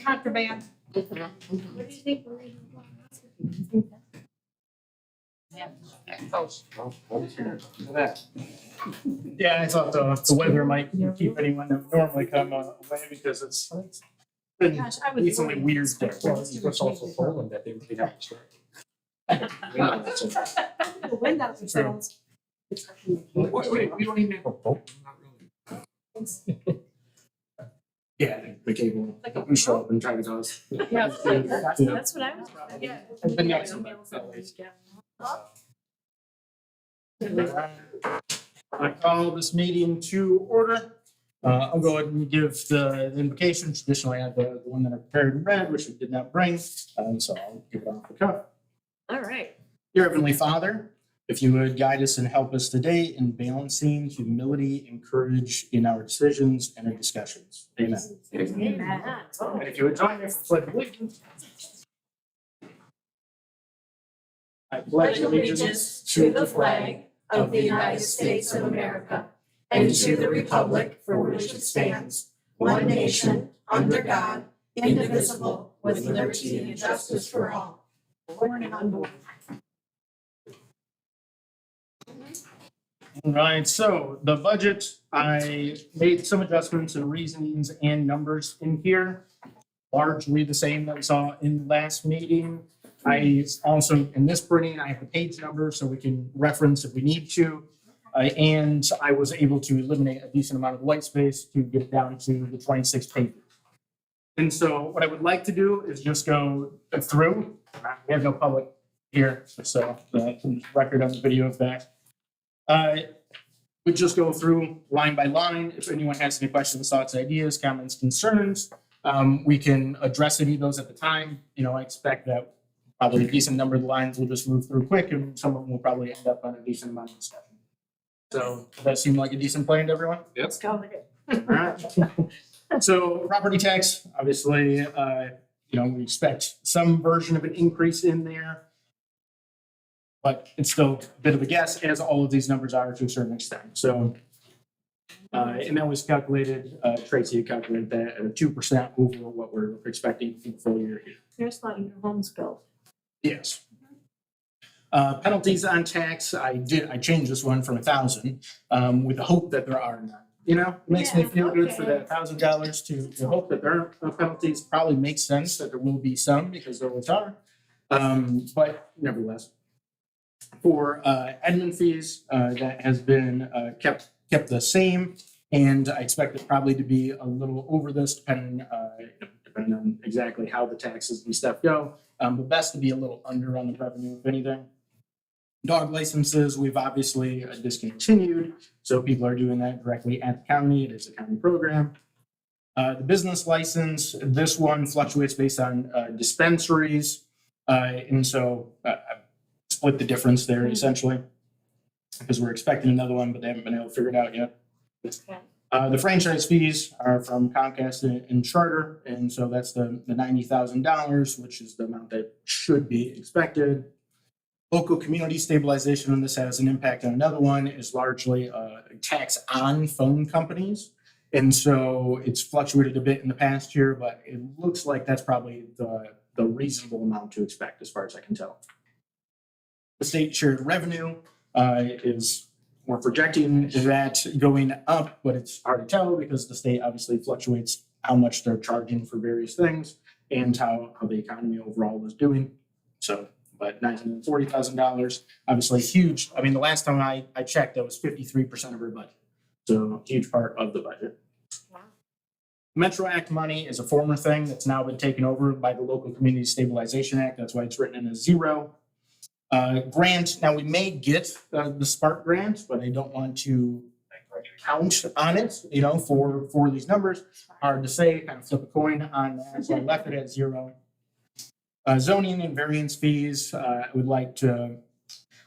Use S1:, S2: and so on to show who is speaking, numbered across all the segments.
S1: Contraband.
S2: What do you think?
S3: Yeah, I thought the weather might keep anyone that would normally come away because it's been
S1: Gosh, I was
S3: decently
S1: worried.
S3: weird there.
S4: Well, it's also Poland that they really have to start.
S1: The wind out the sails.
S4: Wait, we don't even have a boat, not really.
S3: Yeah, the cable will show up and try to us.
S1: Yeah, that's what I was. Yeah.
S3: It's been nice. I call this meeting to order. I'll go ahead and give the invocation. Traditionally, I have the one that I prepared in red, which I did not bring, so I'll give it off the cuff.
S1: All right.
S3: Dear Heavenly Father, if you would guide us and help us today in balancing humility and courage in our decisions and our discussions. Amen.
S1: Amen.
S3: And if you would join me for the pledge of allegiance. I
S5: Pledge allegiance to the flag of the United States of America and to the republic for which it stands, one nation, under God, indivisible, with liberty and justice for all. Born and unborn.
S3: All right, so the budget, I made some adjustments and reasonings and numbers in here. Largely the same that we saw in last meeting. I also, in this printing, I have the page number so we can reference if we need to. And I was able to eliminate a decent amount of white space to get it down to the 26 pages. And so what I would like to do is just go through. We have no public here, so the record on the video of that. We just go through line by line. If anyone has any questions, thoughts, ideas, comments, concerns, we can address any of those at the time. You know, I expect that probably a decent number of the lines will just move through quick, and some of them will probably end up on a decent amount of discussion. So does that seem like a decent plan to everyone?
S1: Let's go with it.
S3: All right. So property tax, obviously, you know, we expect some version of an increase in there. But it's still a bit of a guess, as all of these numbers are to a certain extent. So, and that was calculated, Tracy had calculated that at 2% over what we're expecting for the full year.
S1: Here's letting your homes built.
S3: Yes. Penalties on tax, I changed this one from 1,000, with the hope that there are none. You know, it makes me
S1: Yeah,
S3: feel good for
S1: okay.
S3: that $1,000 to hope that there aren't no penalties. Probably makes sense that there will be some because there always are. But nevertheless. For admin fees, that has been kept the same, and I expect it probably to be a little over this, depending on exactly how the taxes and stuff go. But best to be a little under on the revenue, if anything. Dog licenses, we've obviously discontinued, so people are doing that directly at the county. It is a county program. The business license, this one fluctuates based on dispensaries, and so split the difference there essentially, because we're expecting another one, but they haven't been able to figure it out yet. The franchise fees are from Comcast and Charter, and so that's the $90,000, which is the amount that should be expected. Local community stabilization, and this has an impact on another one, is largely a tax on phone companies. And so it's fluctuated a bit in the past year, but it looks like that's probably the reasonable amount to expect as far as I can tell. The state shared revenue we're projecting that going up, but it's hard to tell because the state obviously fluctuates how much they're charging for various things and how the economy overall is doing. So, but $940,000, obviously huge. I mean, the last time I checked, that was 53% of our budget. So huge part of the budget.
S1: Wow.
S3: Metro Act money is a former thing that's now been taken over by the Local Community Stabilization Act. That's why it's written in as zero. Grant, now we may get the Spark grant, but I don't want to count on it, you know, for these numbers. Hard to say, kind of flip a coin on that, so I left it at zero. Zoning and variance fees, I would like to,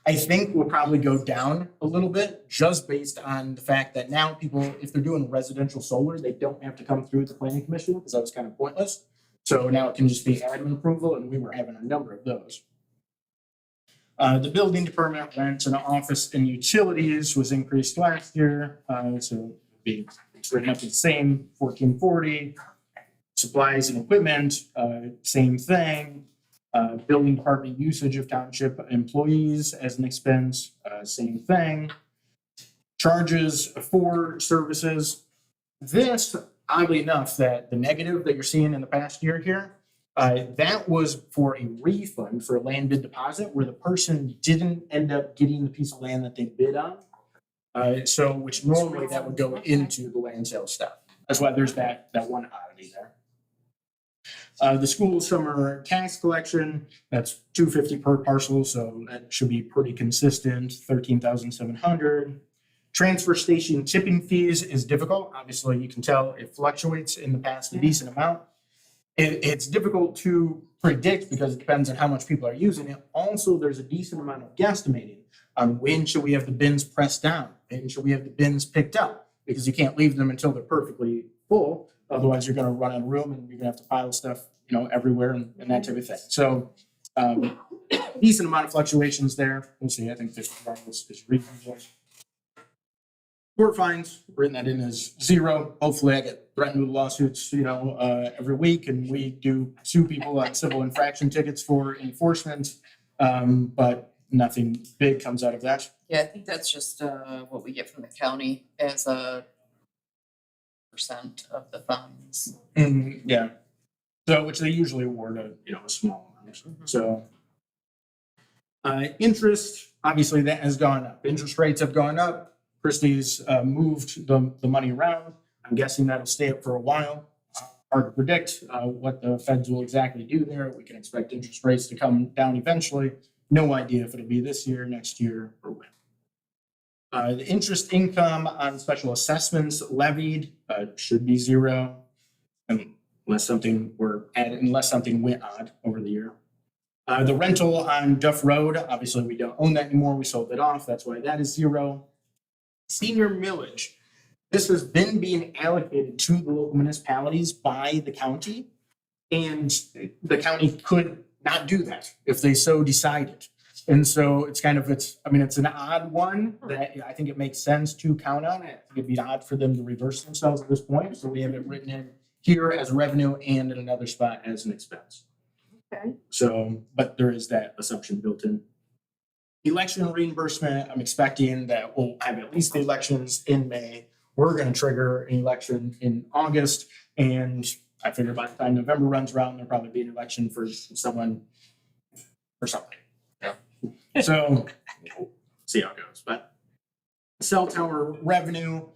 S3: I think will probably go down a little bit, just based on the fact that now people, if they're doing residential solar, they don't have to come through the planning commission, because that was kind of pointless. So now it can just be admin approval, and we were having a number of those. The building department, rents and office and utilities was increased last year, so it's written up the same, 1440. Supplies and equipment, same thing. Building department usage of township employees as an expense, same thing. Charges for services. This, oddly enough, that the negative that you're seeing in the past year here, that was for a refund for a land bid deposit where the person didn't end up getting the piece of land that they bid on. So which normally that would go into the land sale stuff. That's why there's that one oddity there. The school summer tax collection, that's $250 per parcel, so that should be pretty consistent, $13,700. Transfer station tipping fees is difficult. Obviously, you can tell it fluctuates in the past a decent amount. It's difficult to predict because it depends on how much people are using it. Also, there's a decent amount of guesstimating on when should we have the bins pressed down, when should we have the bins picked up, because you can't leave them until they're perfectly full. Otherwise, you're going to run out of room and you're going to have to pile stuff, everywhere and that type of thing. So, decent amount of fluctuations there. We'll see. I think this is reasonable. Court fines, written that in as 0. Hopefully I get threatened with lawsuits, every week, and we do sue people on civil infraction tickets for enforcement. But nothing big comes out of that.
S2: Yeah, I think that's just what we get from the county as a % of the funds.
S3: Yeah. So, which they usually award a small amount.
S2: Mhm.
S3: So, interest, obviously that has gone up. Interest rates have gone up. Christie's moved the money around. I'm guessing that'll stay up for a while. Hard to predict what the feds will exactly do there. We can expect interest rates to come down eventually. No idea if it'll be this year, next year, or when. The interest income on special assessments levied should be 0, unless something went odd over the year. The rental on Duff Road, obviously we don't own that anymore. We sold it off. That's why that is 0. Senior millage. This has been being allocated to the local municipalities by the county, and the county could not do that if they so decided. And so it's an odd one that I think it makes sense to count on. I think it'd be odd for them to reverse themselves at this point. So we have it written in here as revenue and in another spot as an expense.
S1: Okay.
S3: So, but there is that assumption built in. Election reimbursement, I'm expecting that we'll have at least the elections in May. We're going to trigger an election in August. And I figure by the time November runs around, there'll probably be an election for someone or something. Yeah. So see how it goes. But cell tower revenue,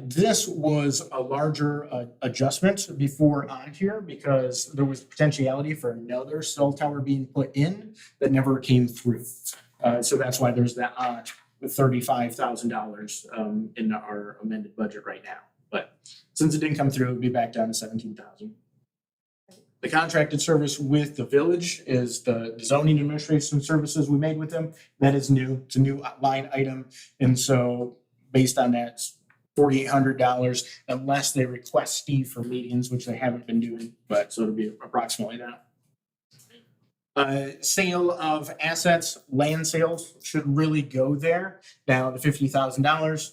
S3: this was a larger adjustment before on here because there was potentiality for another cell tower being put in that never came through. So that's why there's that odd $35,000 in our amended budget right now. But since it didn't come through, it'll be back down to 17,000. The contracted service with the village is the zoning administration services we made with them. That is new. It's a new line item. And so based on that, it's $4,800 unless they request Steve for meetings, which they haven't been doing. But so it'll be approximately that. Sale of assets, land sales should really go there. Now, the $50,000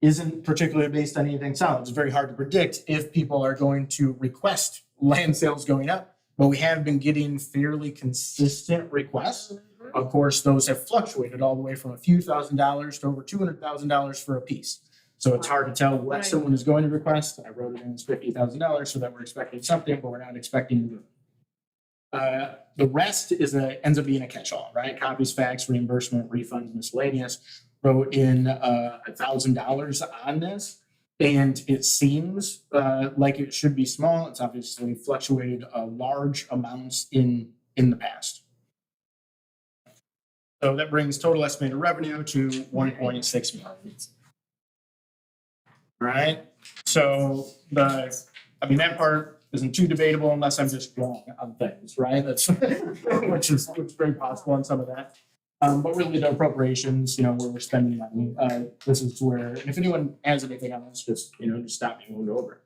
S3: isn't particularly based on anything solid. It's very hard to predict if people are going to request land sales going up, but we have been getting fairly consistent requests. Of course, those have fluctuated all the way from a few $1,000s to over $200,000 for a piece. So it's hard to tell what
S1: Right.
S3: someone is going to request. I wrote it in as $50,000 so that we're expecting something, but we're not expecting to. The rest ends up being a catch-all, right? Copies, fax, reimbursement, refunds, miscellaneous. Wrote in $1,000 on this, and it seems like it should be small. It's obviously fluctuated large amounts in the past. So that brings total estimated revenue to 1.6 million. All right. So that part isn't too debatable unless I'm just wrong on things, right? That's which is very possible on some of that. But really the appropriations, where we're spending money, this is where, and if anyone has anything on this, just stop me and we'll go over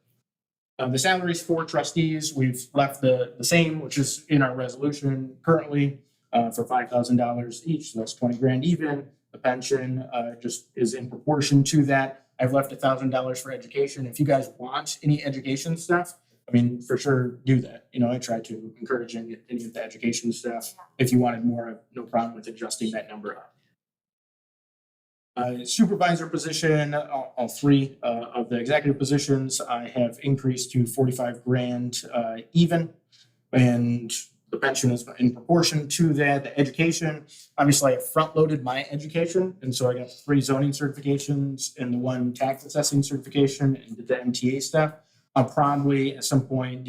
S3: it. The salaries for trustees, we've left the same, which is in our resolution currently, for $5,000 each. So that's 20 grand even. The pension, just is in proportion to that. I've left $1,000 for education. If you guys want any education stuff, I mean, for sure, do that. You know, I try to encourage any of the education staff. If you wanted more, I have no problem with adjusting that number up. Supervisor position, all three of the executive positions, I have increased to 45 grand even. And the pension is in proportion to that. The education, obviously I front loaded my education. And so I got 3 zoning certifications and the 1 tax assessing certification and did the MTA stuff. I'll probably at some point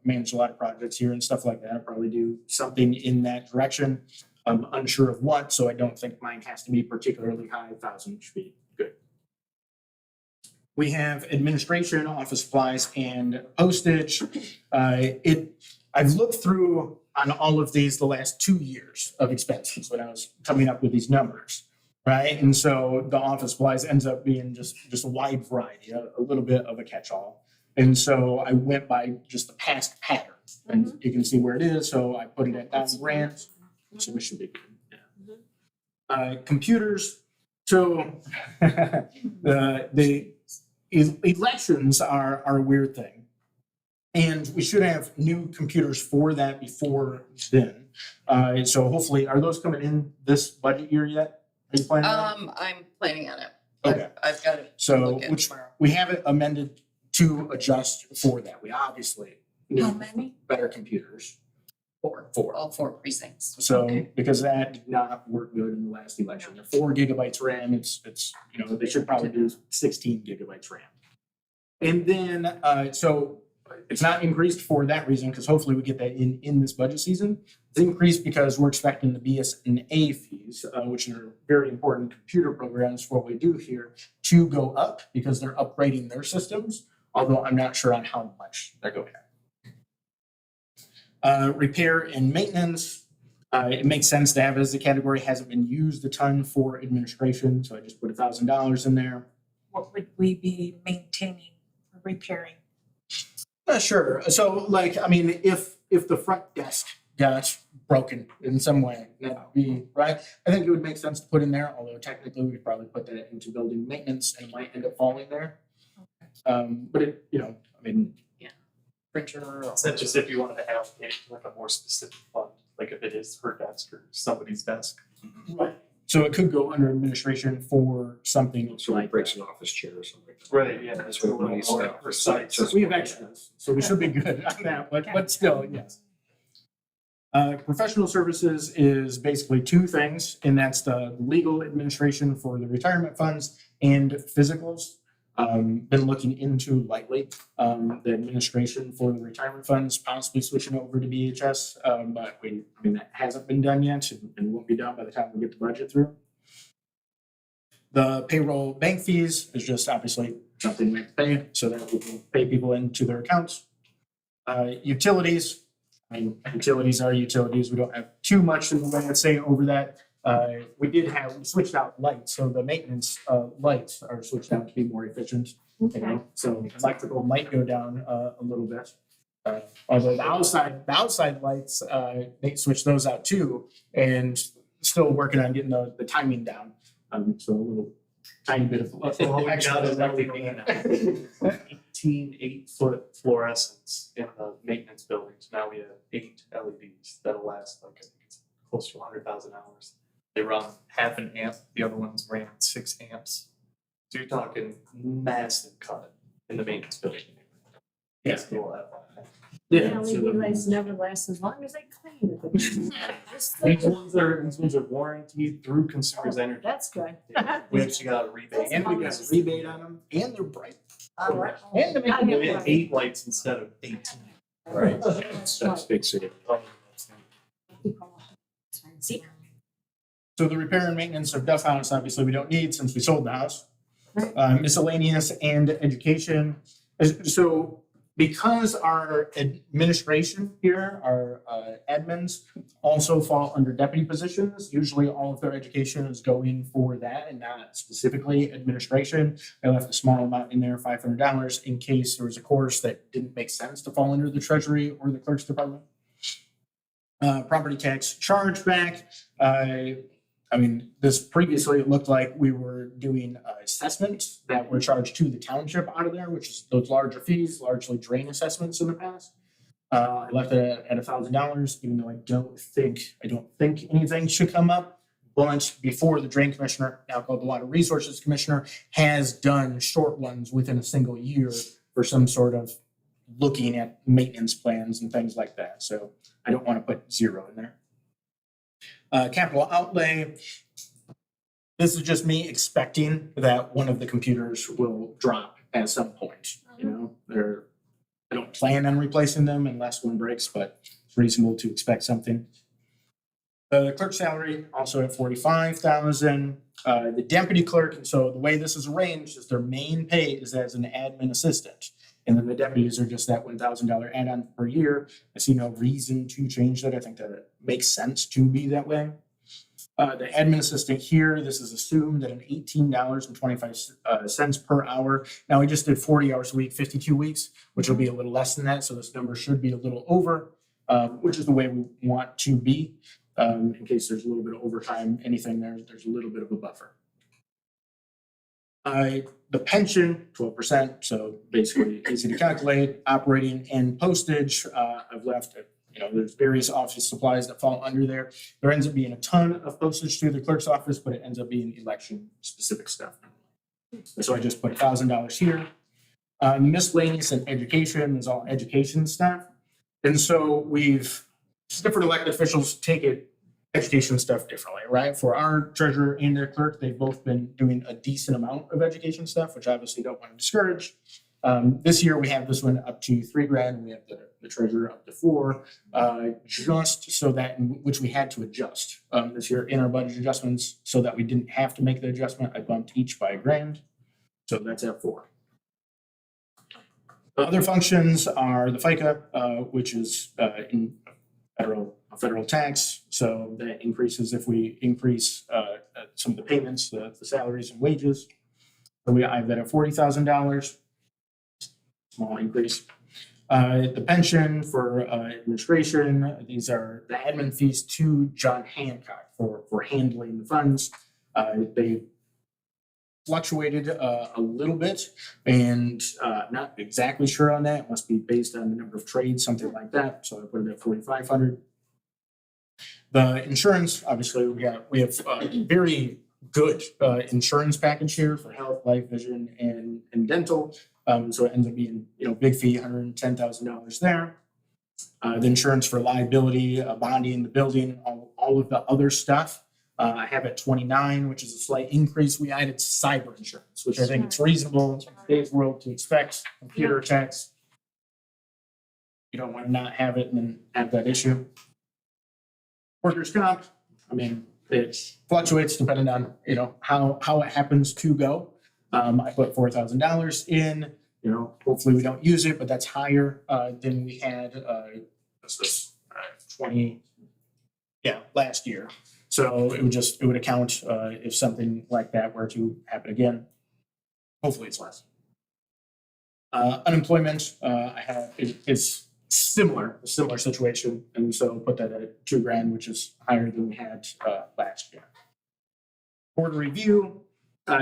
S3: manage a lot of projects here and stuff like that. I'll probably do something in that direction. I'm unsure of what, so I don't think mine has to be particularly high. 1,000 should be good. We have administration, office supplies, and postage. I've looked through on all of these the last 2 years of expenses when I was coming up with these numbers, right? And so the office supplies ends up being just a wide variety, a little bit of a catch-all. And so I went by just the past pattern, and you can see where it is. So I put it at 1,000 grand. So we should be good. Yeah. Computers. So the elections are a weird thing. And we should have new computers for that before then. So hopefully, are those coming in this budget year yet? Are you planning on it?
S2: I'm planning on it.
S3: Okay.
S2: I've got it.
S3: So
S2: Look at
S3: which
S2: tomorrow.
S3: we have it amended to adjust for that. We obviously
S5: How
S3: need
S5: many?
S3: better computers.
S2: 4, all 4 precincts.
S3: So
S5: Okay.
S3: because that did not work good in the last election. The 4 gigabytes RAM, it's they should probably do 16 gigabytes RAM. And then so it's not increased for that reason, because hopefully we get that in this budget season. It's increased because we're expecting the BS&A fees, which are very important computer programs for what we do here, to go up because they're upgrading their systems, although I'm not sure on how much they're going up. Repair and maintenance, it makes sense to have it as a category. Hasn't been used a ton for administration, so I just put $1,000 in there.
S5: What would we be maintaining or repairing?
S3: Sure. So, I mean, if the front desk got broken in some way, that'd be right. I think it would make sense to put in there. Although technically, we could probably put that into building maintenance and it might end up falling there. But it, I mean,
S2: Printer.
S6: So just if you wanted to allocate like a more specific fund, like if it is her desk or somebody's desk.
S3: right. So it could go under administration for something
S4: So
S3: like
S4: breaks
S3: that.
S4: an office chair or something.
S6: Right, yeah, that's
S4: what
S6: what
S4: money's
S6: more
S4: spent.
S6: precise.
S4: Just-
S3: We have extras, so we should be good on that, but still, yes. Professional services is basically 2 things, and that's the legal administration for the retirement funds and physicals. Been looking into lightly the administration for the retirement funds, possibly switching over to BHS, but that hasn't been done yet and won't be done by the time we get the budget through. The payroll bank fees is just obviously something we have to pay, so that we can pay people into their accounts. Utilities, utilities are utilities. We don't have too much in the way of say over that. We switched out lights, so the maintenance lights are switched out to be more efficient. So electrical might go down a little bit. Although the outside lights, they switched those out too, and still working on getting the timing down. So a little tiny bit of
S6: Well, we got is that we need 18 8-foot fluorescents in the maintenance buildings. Now we have 8 LEDs that'll last like I think it's close to 100,000 hours. They run half an amp. The other ones ran 6 amps. So you're talking massive cut in the maintenance building.
S3: Yeah.
S6: It's cool that way.
S3: Yeah.
S1: LED lights never last as long as they clean it. Just
S6: These
S1: like-
S6: ones are warranted through Consumers Energy.
S1: That's good.
S6: We actually got a rebate.
S3: And we got a rebate on them, and they're bright.
S1: All right.
S3: And they make
S1: I
S3: them
S6: We
S1: get
S6: had
S1: it.
S6: 8 lights instead of 18.
S4: Right.
S1: That's
S4: That's big city.
S1: See?
S3: So the repair and maintenance of Duff House, obviously, we don't need since we sold the house. Miscellaneous and education. So because our administration here, our admins also fall under deputy positions, usually all of their education is going for that and not specifically administration. I left a small amount in there, $500, in case there was a course that didn't make sense to fall under the treasury or the clerk's department. Property tax chargeback. I mean, this previously it looked like we were doing assessments that were charged to the township out of there, which is those larger fees, largely drain assessments in the past. I left it at $1,000, even though I don't think anything should come up. But before the drain commissioner, now called the water resources commissioner, has done short ones within a single year for some sort of looking at maintenance plans and things like that. So I don't want to put 0 in there. Capital outlay. This is just me expecting that one of the computers will drop at some point. You know, I don't plan on replacing them unless one breaks, but it's reasonable to expect something. The clerk salary also at 45,000. The deputy clerk, and so the way this is arranged is their main pay is as an admin assistant. And then the deputies are just that $1,000 add-on per year. I see no reason to change that. I think that it makes sense to be that way. The admin assistant here, this is assumed at an $18.25 per hour. Now we just did 40 hours a week, 52 weeks, which will be a little less than that. So this number should be a little over, which is the way we want to be. In case there's a little bit of overtime, anything there's a little bit of a buffer. The pension, 12%, so basically easy to calculate. Operating and postage, I've left it. You know, there's various office supplies that fall under there. There ends up being a ton of postage through the clerk's office, but it ends up being election-specific stuff. So I just put $1,000 here. Miscellaneous and education is all education stuff. And so different elected officials take education stuff differently, right? For our treasurer and their clerk, they've both been doing a decent amount of education stuff, which I obviously don't want to discourage. This year we have this one up to $3,000. We have the treasurer up to $4,000, just so that which we had to adjust this year in our budget adjustments, so that we didn't have to make the adjustment. I bumped each by $1,000, so that's at $4,000. The other functions are the FICA, which is in federal tax, so that increases if we increase some of the payments, the salaries and wages. So I have that at $40,000, small increase. The pension for administration, these are the admin fees to John Hancock for handling the funds. They fluctuated a little bit, and not exactly sure on that. It must be based on the number of trades, something like that. So I put it at $4,500. The insurance, obviously, we have very good insurance package here for health, life, vision, and dental. So it ends up being, big fee, $110,000 there. The insurance for liability, bonding, the building, all of the other stuff. I have at 29, which is a slight increase. We added cyber insurance, which I think it's reasonable in today's world to expect. Computer attacks. You don't want to not have it and then have that issue. Workers' comp, it fluctuates depending on, how it happens to go. I put $4,000 in, hopefully we don't use it, but that's higher than we had last year. So it would account if something like that were to happen again. Hopefully it's less. Unemployment, it's a similar situation, and so put that at $2,000, which is higher than we had last year. Board review.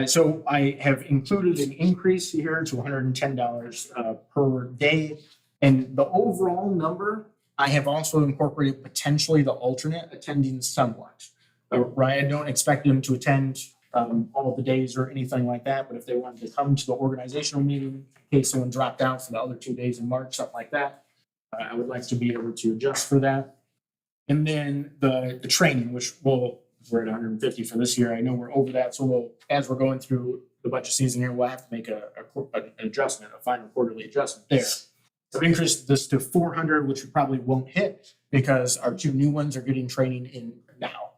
S3: So I have included an increase here to $110 per day, and the overall number I have also incorporated potentially the alternate attending somewhat. Right, I don't expect them to attend all of the days or anything like that, but if they wanted to come to the organizational meeting, in case someone dropped out for the other 2 days in March, something like that, I would like to be able to adjust for that. And then the training, which we're at 150 for this year. I know we're over that, so as we're going through the budget season here, we'll have to make an adjustment, a final quarterly adjustment there. So I've increased this to 400, which we probably won't hit because our 2 new ones are getting training in now.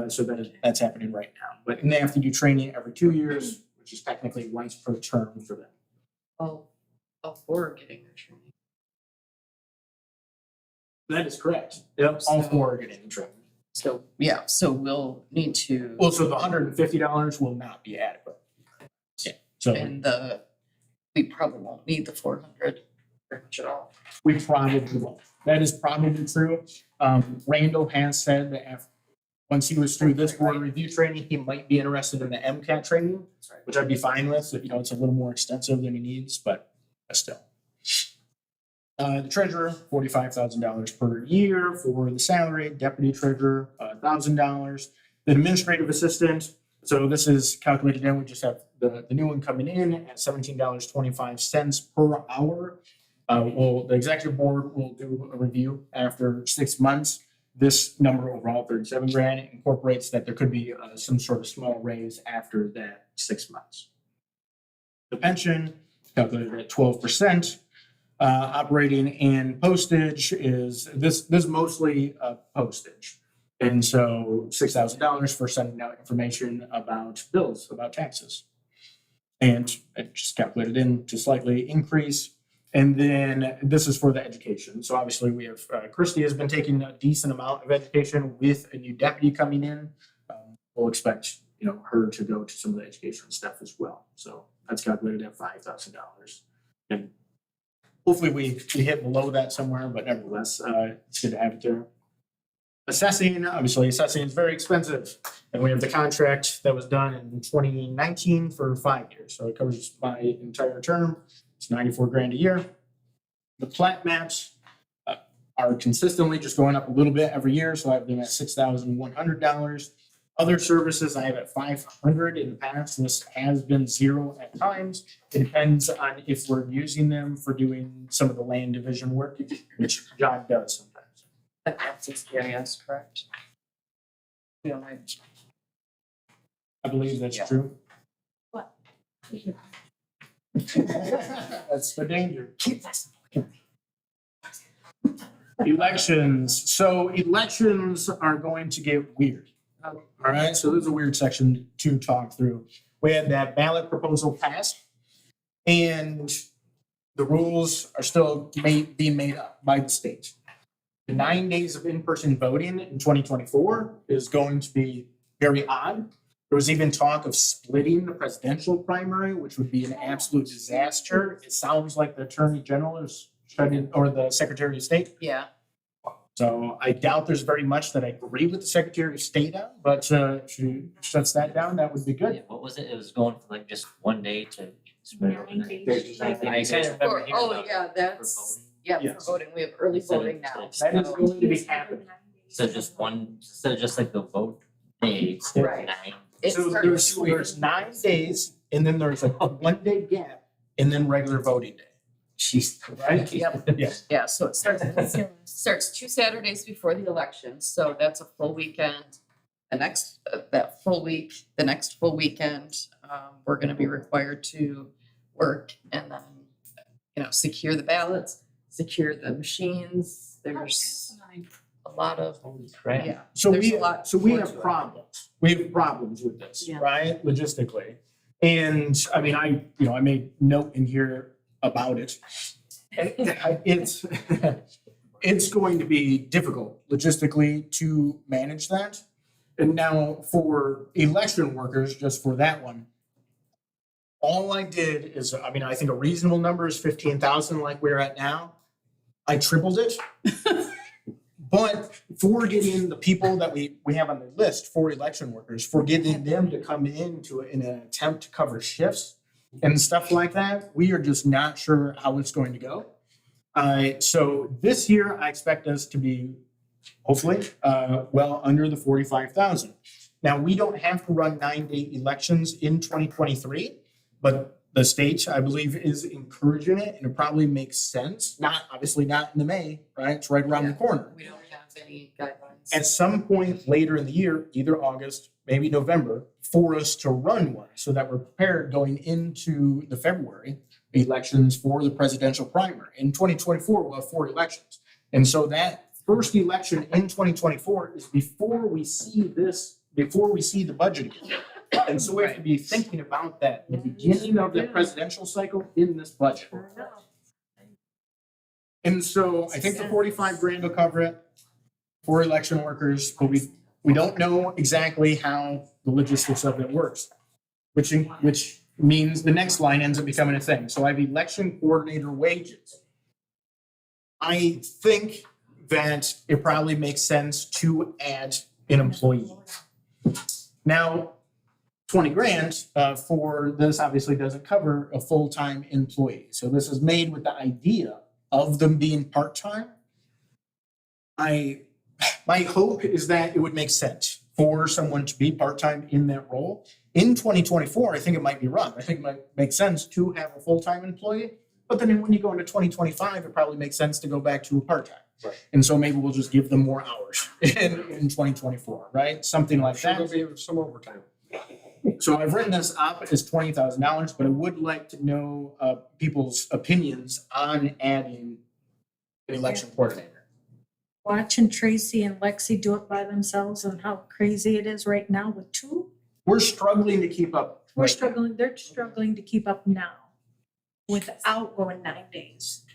S3: So that's happening right now. But they have to do training every 2 years, which is technically once per term for them.
S2: All 4 are getting their training.
S3: That is correct. Yep, all 4 are getting training.
S2: So we'll need to.
S3: Well, so the $150 will not be adequate. Yeah. So
S2: And we probably won't need the 400 very much at all.
S3: we probably won't. That is probably true. Randall has said that once he was through this board review training, he might be interested in the MCAT training, which I'd be fine with. You know, it's a little more extensive than he needs, but still. The treasurer, $45,000 per year for the salary. Deputy treasurer, $1,000. The administrative assistant, so this is calculated in. We just have the new one coming in at $17.25 per hour. The executive board will do a review after 6 months. This number overall, 37 grand, incorporates that there could be some sort of small raise after that 6 months. The pension calculated at 12%. Operating and postage is this mostly postage. And so $6,000 for sending out information about bills, about taxes. And it just calculated in to slightly increase. And then this is for the education. So obviously we have, Christy has been taking a decent amount of education with a new deputy coming in. We'll expect, her to go to some of the education stuff as well. So that's calculated at $5,000. And hopefully we hit below that somewhere, but nevertheless, it's good to have it there. Assessing is very expensive. And we have the contract that was done in 2019 for 5 years. So it covers my entire term. It's 94 grand a year. The plat maps are consistently just going up a little bit every year. So I have them at $6,100. Other services I have at $500 in the past, and this has been $0 at times. It depends on if we're using them for doing some of the land division work, which John does sometimes.
S2: That's experience, correct? Yeah,
S3: I believe that's
S2: Yeah.
S3: true.
S1: What?
S3: That's the danger. Elections. So elections are going to get weird. All right, so this is a weird section to talk through. We had that ballot proposal passed, and the rules are still being made up by the state. The 9 days of in-person voting in 2024 is going to be very odd. There was even talk of splitting the presidential primary, which would be an absolute disaster. It sounds like the Attorney General is shutting, or the Secretary of State.
S2: Yeah,
S3: So I doubt there's very much that I agree with the Secretary of State on, but if she shuts that down, that would be good.
S7: Yeah, what was it? It was going for like just 1 day to split it
S1: 9
S7: overnight.
S1: days.
S7: I kind of remember hearing about it for
S2: that's,
S7: voting.
S2: yeah,
S3: Yes.
S2: for voting, we have early
S7: Instead of-
S2: voting now.
S7: instead
S3: That is
S2: so-
S3: going to be happening.
S7: So just one, instead of just like the vote day,
S2: Right.
S7: 9.
S2: It
S3: So
S2: starts
S3: there's 9 days, and then there's a 1 day gap, and then regular voting day.
S7: Jeez.
S3: Right?
S2: Yep.
S3: Yes.
S2: Yeah, so it starts 2 Saturdays before the election, so that's a full weekend. The next, that full week, the next full weekend, we're gonna be required to work and then, secure the ballots, secure the machines. There's a lot of,
S7: Holy crap.
S2: yeah.
S3: So
S2: There's
S3: we,
S2: a lot
S3: so we
S2: more
S3: have
S2: to it.
S3: problems. We have problems with this,
S1: Yeah.
S3: right? Logistically. And I mean, I made note in here about it. And it's going to be difficult logistically to manage that. And now for election workers, just for that one, all I did is, I think a reasonable number is 15,000 like we're at now. I tripled it. But for getting the people that we have on the list for election workers, for getting them to come in in an attempt to cover shifts and stuff like that, we are just not sure how it's going to go. So this year, I expect us to be hopefully well under the 45,000. Now, we don't have to run 9-day elections in 2023, but the state, I believe, is encouraging it, and it probably makes sense. Obviously not in the May, right? It's right around the corner.
S2: We don't have any guidelines.
S3: At some point later in the year, either August, maybe November, for us to run one so that we're prepared going into the February elections for the presidential primary. In 2024, we'll have 4 elections. And so that first election in 2024 is before we see the budget again. And so we have to be thinking about that, the beginning of the presidential cycle in this budget. And so I think the 45 grand will cover it for election workers, but we don't know exactly how the logistics of it works, which means the next line ends up becoming a thing. So I have election coordinator wages. I think that it probably makes sense to add an employee. Now, 20 grand for this obviously doesn't cover a full-time employee. So this is made with the idea of them being part-time. My hope is that it would make sense for someone to be part-time in that role. In 2024, I think it might be wrong. I think it might make sense to have a full-time employee, but then when you go into 2025, it probably makes sense to go back to a part-time.
S4: Right.
S3: And so maybe we'll just give them more hours in 2024, right? Something like
S4: Sure,
S3: that.
S4: there'll be some overtime.
S3: So I've written this up as $20,000, but I would like to know people's opinions on adding an election coordinator.
S5: Watching Tracy and Lexi do it by themselves and how crazy it is right now with two.
S3: We're struggling to keep up.
S5: They're
S3: right now.
S5: struggling to keep up now without going 9 days.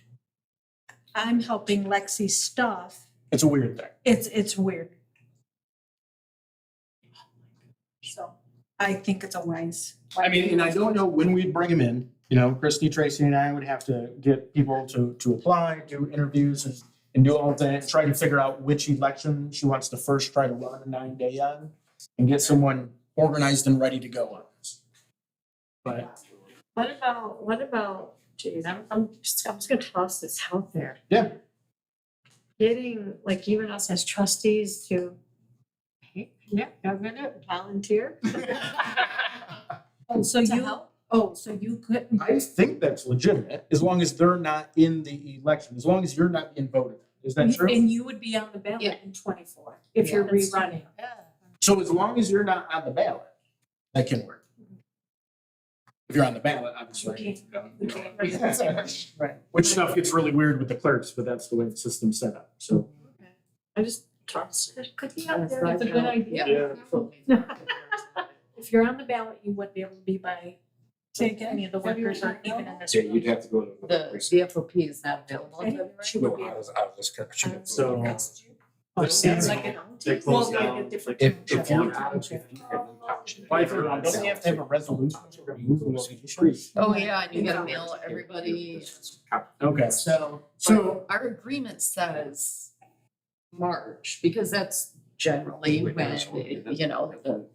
S5: I'm helping Lexi's stuff.
S3: It's a weird thing.
S5: It's weird. So I think it's a wise.
S3: I mean, and I don't know when we'd bring him in. You know, Christy, Tracy, and I would have to get people to apply, do interviews, and do all of that, try to figure out which election she wants to first try to run a 9-day on, and get someone organized and ready to go on this. But
S1: What about, geez, I'm just gonna toss this out there.
S3: Yeah.
S1: Getting, like, even us as trustees to, hey, yeah, I'm gonna volunteer.
S5: Oh, so
S1: To
S5: you,
S1: help?
S5: oh, so you couldn't.
S3: I think that's legitimate, as long as they're not in the election, as long as you're not being voted. Is that true?
S5: And you would be on the ballot
S2: Yeah.
S5: in 24 if you're
S1: That's-
S5: rerunning.
S3: So as long as you're not on the ballot, that can work. If you're on the ballot, obviously.
S1: Right.
S3: Which stuff gets really weird with the clerks, but that's the way the system's set up, so.
S1: I just tossed it, could be out there.
S5: That's a good idea.
S6: Yeah.
S5: If you're on the ballot, you wouldn't be able to be by any of the workers or even in this
S4: Yeah,
S5: room.
S4: you'd have to go to.
S2: The FOP is not available in
S5: And
S2: February.
S5: she
S4: No,
S5: would be
S4: I
S5: able
S4: was out of this country.
S3: So-
S5: Oh,
S3: Let's
S5: that's
S3: see.
S5: like an
S6: They
S5: outie?
S6: close
S5: Well,
S6: down.
S5: like a different
S4: If
S5: township.
S4: you're
S5: Township.
S3: Why, don't you have to have a resolution to remove the location?
S2: Oh, yeah, and you gotta mail everybody,
S3: Okay,
S2: so.
S3: so,
S2: Our agreement says March, because that's generally when, you know, the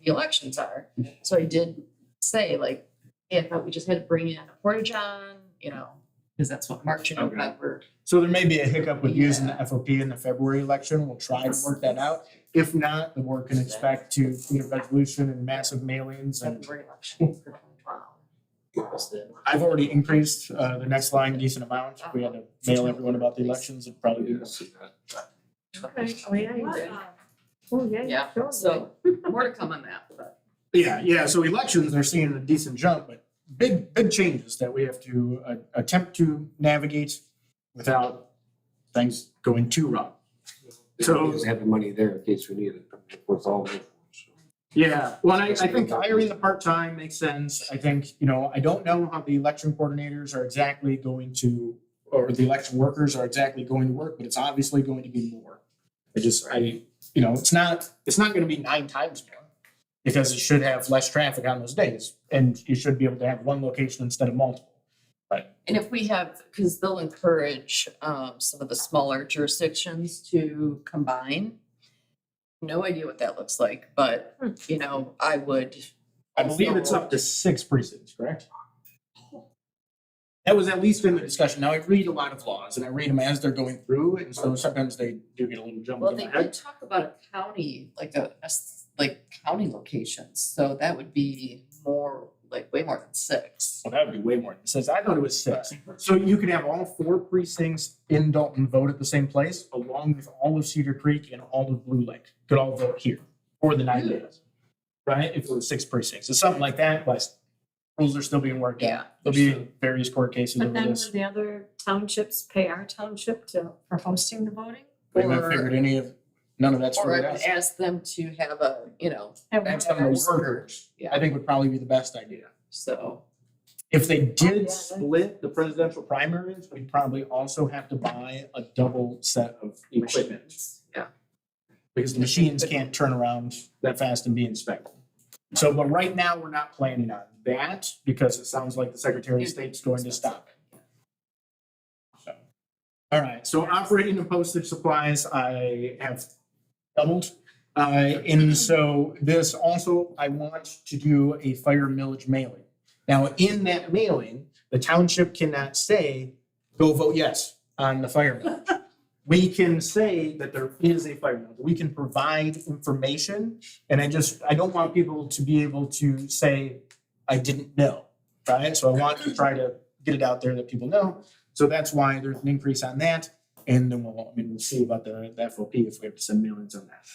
S2: elections are. So I did say, like, hey, I thought we just had to bring in a porta-john, you know, because that's what March and
S3: Okay.
S2: November.
S3: so there may be a hiccup with using the FOP in the February election. We'll try to work that out. If not, the board can expect to see a resolution and massive mailings. And
S2: February election for 2012.
S3: I've already increased the next line a decent amount. If we had to mail everyone about the elections, it'd probably be.
S1: Okay, oh, yeah, you did. Oh, yeah,
S2: Yeah,
S1: sure.
S2: so more to come on that, but.
S3: Yeah, so elections are seeing a decent jump, but big changes that we have to attempt to navigate without things going too wrong. So-
S4: Just have the money there in case we need it. With all the.
S3: Yeah, well, I think hiring the part-time makes sense. I think, I don't know how the election coordinators are exactly going to, or the election workers are exactly going to work, but it's obviously going to be more. It's not gonna be 9 times more. Because it should have less traffic on those days, and you should be able to have one location instead of multiple.
S2: And if we have, because they'll encourage some of the smaller jurisdictions to combine. No idea what that looks like, but I would.
S3: I believe it's up to 6 precincts, correct? That was at least in the discussion. Now, I read a lot of laws, and I read them as they're going through, and so sometimes they do get a little jumbled
S2: Well,
S3: in
S2: they
S3: my
S2: did
S3: head.
S2: talk about a county, like like county locations, so that would be more, like way more than 6.
S3: Well, that would be way more than 6. I thought it was 6. So you could have all 4 precincts in Dalton vote at the same place, along with all of Cedar Creek and all of Blue Lake could all vote here for the 9 days. Right? If it was 6 precincts. It's something like that, but rules are still being worked out.
S2: Yeah.
S3: There'll be various court cases
S1: But
S3: over
S1: then
S3: this.
S1: would the other townships pay our township for hosting the voting?
S3: We haven't figured none of that's
S2: Or
S3: figured
S2: I
S3: out.
S2: would ask them to have a,
S3: Have some of the workers,
S2: Yeah.
S3: I think would probably be the best idea.
S2: So,
S3: If they
S1: yeah,
S3: did
S1: that's-
S3: split the presidential primaries, we'd probably also have to buy a double set of equipment.
S2: yeah.
S3: Because the machines can't turn around that fast and be inspected. So, but right now, we're not planning on that because it sounds like the Secretary of State's going to stop it. So, all right, so operating and postage supplies, I have doubled And so this also, I want to do a fire millage mailing. Now, in that mailing, the township cannot say, go vote yes on the fire millage. We can say that there is a fire millage. We can provide information. And I don't want people to be able to say, I didn't know, right? So I want to try to get it out there that people know. So that's why there's an increase on that. And then we'll see about the FOP if we have to send mailings on that.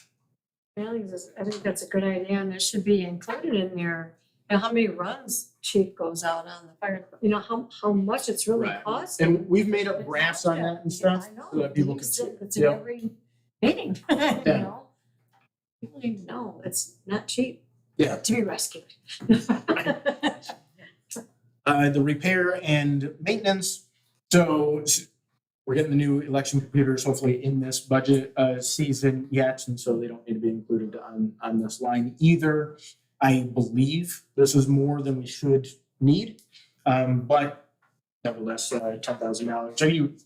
S1: I think that's a good idea, and it should be included in there. And how many runs chief goes out on the fire, how much it's really
S3: Right.
S1: costing.
S3: And we've made up graphs on that and stuff
S1: I know.
S3: so that people can see.
S1: It's in
S3: Yeah.
S1: every meeting, People need to know, it's not cheap.
S3: Yeah.
S1: To be rescued.
S3: The repair and maintenance, so we're getting the new election computers hopefully in this budget season yet, and so they don't need to be included on this line either. I believe this is more than we should need, but nevertheless, $10,000. Are you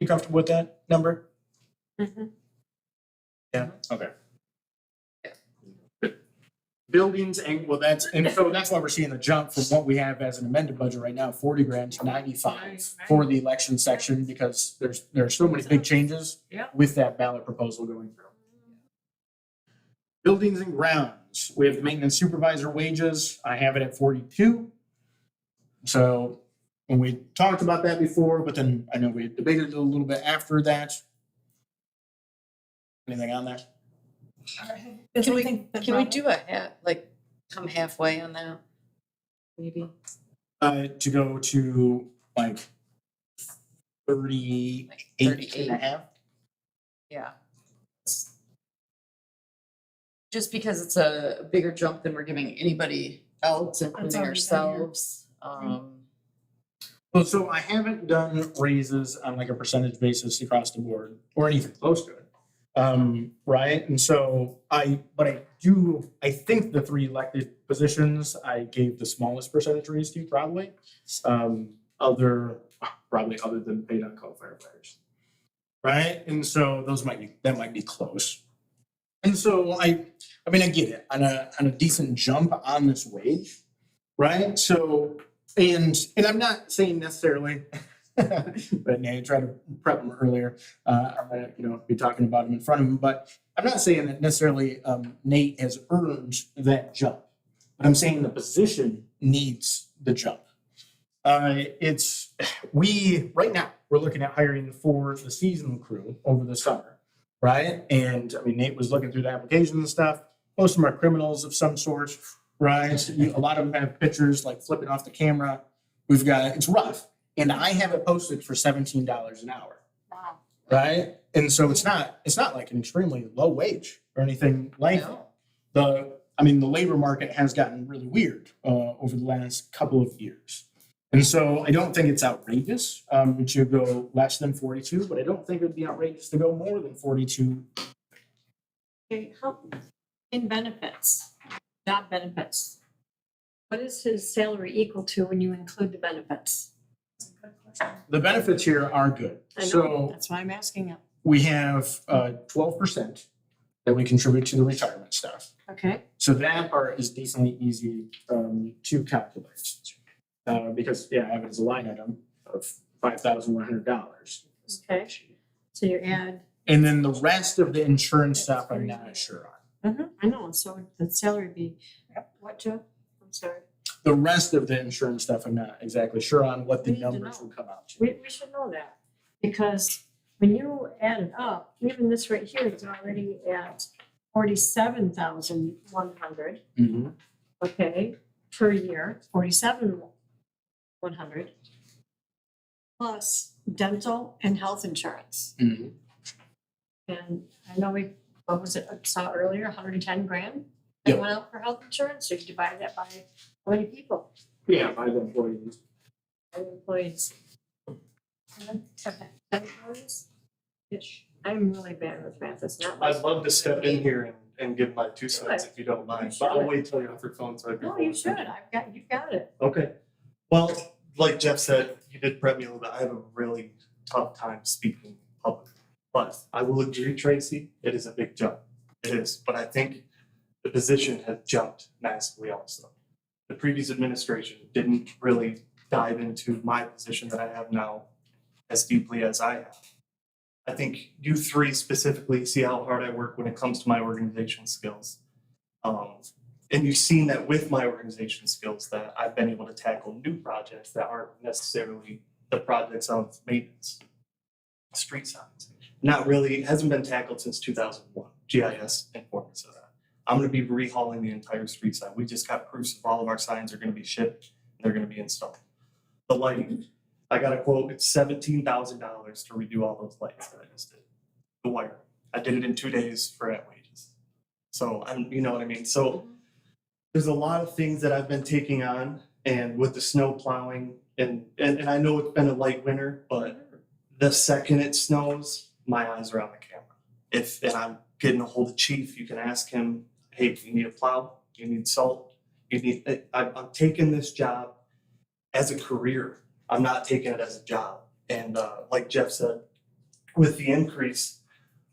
S3: comfortable with that number?
S1: Mhm.
S3: Yeah, okay. Buildings and so that's why we're seeing a jump from what we have as an amended budget right now, 40 grand to 95
S1: Right.
S3: for the election section, because there are so many big changes
S1: Yeah.
S3: with that ballot proposal going through. Buildings and grounds, we have the maintenance supervisor wages. I have it at 42. So when we talked about that before, but then I know we debated it a little bit after that. Anything on that?
S2: Can we do come halfway on that? Maybe.
S3: To go to like 38 and a half.
S2: Yeah. Just because it's a bigger jump than we're giving anybody else, including
S1: already
S2: ourselves.
S3: Well, so I haven't done raises on like a percentage basis across the board or anything close to it. Right, and so I think the 3 elected positions, I gave the smallest percentage raise to probably. Other than paid on call firefighters. Right, and so that might be close. And so I get it on a decent jump on this wage, right? So and I'm not saying necessarily but Nate tried to prep him earlier. I'm gonna, be talking about him in front of him, but I'm not saying that necessarily Nate has earned that jump. But I'm saying the position needs the jump. Right now we're looking at hiring for the seasonal crew over the summer, right? And Nate was looking through the applications and stuff. Most of them are criminals of some sort, right? A lot of them have pictures like flipping off the camera. It's rough. And I have it posted for $17 an hour.
S1: Wow.
S3: Right? And so it's not like an extremely low wage or anything like that. The labor market has gotten really weird over the last couple of years. And so I don't think it's outrageous to go less than 42, but I don't think it would be outrageous to go more than 42.
S1: Okay, in benefits, job benefits, what is his salary equal to when you include the benefits?
S3: The benefits here are good.
S1: I know,
S3: So
S1: that's why I'm asking it.
S3: we have 12% that we contribute to the retirement stuff.
S1: Okay,
S3: So that part is decently easy to calculate. Because I have it as a line item of $5,100.
S1: okay. So you add,
S3: And then the rest of the insurance stuff I'm not sure on.
S1: I know, so the salary would be, what, Joe? I'm sorry.
S3: The rest of the insurance stuff I'm not exactly sure on what the
S1: We need to
S3: numbers
S1: know.
S3: will come out to.
S1: We should know that, because when you add it up, even this right here is already at 47,100,
S3: Mhm.
S1: okay, per year, 47,100. Plus dental and health insurance.
S3: Mhm.
S1: And I know what was it, I saw earlier, 110 grand? That
S3: Yep.
S1: went out for health insurance, so you divide that by how many people?
S3: Yeah, 5 employees.
S1: 5 employees. 10 employees? Ish. I'm really bad with math, it's not my.
S6: I'd love to step in here and give my 2 cents if you don't mind, but I'll wait till you're off your phone so I can.
S1: No, you should, you've got it.
S6: Okay. Well, like Jeff said, you did prep me a little bit. I have a really tough time speaking publicly. But I will agree, Tracy, it is a big jump. It is, but I think the position has jumped massively also. The previous administration didn't really dive into my position that I have now as deeply as I have. I think you three specifically see how hard I work when it comes to my organization skills. And you've seen that with my organization skills that I've been able to tackle new projects that aren't necessarily the projects of maintenance. Street signs, not really, hasn't been tackled since 2001. GIS informed us of that. I'm gonna be rehauling the entire street sign. We just got proofs of all of our signs are gonna be shipped and they're gonna be installed. The lighting, I got a quote, it's $17,000 to redo all those lights that I just did. The wire, I did it in 2 days for at wages. So you know what I mean? So there's a lot of things that I've been taking on, and with the snow plowing and I know it's been a light winter, but the second it snows, my eyes are on the camera. And I'm getting a hold of Chief, you can ask him, hey, you need a plow, you need salt, I'm taking this job as a career. I'm not taking it as a job. And like Jeff said, with the increase,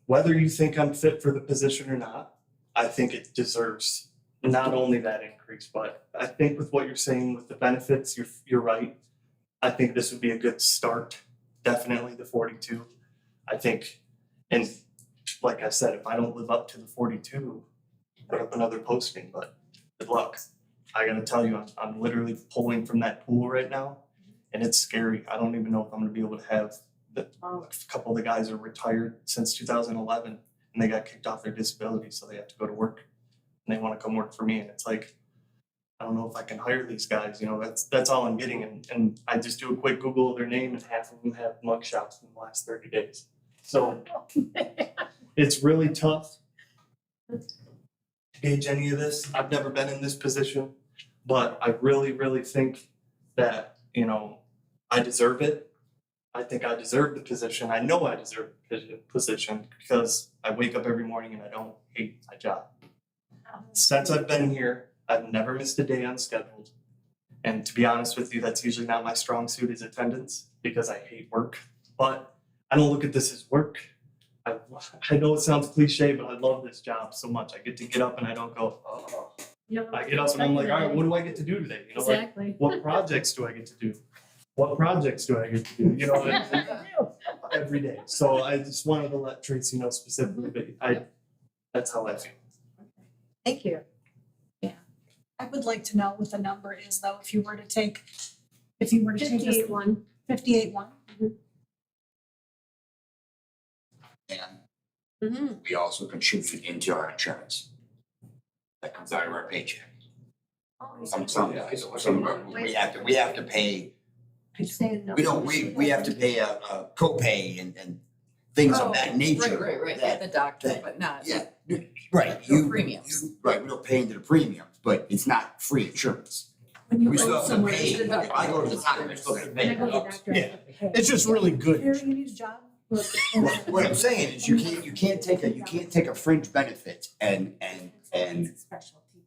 S6: whether you think I'm fit for the position or not, I think it deserves not only that increase, but I think with what you're saying with the benefits, you're right. I think this would be a good start. Definitely the 42. I think, and like I said, if I don't live up to the 42, put up another posting, but good luck. I gotta tell you, I'm literally pulling from that pool right now, and it's scary. I don't even know if I'm gonna be able to have a couple of the guys are retired since 2011, and they got kicked off their disability, so they have to go to work, and they want to come work for me, and it's like, I don't know if I can hire these guys. You know, that's all I'm getting, and I just do a quick Google of their name, and half of them have mugshots in the last 30 days. So it's really tough to gauge any of this. I've never been in this position, but I really, really think that, you know, I deserve it. I think I deserve the position. I know I deserve the position because I wake up every morning and I don't hate my job. Since I've been here, I've never missed a day unscheduled. And to be honest with you, that's usually not my strong suit is attendance because I hate work. But I don't look at this as work. I know it sounds cliche, but I love this job so much. I get to get up and I don't go, oh. I get up and I'm like, all right, what do I get to do today? You know,
S1: Exactly.
S6: like, what projects do I get to do? What projects do I get to do? You know, every day. So I just wanted to let Tracy know specifically, but that's how I feel.
S1: Thank you.
S5: I would like to know what the number is though, if you were to take this
S1: 58-1.
S5: 58-1.
S8: And we also contribute into our insurance. That comes out of our paycheck. Some we have to pay, we have to pay a copay and things of that nature.
S2: Right, at the doctor, but not.
S8: Yeah, right,
S2: No premiums.
S8: right, we don't pay into the premiums, but it's not free insurance.
S5: When you
S8: We
S5: go
S8: still have to
S5: somewhere,
S8: pay,
S5: is it
S8: if I go to the doctor, I still gotta pay.
S3: Yeah, it's just really good.
S5: Harry, you need a job?
S8: What I'm saying is you can't take a fringe benefit and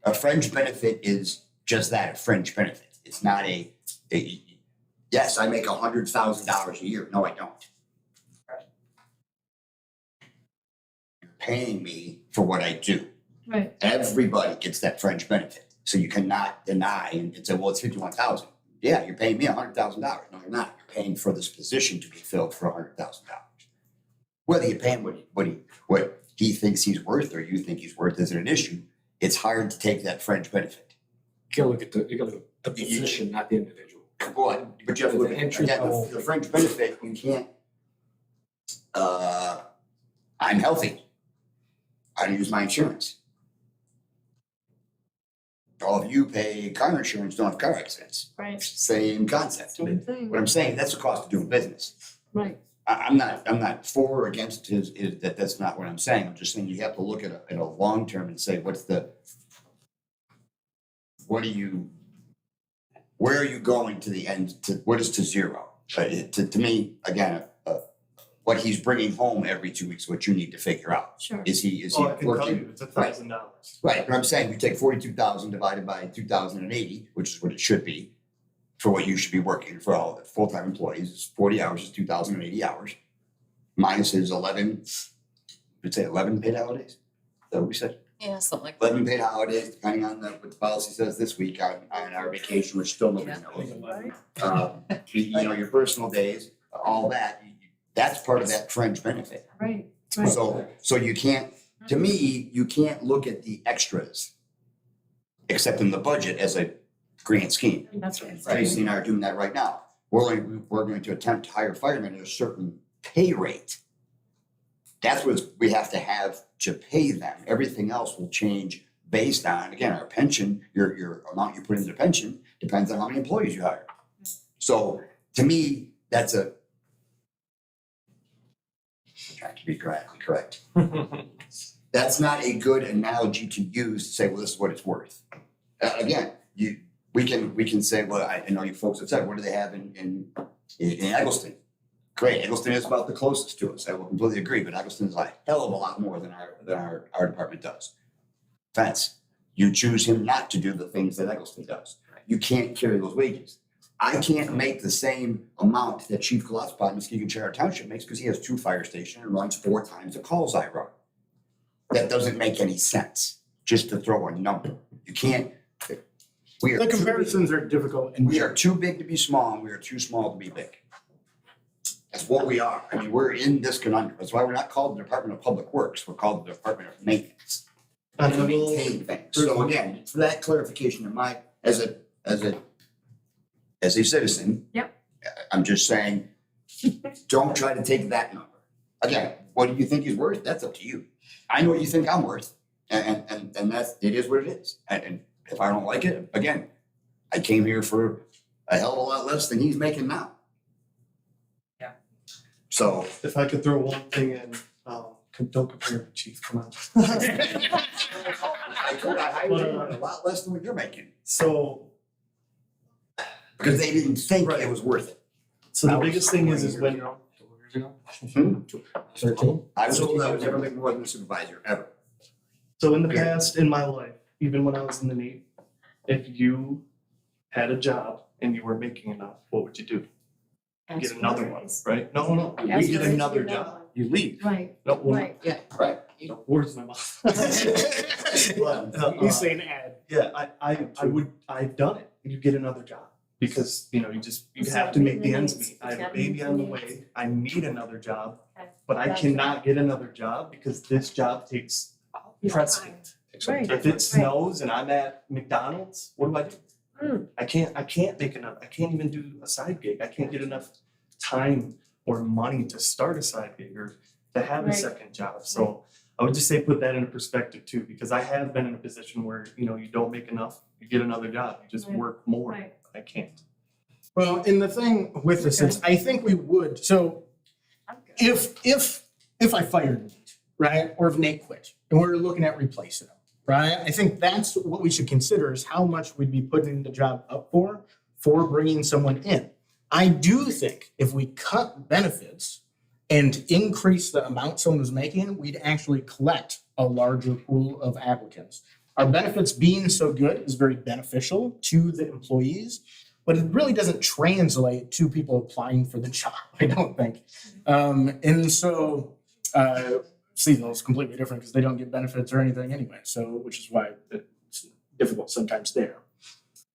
S8: a fringe benefit is just that, a fringe benefit. It's not yes, I make $100,000 a year. No, I don't. You're paying me for what I do.
S1: Right.
S8: Everybody gets that fringe benefit. So you cannot deny and say, well, it's 51,000. Yeah, you're paying me $100,000. No, you're not. You're paying for this position to be filled for $100,000. Whether you're paying what he thinks he's worth or you think he's worth isn't an issue. It's hard to take that fringe benefit.
S4: You gotta look at the position, not the individual.
S8: But you have to look at
S4: Entry
S8: again,
S4: level.
S8: the fringe benefit, you can't, I'm healthy. I don't use my insurance. All of you pay car insurance, don't have car accidents.
S1: Right.
S8: Same concept.
S1: Same thing.
S8: What I'm saying, that's the cost of doing business.
S1: Right.
S8: I'm not for or against that's not what I'm saying. I'm just saying you have to look at a long term and say, where are you going to the end, what is to zero? To me, again, what he's bringing home every 2 weeks, what you need to figure out.
S1: Sure.
S8: Is he
S6: Oh, I can tell
S8: working?
S6: you, it's $1,000.
S8: Right, but I'm saying you take 42,000 divided by 2,080, which is what it should be for what you should be working for all the full-time employees. 40 hours is 2,080 hours. Minus his 11 paid holidays. what we said?
S2: Yeah, something like that.
S8: 11 paid holidays, depending on what the policy says this week on our vacation, which still nobody knows. Your personal days, all that, that's part of that fringe benefit.
S1: Right,
S8: So you can't, to me, you can't look at the extras, except in the budget as a grand scheme.
S1: That's right.
S8: Tracy and I are doing that right now. We're going to attempt to hire firemen at a certain pay rate. That's what we have to have to pay them. Everything else will change based on, again, our pension, your amount you put into pension depends on how many employees you hire. So to me, that's I'm trying to be grammatically correct. That's not a good analogy to use to say, well, this is what it's worth. Again, we can say, well, I know you folks have said, what do they have in Eggleston? Great, Eggleston is about the closest to us. I will completely agree, but Eggleston is a hell of a lot more than our department does. Fence, you choose him not to do the things that Eggleston does. You can't carry those wages. I can't make the same amount that Chief Gillespie in Muskegon Charter Township makes because he has 2 fire stations and runs 4 times the calls I run. That doesn't make any sense, just to throw a number. You can't.
S3: The comparisons are difficult and
S8: We are too big to be small and we are too small to be big. That's what we are. I mean, we're in this conundrum. That's why we're not called the Department of Public Works. We're called the Department of Maintenance.
S4: I
S8: And
S4: know.
S8: maintain things. So again, for that clarification in my, as a citizen.
S1: Yep.
S8: I'm just saying, don't try to take that number. Again, what do you think he's worth? That's up to you. I know what you think I'm worth. And it is what it is. And if I don't like it, again, I came here for a hell of a lot less than he's making now.
S6: Yeah.
S8: So.
S6: If I could throw one thing in, don't compare the chief, come on.
S8: I could, I hired him on a lot less than what you're making,
S6: So
S8: because they didn't think it was worth it.
S6: the biggest thing is when,
S3: 13.
S8: I was told I was never make more than a supervisor, ever.
S6: so in the past, in my life, even when I was in the Navy, if you had a job and you were making enough, what would you do? Get another one, right? No, you
S1: Ask
S6: get
S1: for a
S6: another
S1: raise.
S6: job, you leave.
S1: Right,
S6: No, well,
S1: right.
S2: Yeah.
S8: Right.
S6: no, where's my mouth? But,
S3: He's saying add.
S6: yeah, I've done it. You get another job because, you have to make the ends meet. I have a baby on the way. I need another job, but I cannot get another job because this job takes precedent.
S1: Right.
S6: If it snows and I'm at McDonald's, what do I do? I can't make enough. I can't even do a side gig. I can't get enough time or money to start a side gig or to have a
S1: Right.
S6: second job. So I would just say put that into perspective too, because I have been in a position where, you don't make enough, you get another job, you just
S1: Right.
S6: work more.
S1: Right.
S6: I can't.
S3: Well, and the thing with this is, I think we would, so
S1: I'm good.
S3: if I fired Nate, right, or if Nate quit, and we're looking at replacing him, right? I think that's what we should consider is how much we'd be putting the job up for bringing someone in. I do think if we cut benefits and increase the amount someone was making, we'd actually collect a larger pool of applicants. Our benefits being so good is very beneficial to the employees, but it really doesn't translate to people applying for the job, I don't think. And so seasonal is completely different because they don't get benefits or anything anyway, so which is why it's difficult sometimes there.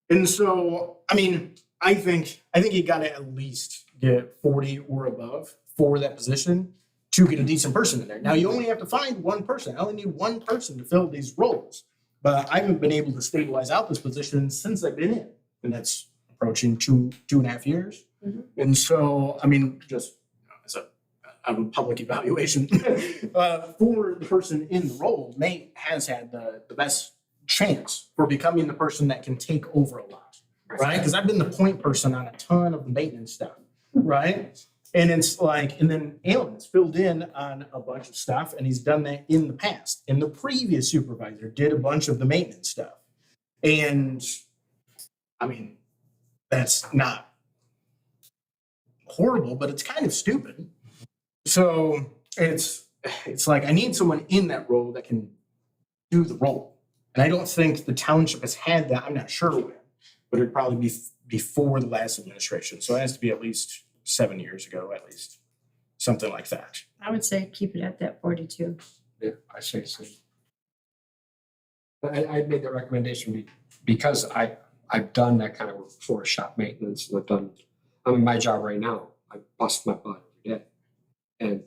S3: And so, I mean, I think you gotta at least get 40 or above for that position to get a decent person in there. Now, you only have to find one person. I only need one person to fill these roles. But I haven't been able to stabilize out this position since I've been in, and that's approaching two and a half years.
S1: Mhm.
S3: And so, I mean, just as a public evaluation for the person in the role, Nate has had the best chance for becoming the person that can take over a lot, right? Because I've been the point person on a ton of the maintenance stuff, right? And it's like, and then Alan's filled in on a bunch of stuff, and he's done that in the past. And the previous supervisor did a bunch of the maintenance stuff. And I mean, that's not horrible, but it's kind of stupid. So it's like, I need someone in that role that can do the role. And I don't think the township has had that. I'm not sure when, but it'd probably be before the last administration. So it has to be at least 7 years ago, at least, something like that.
S1: I would say keep it at that 42.
S3: Yeah, I say so.
S4: I made that recommendation because I've done that kind of work before, shop maintenance, and I'm in my job right now, I bust my butt every day. And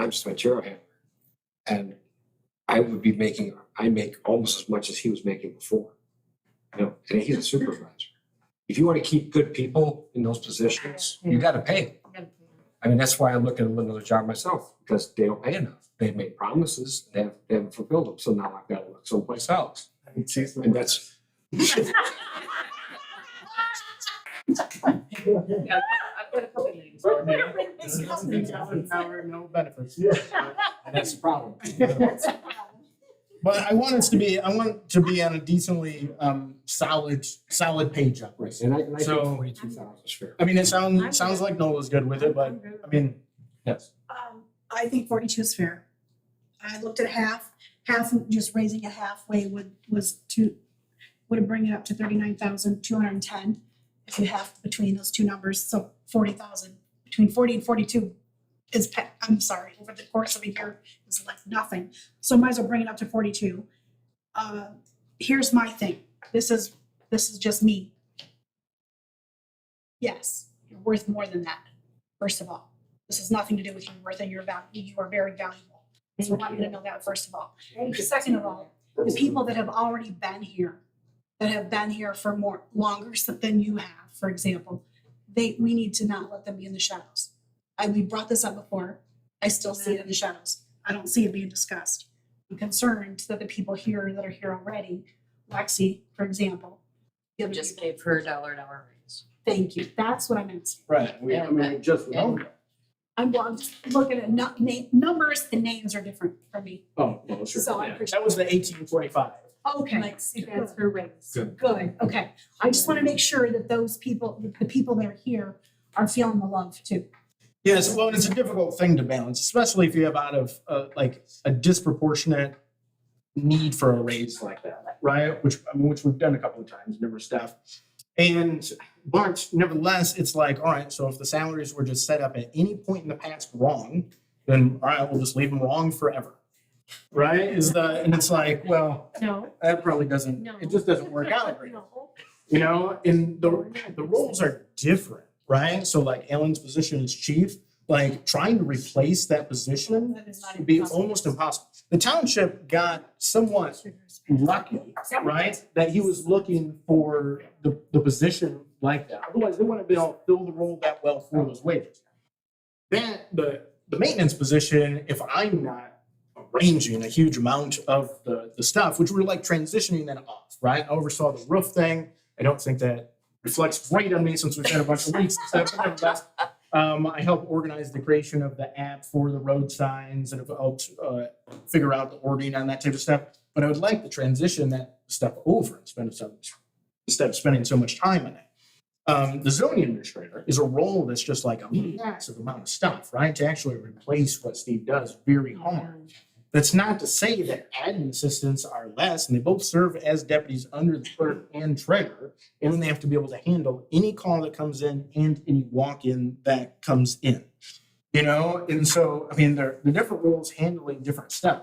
S4: I'm just a material handler. And I make almost as much as he was making before. You know, and he's a supervisor. If you want to keep good people in those positions, you gotta pay them. I mean, that's why I'm looking at another job myself, because they don't pay enough. They've made promises, they haven't fulfilled them, so now I've got to look someplace else. And that's.
S2: Yeah, I've got a couple names.
S3: No benefits.
S4: And that's the problem.
S3: But I want to be on a decently solid page up.
S4: Right, and I think
S3: So-
S4: 42,000 is fair.
S3: I mean, it sounds like Nola's good with it, but I mean, yes.
S5: I think 42 is fair. I looked at half, just raising it halfway would bring it up to 39,210. If you have between those two numbers, so 40,000, between 40 and 42 is, I'm sorry, over the course of a year is like nothing. So might as well bring it up to 42. Here's my thing. This is just me. Yes, you're worth more than that, first of all. This has nothing to do with your worth and your value. You are very valuable. So I want you to know that, first of all. Second of all, the people that have already been here, that have been here for longer than you have, for example, we need to not let them be in the shadows. We brought this up before. I still see it in the shadows. I don't see it being discussed. I'm concerned that the people here that are here already, Lexi, for example. the other
S2: Just
S5: people.
S2: gave her $1 an hour raise.
S5: Thank you. That's what I meant.
S3: Right, we just went over that.
S5: I'm just looking at numbers and names are different for me.
S3: Oh, well, sure.
S5: So I
S3: Yeah.
S5: appreciate
S3: That was the 1845.
S5: Okay.
S1: Lexi, that's her raise.
S5: Good, okay. I just want to make sure that those people, the people that are here are feeling the love too.
S3: Yes, well, it's a difficult thing to balance, especially if you have out of like a disproportionate need for a raise like that, right? Which we've done a couple of times, different stuff. But nevertheless, it's like, all right, so if the salaries were just set up at any point in the past wrong, then all right, we'll just leave them wrong forever. Right? And it's like, well,
S1: No,
S3: that probably doesn't,
S1: no.
S3: it just doesn't work out great.
S1: No.
S3: You know, and the roles are different, right? So like Ellen's position as chief, like trying to replace that position
S1: That is not
S3: would be
S1: impossible.
S3: almost impossible. The township got somewhat lucky, right? That he was looking for the position like that. Otherwise, they wouldn't be able to fill the role that well for those wages. Then the maintenance position, if I'm not arranging a huge amount of the stuff, which we're like transitioning that off, right? I oversaw the roof thing. I don't think that reflects great on me since we've had a bunch of leaks and stuff. But nevertheless, I helped organize the creation of the app for the road signs and have helped figure out the ordering on that type of stuff. But I would like to transition that stuff over and instead of spending so much time on it. The zoning administrator is a role that's just like a massive amount of stuff, right? To actually replace what Steve does, very hard. That's not to say that admin assistants are less, and they both serve as deputies under the clerk and treasurer, and then they have to be able to handle any call that comes in and any walk-in that comes in. You know, and so, I mean, they're different roles handling different stuff.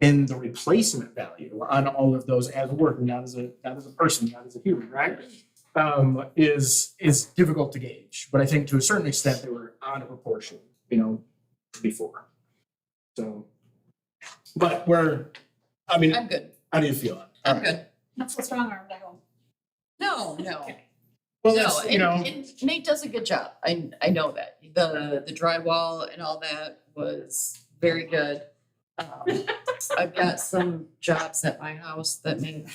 S3: And the replacement value on all of those as working, not as a person, not as a human, right? Is difficult to gauge. But I think to a certain extent they were out of proportion, you know, before. So, but
S2: I'm good.
S3: how do you feel?
S2: I'm good.
S5: Not so strong arm that one.
S2: No.
S3: Well,
S2: No,
S3: that's, you know,
S2: and Nate does a good job. I know that. The drywall and all that was very good. I've got some jobs at my house that made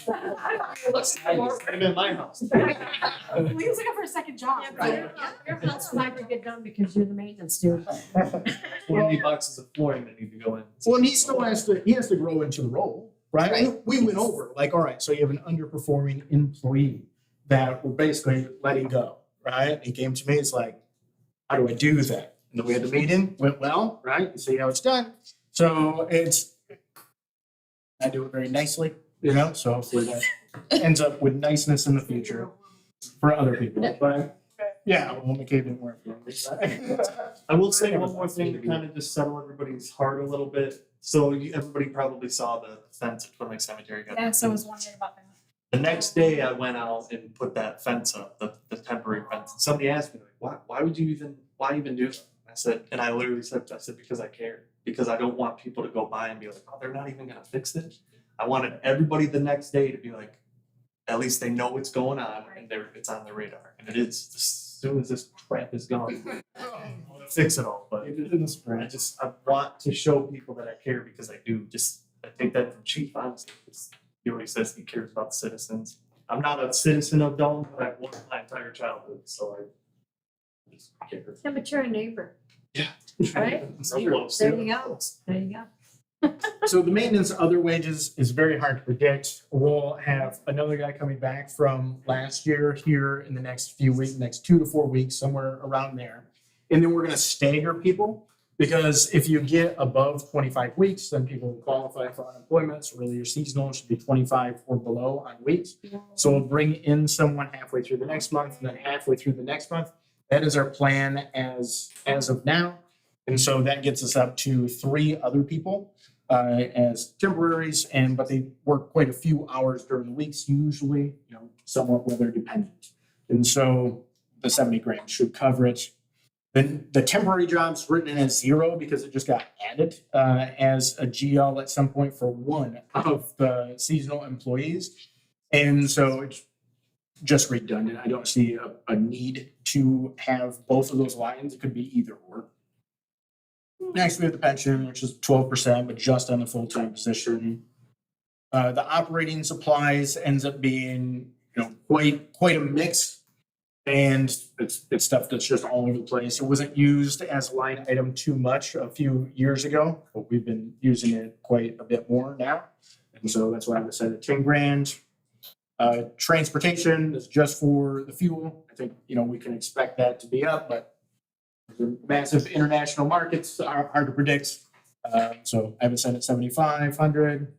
S2: looks more.
S6: I'm in my house.
S5: He was looking for a second job.
S2: Right.
S1: Your house might to get done because you're the maintenance dude.
S6: 40 boxes of flooring that need to go in.
S3: well, and he still has to grow into the role, right?
S2: Right.
S3: We went over, like, all right, so you have an underperforming employee that we're basically letting go, right? He came to me, it's like, how do I do that? And then we had the meeting, went well, right? You see how it's done. So I do it very nicely, you know, so hopefully that ends up with niceness in the future for other people, but yeah, well, McCabe didn't work for me.
S6: I will say one more thing to kind of just settle everybody's heart a little bit. So everybody probably saw the fence at Twin Lake Cemetery. got
S5: Yes, I was wondering about that.
S6: The next day I went out and put that fence up, the temporary fence. And somebody asked me, like, why even do that? I said, and I literally said, because I care. Because I don't want people to go by and be like, oh, they're not even gonna fix it. I wanted everybody the next day to be like, at least they know what's going on and it's on their radar. And it is, as soon as this crap is gone, I'm gonna fix it all. But I want to show people that I care because I do. I take that from Chief, honestly. He always says he cares about the citizens. I'm not a citizen of Dalton, but I've worked my entire childhood, so I just care.
S1: Yeah, but you're a neighbor.
S6: Yeah.
S1: Right?
S6: So close.
S1: There you go. There you go.
S3: So the maintenance other wages is very hard to predict. We'll have another guy coming back from last year here in the next few weeks, next 2 to 4 weeks, somewhere around there. And then we're gonna stagger people, because if you get above 25 weeks, then people will qualify for unemployment. So really your seasonal should be 25 or below on weeks. So we'll bring in someone halfway through the next month and then halfway through the next month. That is our plan as of now. And so that gets us up to 3 other people as temporaries, but they work quite a few hours during the weeks, usually, somewhat weather dependent. And so the 70 grand should cover it. Then the temporary job's written in as 0 because it just got added as a GL at some point for one of the seasonal employees. And so it's just redundant. I don't see a need to have both of those lines. It could be either or. Next, we have the pension, which is 12%, but just on the full-time position. The operating supplies ends up being, quite a mix, and it's stuff that's just all over the place. It wasn't used as a line item too much a few years ago, but we've been using it quite a bit more now, and so that's why I said at 10 grand. Transportation is just for the fuel. I think we can expect that to be up, but the massive international markets are hard to predict. So I have it set at 7,500.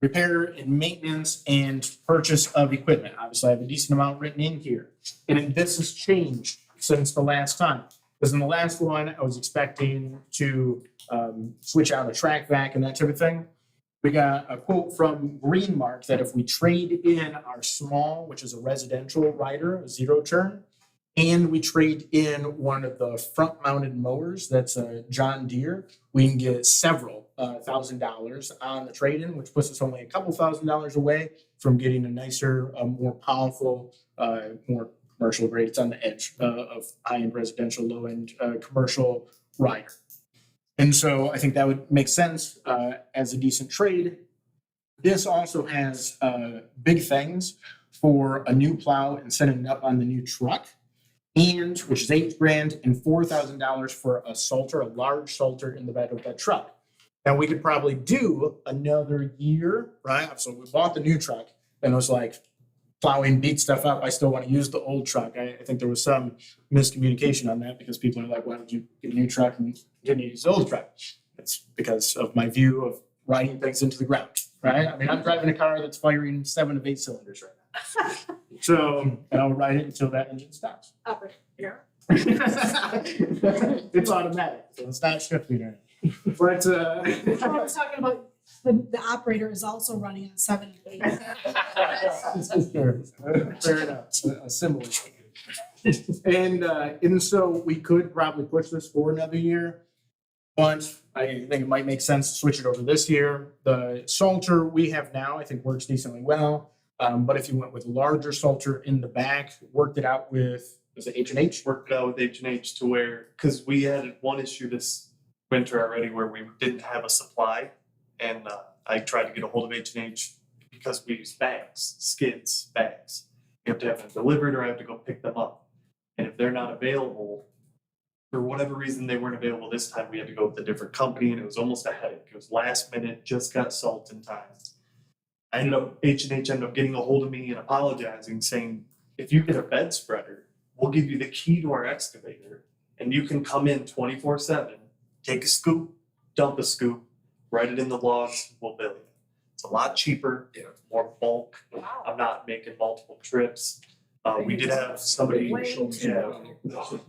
S3: Repair and maintenance and purchase of equipment. Obviously, I have a decent amount written in here. And then this has changed since the last time. Because in the last one, I was expecting to switch out a track vac and that type of thing. We got a quote from Greenmark that if we trade in our small, which is a residential rider, a 0-turn, and we trade in one of the front-mounted mowers, that's a John Deere, we can get several $1,000 on the trade-in, which puts us only a couple $1,000s away from getting a nicer, more powerful, more commercial grade. It's on the edge of high-end residential, low-end commercial rider. And so I think that would make sense as a decent trade. This also has big things for a new plow and setting it up on the new truck. And which is $8 grand and $4,000 for a salter, a large salter in the bed of that truck. Now we could probably do another year, right? So we bought the new truck and it was like plowing beat stuff up. I still want to use the old truck. I think there was some miscommunication on that because people are like, why don't you get a new truck and continue to use the old truck? It's because of my view of riding things into the ground, right? I mean, I'm driving a car that's firing 7 of 8 cylinders right now. So, and I'll ride it until that engine stops. It's automatic, so it's not shifting or anything. But
S5: I was talking about the operator is also running on 7 and 8.
S3: fair enough, a similar. And so we could probably push this for another year. But I think it might make sense to switch it over this year. The salter we have now, I think works decently well. But if you went with a larger salter in the back, worked it out with, was it H&H?
S6: Worked it out with H&H to where, because we had one issue this winter already where we didn't have a supply. And I tried to get a hold of H&H because we use bags, skids, bags. You have to have them delivered or I have to go pick them up. And if they're not available, for whatever reason they weren't available this time, we had to go with a different company and it was almost a headache. It was last minute, just got salt in time. H&H ended up getting a hold of me and apologizing, saying, if you get a bed spreader, we'll give you the key to our excavator and you can come in 24/7, take a scoop, dump a scoop, write it in the logs, we'll bill you. It's a lot cheaper, more bulk. I'm not making multiple trips. We did have somebody,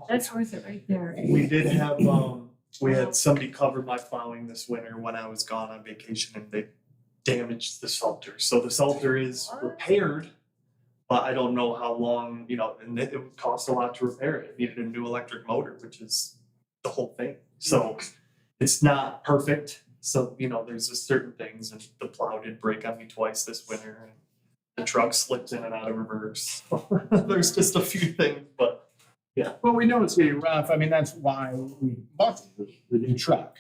S1: That's worth it right there.
S6: we did have We had somebody cover my plowing this winter when I was gone on vacation and they damaged the Salter. So the Salter is repaired, but I don't know how long, and it would cost a lot to repair it. It needed a new electric motor, which is the whole thing. So it's not perfect. So, there's just certain things, and the plow did break on me twice this winter, and the truck slipped in and out of reverse. There's just a few things, but
S3: Well, we know it's getting rough. I mean, that's why we bought the new truck.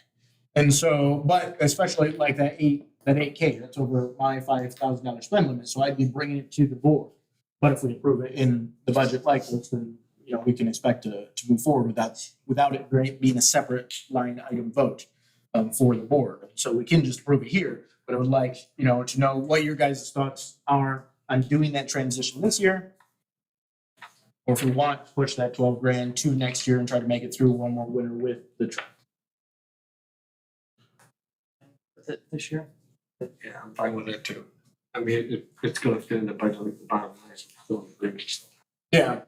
S3: And so, but especially like that 8K, that's over my $5,000 spend limit. So I'd be bringing it to the board. But if we approve it in the budget like this, then, we can expect to move forward without it being a separate line item vote for the board. So we can just approve it here, but I would like, to know what your guys' thoughts are on doing that transition this year. Or if we want to push that 12 grand to next year and try to make it through one more winter with the truck.
S2: Is it this year?
S4: Yeah, I'm fine with that too. I mean, it's gonna fit in the budget, like the bottom line, so it's still in agreement.
S3: Yeah.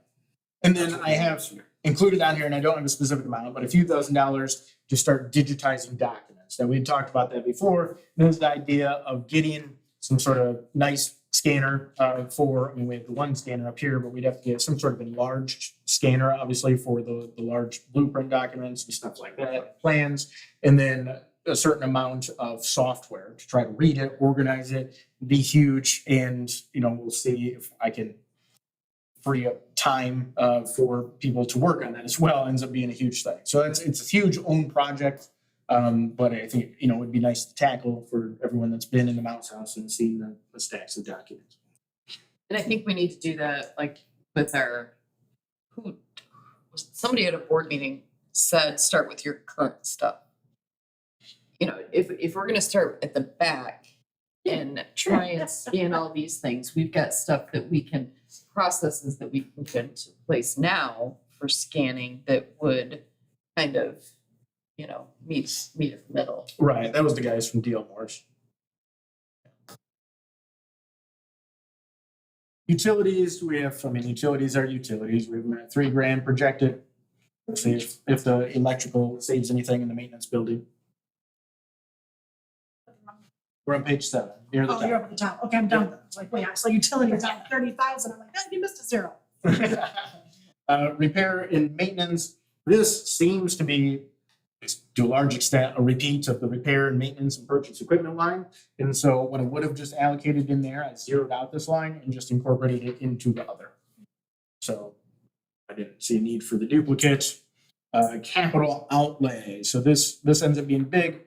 S3: And then I have included on here, and I don't have a specific amount, but a few $1,000s to start digitizing documents. Now, we talked about that before. There's the idea of getting some sort of nice scanner we have the one scanner up here, but we'd have to get some sort of enlarged scanner, obviously, for the large blueprint documents and stuff like that, plans, and then a certain amount of software to try to read it, organize it, be huge, and we'll see if I can free up time for people to work on that as well. Ends up being a huge thing. So it's a huge own project, but I think it would be nice to tackle for everyone that's been in the Mounts house and seen the stacks of documents.
S2: And I think we need to do that like with somebody at a board meeting said, start with your current stuff. If we're gonna start at the back and try and scan all these things, we've got stuff that we can, processes that we can put into place now for scanning that would kind of, meet at the middle.
S3: Right, that was the guys from Deal Morse. Utilities, utilities are utilities. We've got $3 grand projected. Let's see if the electrical saves anything in the maintenance building. We're on page 7. Near the
S5: Oh, you're up at the top. Okay, I'm done. It's like, wait, I saw utilities down 30,000. I'm like, you missed a zero.
S3: Repair and maintenance. This seems to be, to a large extent, a repeat of the repair and maintenance and purchase equipment line. And so what I would have just allocated in there, I zeroed out this line and just incorporated it into the other. So I didn't see a need for the duplicate. Capital outlay. So this ends up being big.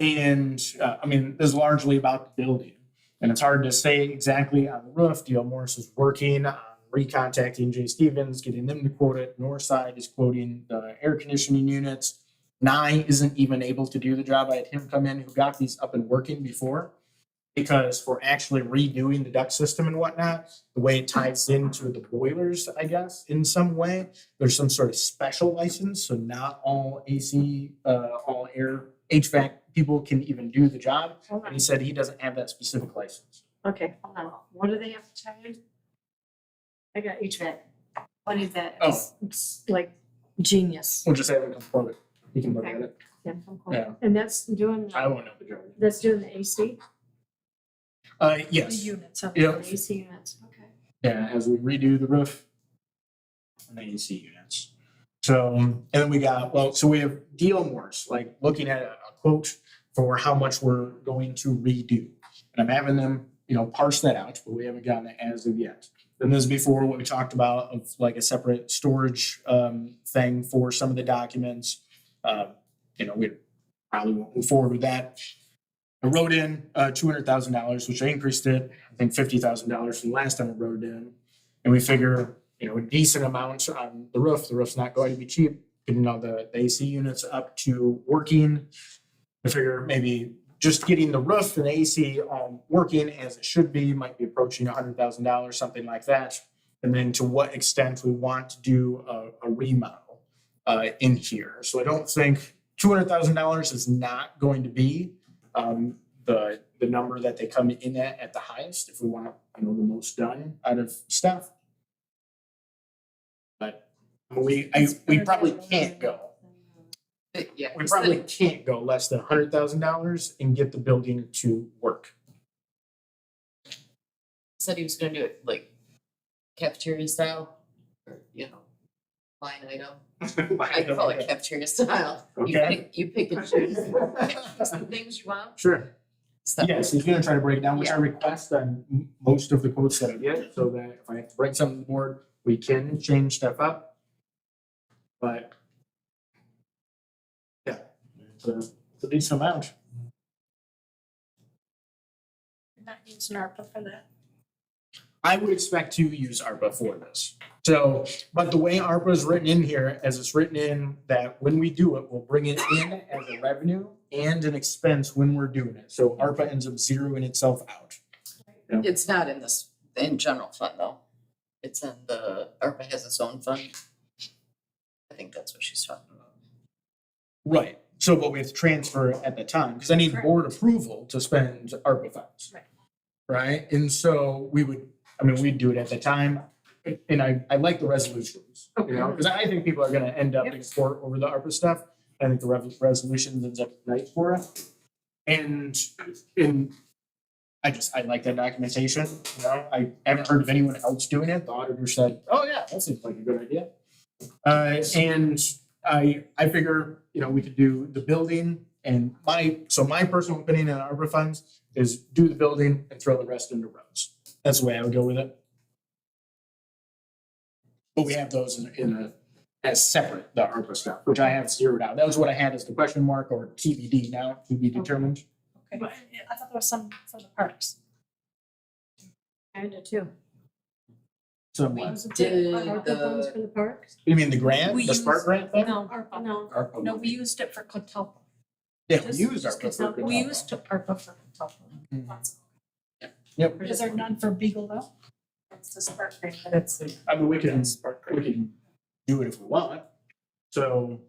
S3: And this is largely about the building. And it's hard to say exactly on the roof. D.L. Morris is working on recontacting Jay Stevens, getting them to quote it. Northside is quoting the air conditioning units. Nye isn't even able to do the job. I had him come in who got these up and working before, because for actually redoing the duct system and whatnot, the way it ties into the boilers, I guess, in some way, there's some sort of special license. So not all AC, all air HVAC people can even do the job.
S1: Hold
S3: And
S1: on.
S3: he said he doesn't have that specific license.
S1: Okay, hold on. What do they have to tell you? I got HVAC. What is that?
S3: Oh.
S1: It's like genius.
S3: We'll just have him come forward. You can look at it.
S1: Yeah, I'm cool.
S3: Yeah.
S1: And that's doing,
S3: I won't know the job.
S1: that's doing the AC?
S5: The
S3: Yes.
S5: units of
S3: Yep.
S1: The AC units, okay.
S3: Yeah, as we redo the roof and the AC units. So, and then we have deal Morse, like looking at a quote for how much we're going to redo. And I'm having them, parse that out, but we haven't gotten it as of yet. Then this is before what we talked about of like a separate storage thing for some of the documents. We probably won't move forward with that. I wrote in $200,000, which I increased it, I think $50,000 from the last time I wrote it in. And we figure, a decent amount on the roof. The roof's not going to be cheap. The AC units up to working. I figure maybe just getting the roof and the AC working as it should be might be approaching $100,000, something like that. And then to what extent we want to do a remodel in here. So I don't think $200,000 is not going to be the number that they come in at the highest if we want the most done out of stuff. But we probably can't go.
S2: Yeah.
S3: we
S2: he
S3: probably
S2: said-
S3: can't go less than $100,000 and get the building to work.
S2: Said he was gonna do it like cafeteria style, or, line item. I call it cafeteria style.
S3: Okay.
S2: You pick and choose the things you want.
S3: Sure.
S2: So-
S3: Yes, he's gonna try to break it down, which I
S2: Yeah.
S3: request on most of the quotes that I get, so that if I have to bring something to the board, we can change stuff up. But. Yeah, it's a decent amount.
S5: You're not using ARPA for that.
S3: I would expect to use ARPA for this. So, but the way ARPA is written in here, as it's written in, that when we do it, we'll bring it in as a revenue and an expense when we're doing it. So ARPA ends up zeroing itself out.
S2: It's not in general fund though. It's in ARPA has its own fund. I think that's what she's talking about.
S3: Right. So, but we have to transfer it at the time, because I need board approval to spend ARPA funds.
S5: Right.
S3: Right? And so we'd do it at the time. And I like the resolutions, because I think people are gonna end up in court over the ARPA stuff. I think the resolutions ends up nice for it. And I like that documentation, I haven't heard of anyone else doing it. The auditor said, oh yeah, that seems like a good idea. And I figure, we could do the building and my personal opinion on ARPA funds is do the building and throw the rest into roads. That's the way I would go with it. But we have those as separate, the ARPA stuff, which I have zeroed out. That was what I had as the question mark or TBD now, to be determined.
S5: Okay, but I thought there was some for the parks.
S1: I did too.
S3: So
S2: We
S3: what?
S2: did
S1: ARPA funds for
S2: the,
S1: the parks?
S3: You mean the grant,
S5: We
S3: the Spark
S5: used-
S3: grant thing?
S1: No,
S5: ARPA.
S1: no.
S3: ARPA
S5: No,
S3: money.
S5: we used it for Catalpa.
S3: Yeah, we
S5: Just-
S3: use
S5: just
S3: ARPA for.
S5: Catalpa. We used ARPA for Catalpa.
S3: Mm-hmm. Yep.
S5: Is there none for Beagle though? That's the Spark grant.
S2: that's
S3: I mean, we can do it if we want. So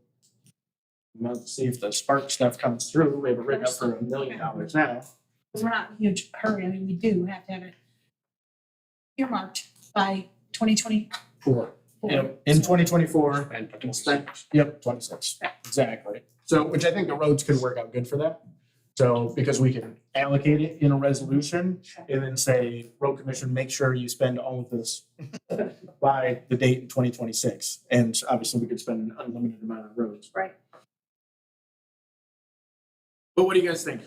S3: let's see if the Spark stuff comes through. We have it written up for $1 million now.
S5: Because we're not in a huge hurry. I mean, we do have to have it earmarked by 2024.
S3: Yep, in 2024,
S4: And
S3: we'll spend, yep, 26, exactly. So, which I think the roads could work out good for that. So, because we can allocate it in a resolution and then say, road commission, make sure you spend all of this by the date in 2026. And obviously, we could spend an unlimited amount of roads.
S5: Right.
S3: But what do you guys think?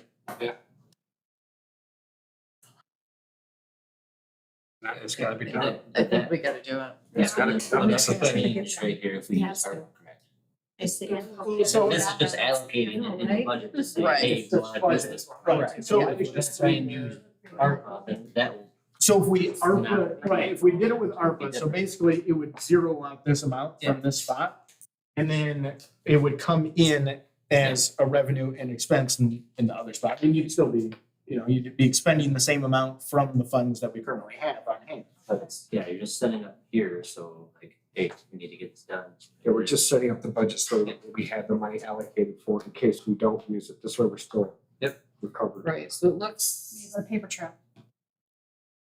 S4: It's gotta be done.
S2: I think we gotta do it.
S4: It's gotta be done. That's the thing.
S7: Change right here if we
S1: Yes.
S7: use ARPA.
S1: It's the.
S3: So-
S7: This is just allocating it in the budget to say,
S2: Right.
S7: hey, you want to use this.
S3: Right, so
S7: Yeah, if we just try and use ARPA, then that will.
S3: So if we ARPA, right, if we did it with ARPA, so basically it would zero out this amount from this spot. And then it would come in as a revenue and expense in the other spot. And you'd still be, you'd be expending the same amount from the funds that we currently have on hand.
S7: But it's, yeah, you're just setting up here, so like, hey, we need to get this done.
S4: Yeah, we're just setting up the budget so that we have the money allocated for it in case we don't use it. This way we're still.
S7: Yep.
S4: Recovered.
S2: Right, so it
S5: We
S2: looks,
S5: have a paper trail.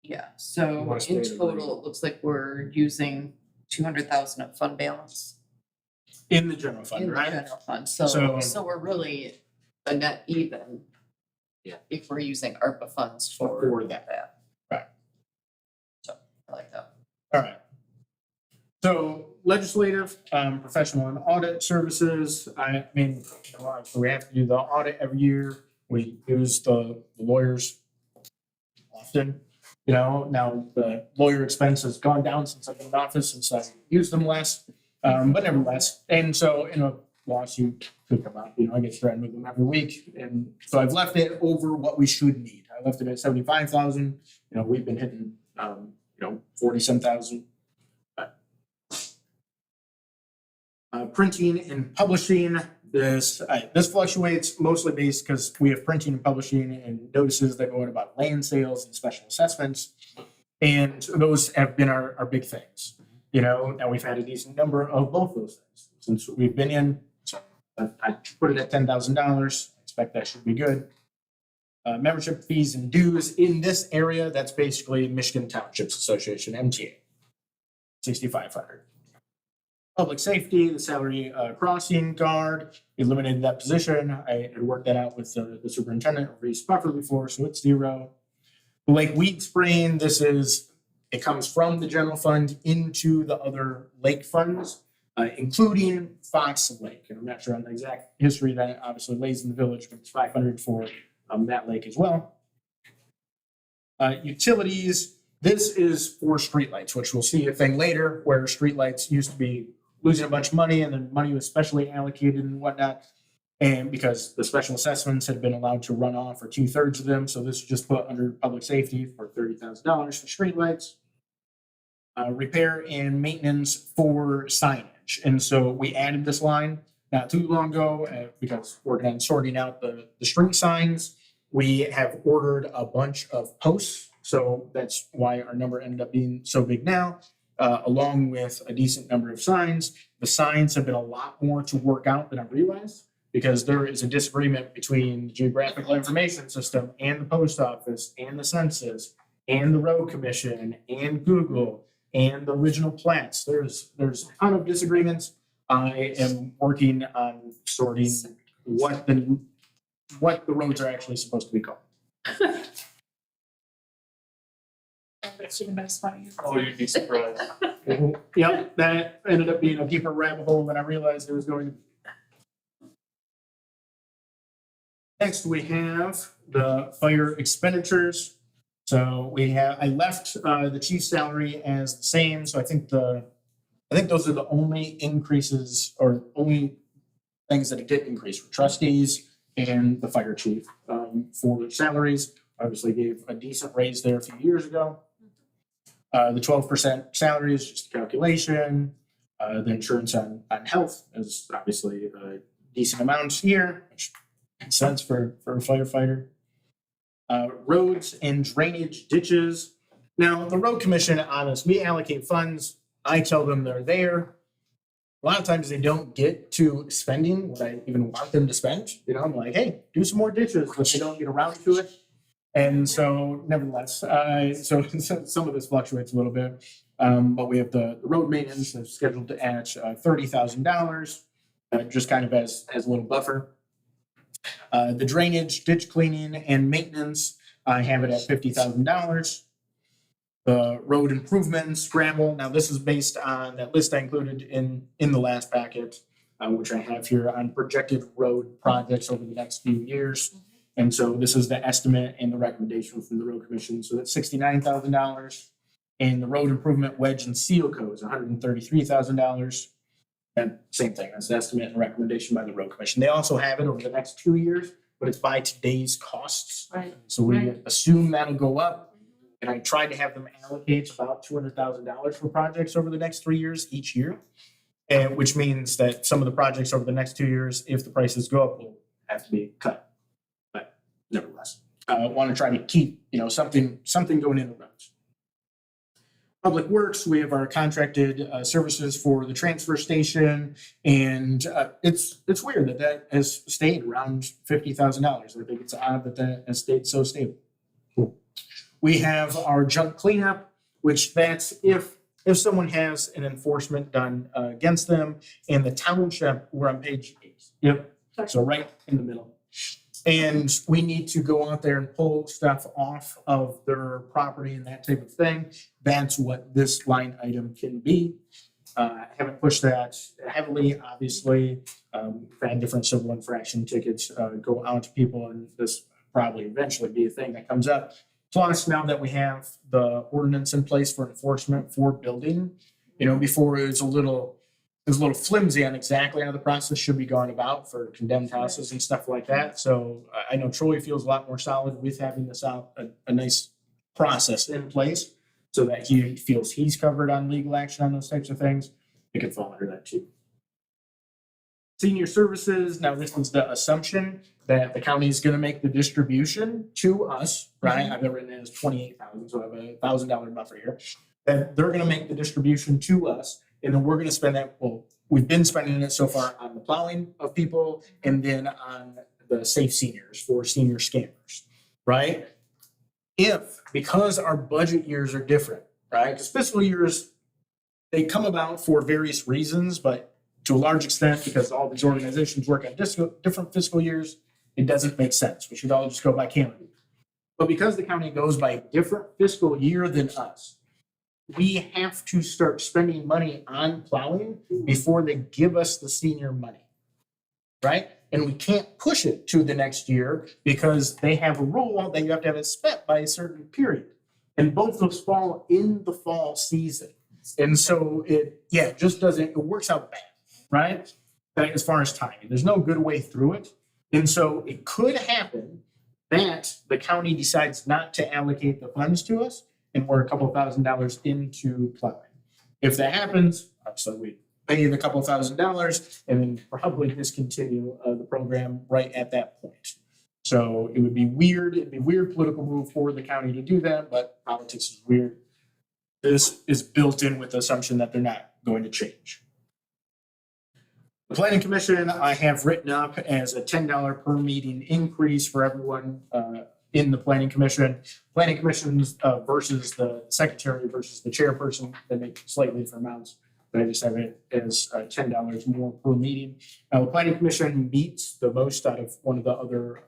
S2: yeah,
S4: You
S2: so
S4: wanna stay
S2: in
S4: in the
S2: total, it looks like we're using 200,000 of fund balance
S3: In the general
S2: in
S3: fund,
S2: the
S3: right?
S2: general fund,
S3: So-
S2: so we're really a net even.
S7: Yeah.
S2: If we're using ARPA funds for
S3: For that.
S2: that.
S3: Right.
S2: So, I like that.
S3: All right. So legislative, professional and audit services, I mean, we have to do the audit every year. We use the lawyers often, now the lawyer expense has gone down since I've been in office, since I used them less, but nevertheless. And so in a lawsuit could come up, I get threatened with them every week. And so I've left it over what we should need. I left it at 75,000, we've been hitting, 40-some thousand. Printing and publishing, this fluctuates mostly based because we have printing and publishing and notices that go out about land sales and special assessments. And those have been our big things, now we've had a decent number of both those things since we've been in. So I put it at $10,000, expect that should be good. Membership fees and dues in this area, that's basically Michigan Townships Association, MTA, 6,500. Public safety, the salary crossing guard, eliminated that position. I had worked that out with the superintendent over East Buffer before, so it's 0. Lake weed spraying, it comes from the general fund into the other lake funds, including Fox Lake. And I'm not sure on the exact history that obviously lays in the village, but it's 500 for that lake as well. Utilities, this is for streetlights, which we'll see a thing later where streetlights used to be losing a bunch of money and then money was specially allocated and whatnot. And because the special assessments had been allowed to run off for 2/3 of them, so this is just put under public safety for $30,000 for streetlights. Repair and maintenance for signage. And so we added this line not too long ago because we're going to sorting out the string signs. We have ordered a bunch of posts, so that's why our number ended up being so big now, along with a decent number of signs. The signs have been a lot more to work out than I realized, because there is a disagreement between the geographical information system and the post office and the census and the road commission and Google and the original plats. There's a ton of disagreements. I am working on sorting what the roads are actually supposed to be called.
S5: That's even best funny.
S6: Oh, you'd be surprised.
S3: Yep, that ended up being a deeper rabbit hole than I realized it was going to be. Next, we have the fire expenditures. So I left the chief's salary as the same, so I think those are the only increases or only things that it did increase for trustees and the fire chief. For salaries, obviously gave a decent raise there a few years ago. The 12% salary is just a calculation. The insurance on health is obviously a decent amount here, which makes sense for a firefighter. Roads and drainage ditches. Now, the road commission, honest, we allocate funds. I tell them they're there. A lot of times they don't get to spending what I even want them to spend. I'm like, hey, do some more ditches, but they don't get around to it. And so nevertheless, so some of this fluctuates a little bit. But we have the road maintenance that's scheduled to add $30,000, just kind of as a little buffer. The drainage, ditch cleaning, and maintenance, I have it at $50,000. The road improvements, gravel. Now this is based on that list I included in the last packet, which I have here on projected road projects over the next few years. And so this is the estimate and the recommendation from the road commission. So that's $69,000. And the road improvement wedge and seal coat is $133,000. And same thing, that's the estimate and recommendation by the road commission. They also have it over the next 2 years, but it's by today's costs.
S1: Right.
S3: So we assume that'll go up. And I tried to have them allocate about $200,000 for projects over the next 3 years each year. And which means that some of the projects over the next 2 years, if the prices go up, will have to be cut. But nevertheless, I want to try to keep, something going in the roads. Public Works, we have our contracted services for the transfer station, and it's weird that has stayed around $50,000. I think it's odd that has stayed so stable. Cool. We have our junk cleanup, which that's if someone has an enforcement done against them, and the township, we're on page 8. Yep. So right in the middle. And we need to go out there and pull stuff off of their property and that type of thing. That's what this line item can be. I haven't pushed that heavily, obviously. We've had different civil infraction tickets go out to people, and this probably eventually be a thing that comes up. Plus, now that we have the ordinance in place for enforcement for building, before it was a little flimsy on exactly how the process should be going about for condemned houses and stuff like that. So I know Troy feels a lot more solid with having this out, a nice process in place so that he feels he's covered on legal action on those types of things. It could fall under that too. Senior services, now this one's the assumption that the county is going to make the distribution to us, right? I've written it as $28,000, so I have a $1,000 buffer here. That they're going to make the distribution to us, and then we're going to spend that. Well, we've been spending it so far on the plowing of people, and then on the safe seniors for senior scammers, right? Because our budget years are different, right? Because fiscal years, they come about for various reasons, but to a large extent, because all these organizations work on different fiscal years, it doesn't make sense. We should all just go by calendar. But because the county goes by a different fiscal year than us, we have to start spending money on plowing before they give us the senior money, right? And we can't push it to the next year because they have a rule that you have to have it spent by a certain period. And both those fall in the fall season. And so it just doesn't, it works out bad, right? As far as timing, there's no good way through it. And so it could happen that the county decides not to allocate the funds to us and we're a couple $1,000s into plowing. If that happens, obviously we pay the couple $1,000s and then probably discontinue the program right at that point. So it would be weird. It'd be a weird political move for the county to do that, but politics is weird. This is built in with the assumption that they're not going to change. The Planning Commission, I have written up as a $10 per meeting increase for everyone in the Planning Commission. Planning Commissions versus the secretary versus the chairperson, they make slightly different amounts, but I just have it as $10 more per meeting. Now, the Planning Commission meets the most out of one of the other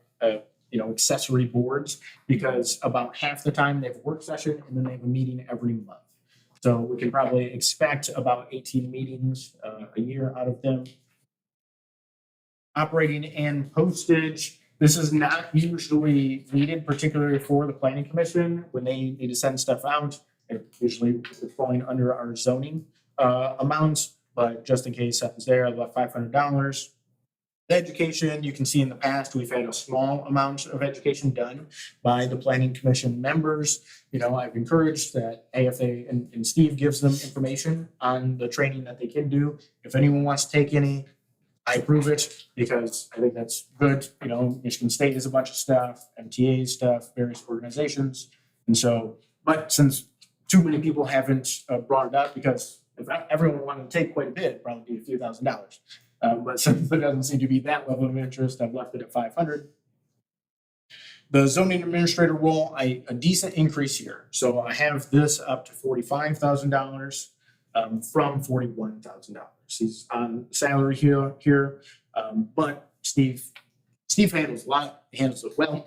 S3: accessory boards because about half the time they have a work session and then they have a meeting every month. So we can probably expect about 18 meetings a year out of them. Operating and postage. This is not usually needed, particularly for the Planning Commission. When they need to send stuff out, they're usually falling under our zoning amounts, but just in case something's there, about $500. The education, you can see in the past, we've had a small amount of education done by the Planning Commission members. I've encouraged that AFA and Steve gives them information on the training that they can do. If anyone wants to take any, I approve it because I think that's good. Michigan State has a bunch of stuff, MTA stuff, various organizations. And so, but since too many people haven't brought it up, because if everyone wanted to take quite a bit, it'd probably be a few $1,000s. But since there doesn't seem to be that level of interest, I've left it at 500. The zoning administrator role, a decent increase here. So I have this up to $45,000 from $41,000. He's on salary here, but Steve handles a lot. He handles it well,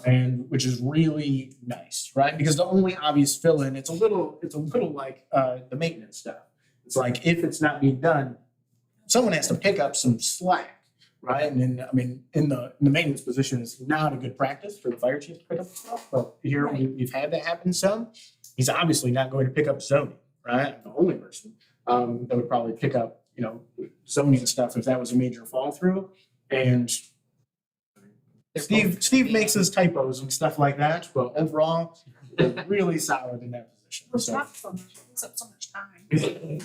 S3: and which is really nice, right? Because the only obvious fill-in, it's a little like the maintenance stuff. It's like if it's not being done, someone has to pick up some slack, right? And then, in the maintenance position, it's not a good practice for the fire chief to pick up stuff. But here we've had that happen some. He's obviously not going to pick up zoning, right? The only person that would probably pick up, zoning stuff if that was a major fall through. And Steve makes his typos and stuff like that, but overall, they're really solid in that position.
S5: It's
S3: So
S5: not so much, it's up so much time.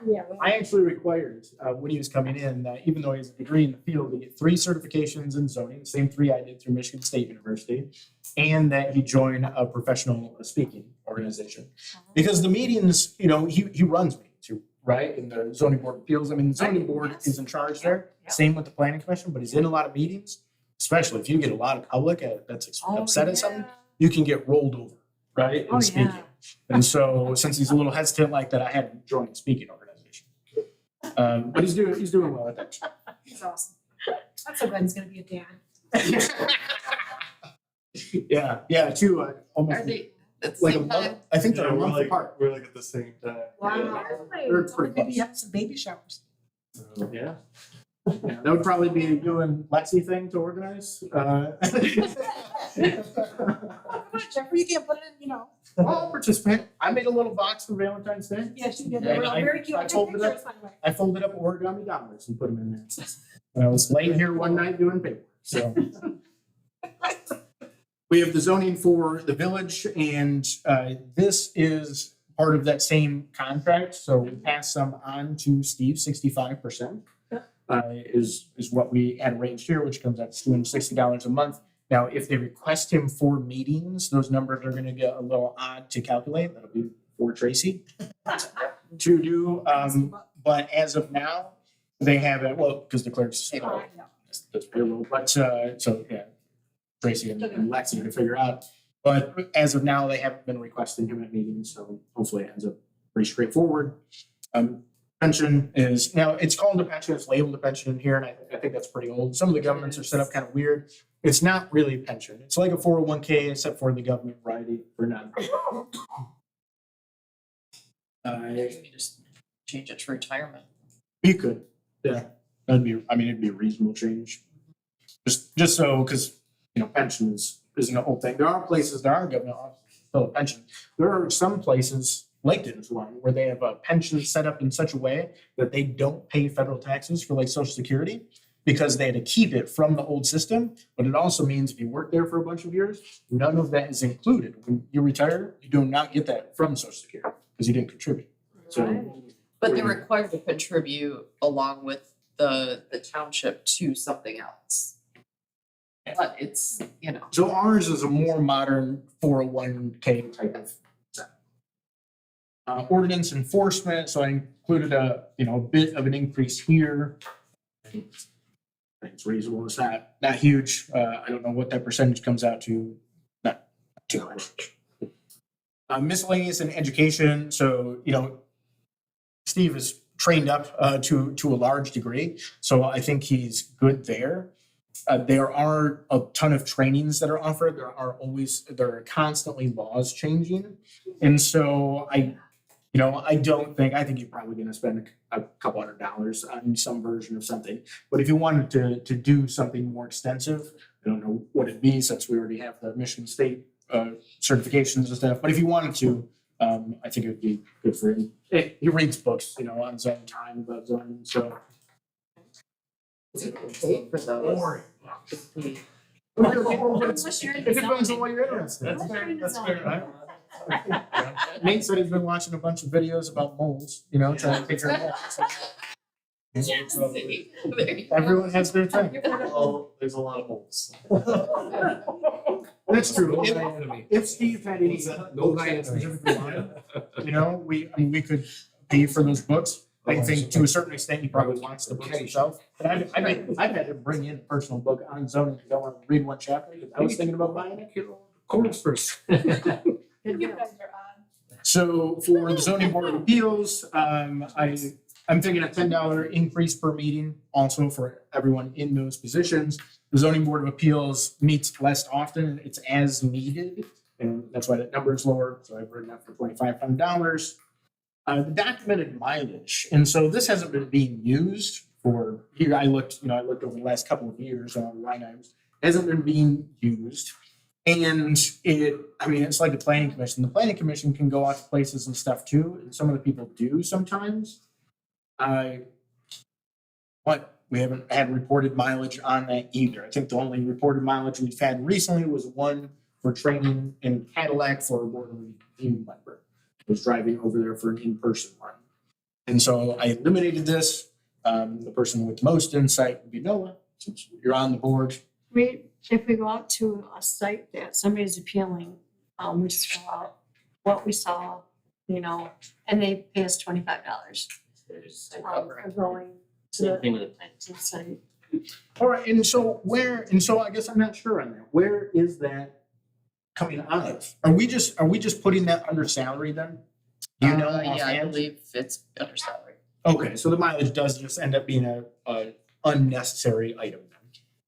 S1: Yeah.
S3: I actually required when he was coming in that even though he has a degree in the field, he get 3 certifications in zoning, the same 3 I did through Michigan State University, and that he join a professional speaking organization. Because the meetings, he runs meetings, right? In the zoning board of appeals. The zoning board is in charge there. Same with the planning commission, but he's in a lot of meetings, especially if you get a lot of public that's upset at something, you can get rolled over, right? In speaking. And so since he's a little hesitant like that, I had him join the speaking organization. But he's doing well at that.
S5: He's awesome. I'm so glad he's gonna be a dad.
S3: Yeah, too. Almost
S2: Are they at the
S3: like a
S2: same
S3: month.
S2: time?
S3: I think they're a month apart.
S6: We're like at the same time.
S5: Wow.
S3: They're pretty
S5: Maybe
S3: close.
S5: have some baby showers.
S6: Yeah.
S3: Yeah, that would probably be you and Lexi thing to organize.
S5: Come on, Jeffrey, you can't put it in,
S3: I'll participate. I made a little box for Valentine's Day.
S5: Yes, you did.
S3: Yeah,
S5: They were
S3: I-
S5: very cute.
S3: I
S5: I took
S3: folded it up.
S5: pictures, by the way.
S3: I folded up origami dollars and put them in there. And I was laying here one night doing paper, so. We have the zoning for the village, and this is part of that same contract, so we pass some on to Steve, 65%. Is what we had arranged here, which comes out to $260 a month. Now, if they request him for meetings, those numbers are gonna get a little odd to calculate. That'll be for Tracy to do. But as of now, they have it, well, because the clerks,
S5: I know.
S3: that's payroll, but so yeah, Tracy and Lexi to figure out. But as of now, they haven't been requesting him at meetings, so hopefully it ends up pretty straightforward. Pension is, now it's called a pension, it's labeled a pension in here, and I think that's pretty old. Some of the governments are set up kind of weird. It's not really a pension. It's like a 401k, except for the government variety for non.
S2: You just change it to retirement.
S3: You could, yeah. That'd be, I mean, it'd be a reasonable change. Just so, because, pension isn't a whole thing. There are places, there are government offices, still a pension. There are some places, Laketon's one, where they have a pension set up in such a way that they don't pay federal taxes for like Social Security because they had to keep it from the old system. But it also means if you work there for a bunch of years, none of that is included. When you retire, you do not get that from Social Security because you didn't contribute. So,
S2: But they're required to contribute along with the township to something else. But it's,
S3: so ours is a more modern 401k type of ordinance enforcement, so I included a bit of an increase here. I think it's reasonable, it's not huge. I don't know what that percentage comes out to, not too much. Miscellaneous and education, so, Steve is trained up to a large degree, so I think he's good there. There are a ton of trainings that are offered. There are constantly laws changing. And so I think you're probably going to spend a couple $100 on some version of something. But if you wanted to do something more extensive, I don't know what it'd be since we already have the Michigan State certifications and stuff. But if you wanted to, I think it would be good for him. He reads books, on his own time about zoning, so.
S2: paid for those.
S3: If it depends on what you're interested in. That's fair. Nate said he's been watching a bunch of videos about moles, trying to figure it out. Everyone has their thing.
S6: Well, there's a lot of holes.
S3: That's true.
S4: No
S3: If-
S4: my enemy.
S3: If Steve had any
S4: No
S3: books
S4: my
S3: that
S4: enemy.
S3: specifically wanted, we could pay for those books. I think to a certain extent, he probably wants the books himself. But I've had to bring in a personal book on zoning because I want to read one chapter. Because I was thinking about buying it.
S4: Corners first.
S5: You guys are on.
S3: So for the zoning board of appeals, I'm thinking a $10 increase per meeting also for everyone in those positions. The zoning board of appeals meets less often. It's as needed. And that's why that number is lower. So I've written that for $2,500. The documented mileage. And so this hasn't been being used for here. I looked over the last couple of years on line items. It hasn't been being used. And it's like the planning commission. The planning commission can go out to places and stuff too. And some of the people do sometimes. But we haven't had reported mileage on that either. I think the only reported mileage we've had recently was one for training in Cadillac for a board of review member. Was driving over there for an in-person one. And so I eliminated this. The person with the most insight would be Noah, since you're on the board.
S1: If we go out to a site that somebody's appealing, we just go out what we saw, and they pay us $25 for going to
S7: Same
S1: the
S7: thing with the plan.
S1: to the site.
S3: All right, and so I guess I'm not sure on that. Where is that coming out of? Are we just putting that under salary then? Do you know
S2: Yeah, I
S3: offhand?
S2: believe it's under salary.
S3: Okay, so the mileage does just end up being a unnecessary item then.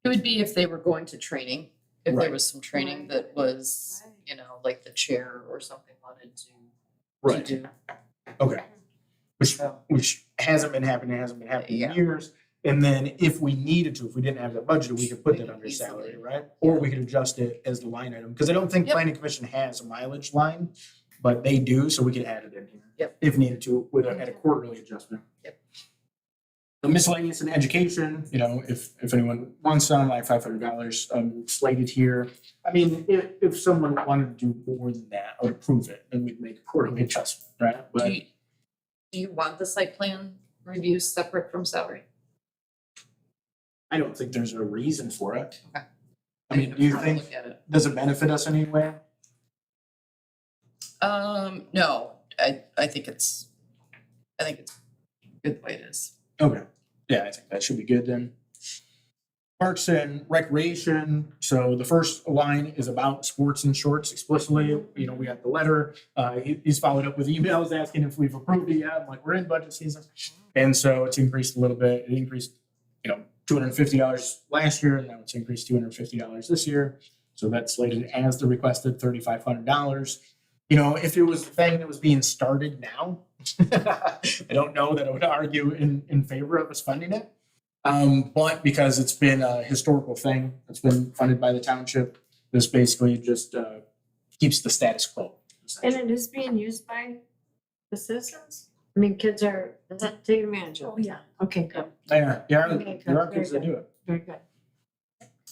S2: It would be if they were going to training, if there
S3: Right.
S2: was some training that was,
S1: Right.
S2: like the chair or something wanted to
S3: Right.
S2: do.
S3: Okay. Which hasn't been happening in
S2: Yeah.
S3: years. And then if we needed to, if we didn't have that budget, we could put that under
S2: Easily.
S3: salary, right? Or we could adjust it as the line item, because I don't think
S2: Yep.
S3: planning commission has a mileage line, but they do, so we could add it in here.
S2: Yep.
S3: If needed to, at a quarterly adjustment.
S2: Yep.
S3: The miscellaneous and education, if anyone wants some, I have $500 slated here. I mean, if someone wanted to do more than that, I would approve it, and we'd make a quarterly adjustment, right? But
S2: Do you want the site plan review separate from salary?
S3: I don't think there's a reason for it.
S2: Okay.
S3: I mean, do you think,
S2: Look at it.
S3: does it benefit us in any way?
S2: No, I think it's good the way it is.
S3: Okay, yeah, I think that should be good then. Parks and Recreation, so the first line is about sports and shorts explicitly. You know, we got the letter. He's followed up with emails asking if we've approved it yet. I'm like, we're in budget season. And so it's increased a little bit. It increased, $250 last year, and now it's increased $250 this year. So that's slated as the requested $3,500. If it was the thing that was being started now, I don't know that I would argue in favor of us funding it. But because it's been a historical thing, it's been funded by the township, this basically just keeps the status quo.
S1: And it is being used by the citizens? I mean, kids are taking advantage of it.
S5: Oh, yeah.
S1: Okay, good,
S3: There
S1: Okay,
S3: are
S1: good,
S3: kids that
S1: very
S3: do it.
S1: very good.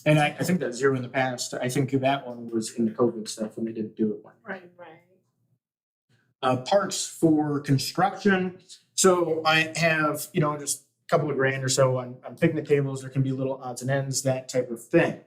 S3: And I think that zero in the past, I think that one was in the COVID stuff when they didn't do it.
S1: Right.
S3: Parks for construction. So I have, just a couple of grand or so on picnic tables. There can be little odds and ends, that type of thing.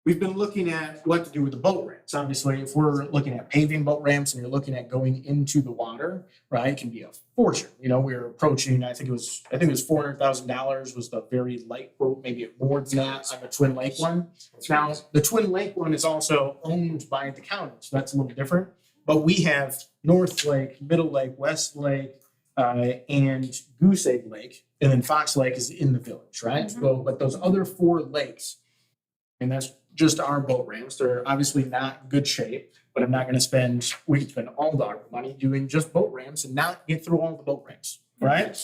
S3: We've been looking at what to do with the boat ramps. Obviously, if we're looking at paving boat ramps and you're looking at going into the water, right, it can be a fortune. We're approaching, I think it was $400,000 was the very light quote, maybe more than that on the Twin Lake one. Now, the Twin Lake one is also owned by the county, so that's a little different. But we have North Lake, Middle Lake, West Lake, and Goose Egg Lake, and then Fox Lake is in the village, right? So, but those other 4 lakes, and that's just our boat ramps, they're obviously not in good shape, but we could spend all our money doing just boat ramps and not get through all the boat ramps, right?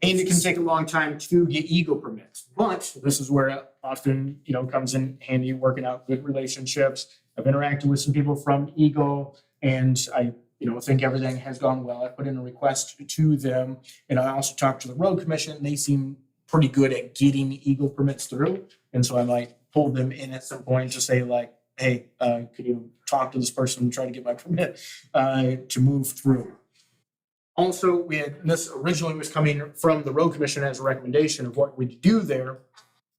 S3: And it can take a long time to get eagle permits, but this is where it often, comes in handy, working out good relationships. I've interacted with some people from Eagle, and I, think everything has gone well. I put in a request to them, and I also talked to the road commission. They seem pretty good at getting Eagle permits through, and so I might pull them in at some point to say like, hey, could you talk to this person and try to get my permit to move through? Also, this originally was coming from the road commission as a recommendation of what we do there.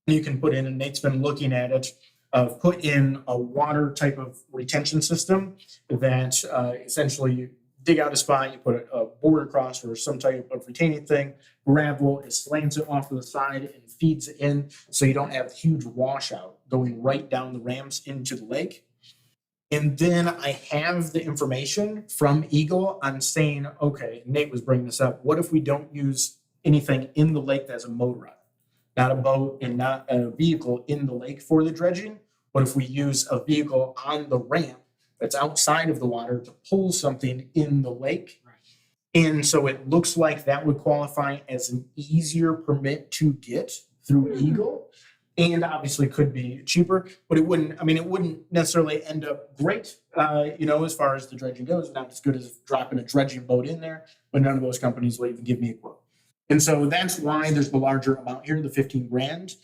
S3: You can put in, and Nate's been looking at it, put in a water type of retention system that essentially you dig out a spot, you put a board across or some type of retaining thing, gravel, it slants it off to the side and feeds it in, so you don't have huge washout going right down the ramps into the lake. And then I have the information from Eagle on saying, okay, Nate was bringing this up, what if we don't use anything in the lake that's a mode run? Not a boat and not a vehicle in the lake for the dredging. What if we use a vehicle on the ramp that's outside of the water to pull something in the lake? And so it looks like that would qualify as an easier permit to get through Eagle. And obviously could be cheaper, but it wouldn't necessarily end up great, as far as the dredging goes, not as good as dropping a dredging boat in there, but none of those companies will even give me a quote. And so that's why there's the larger amount here, the 15 grand,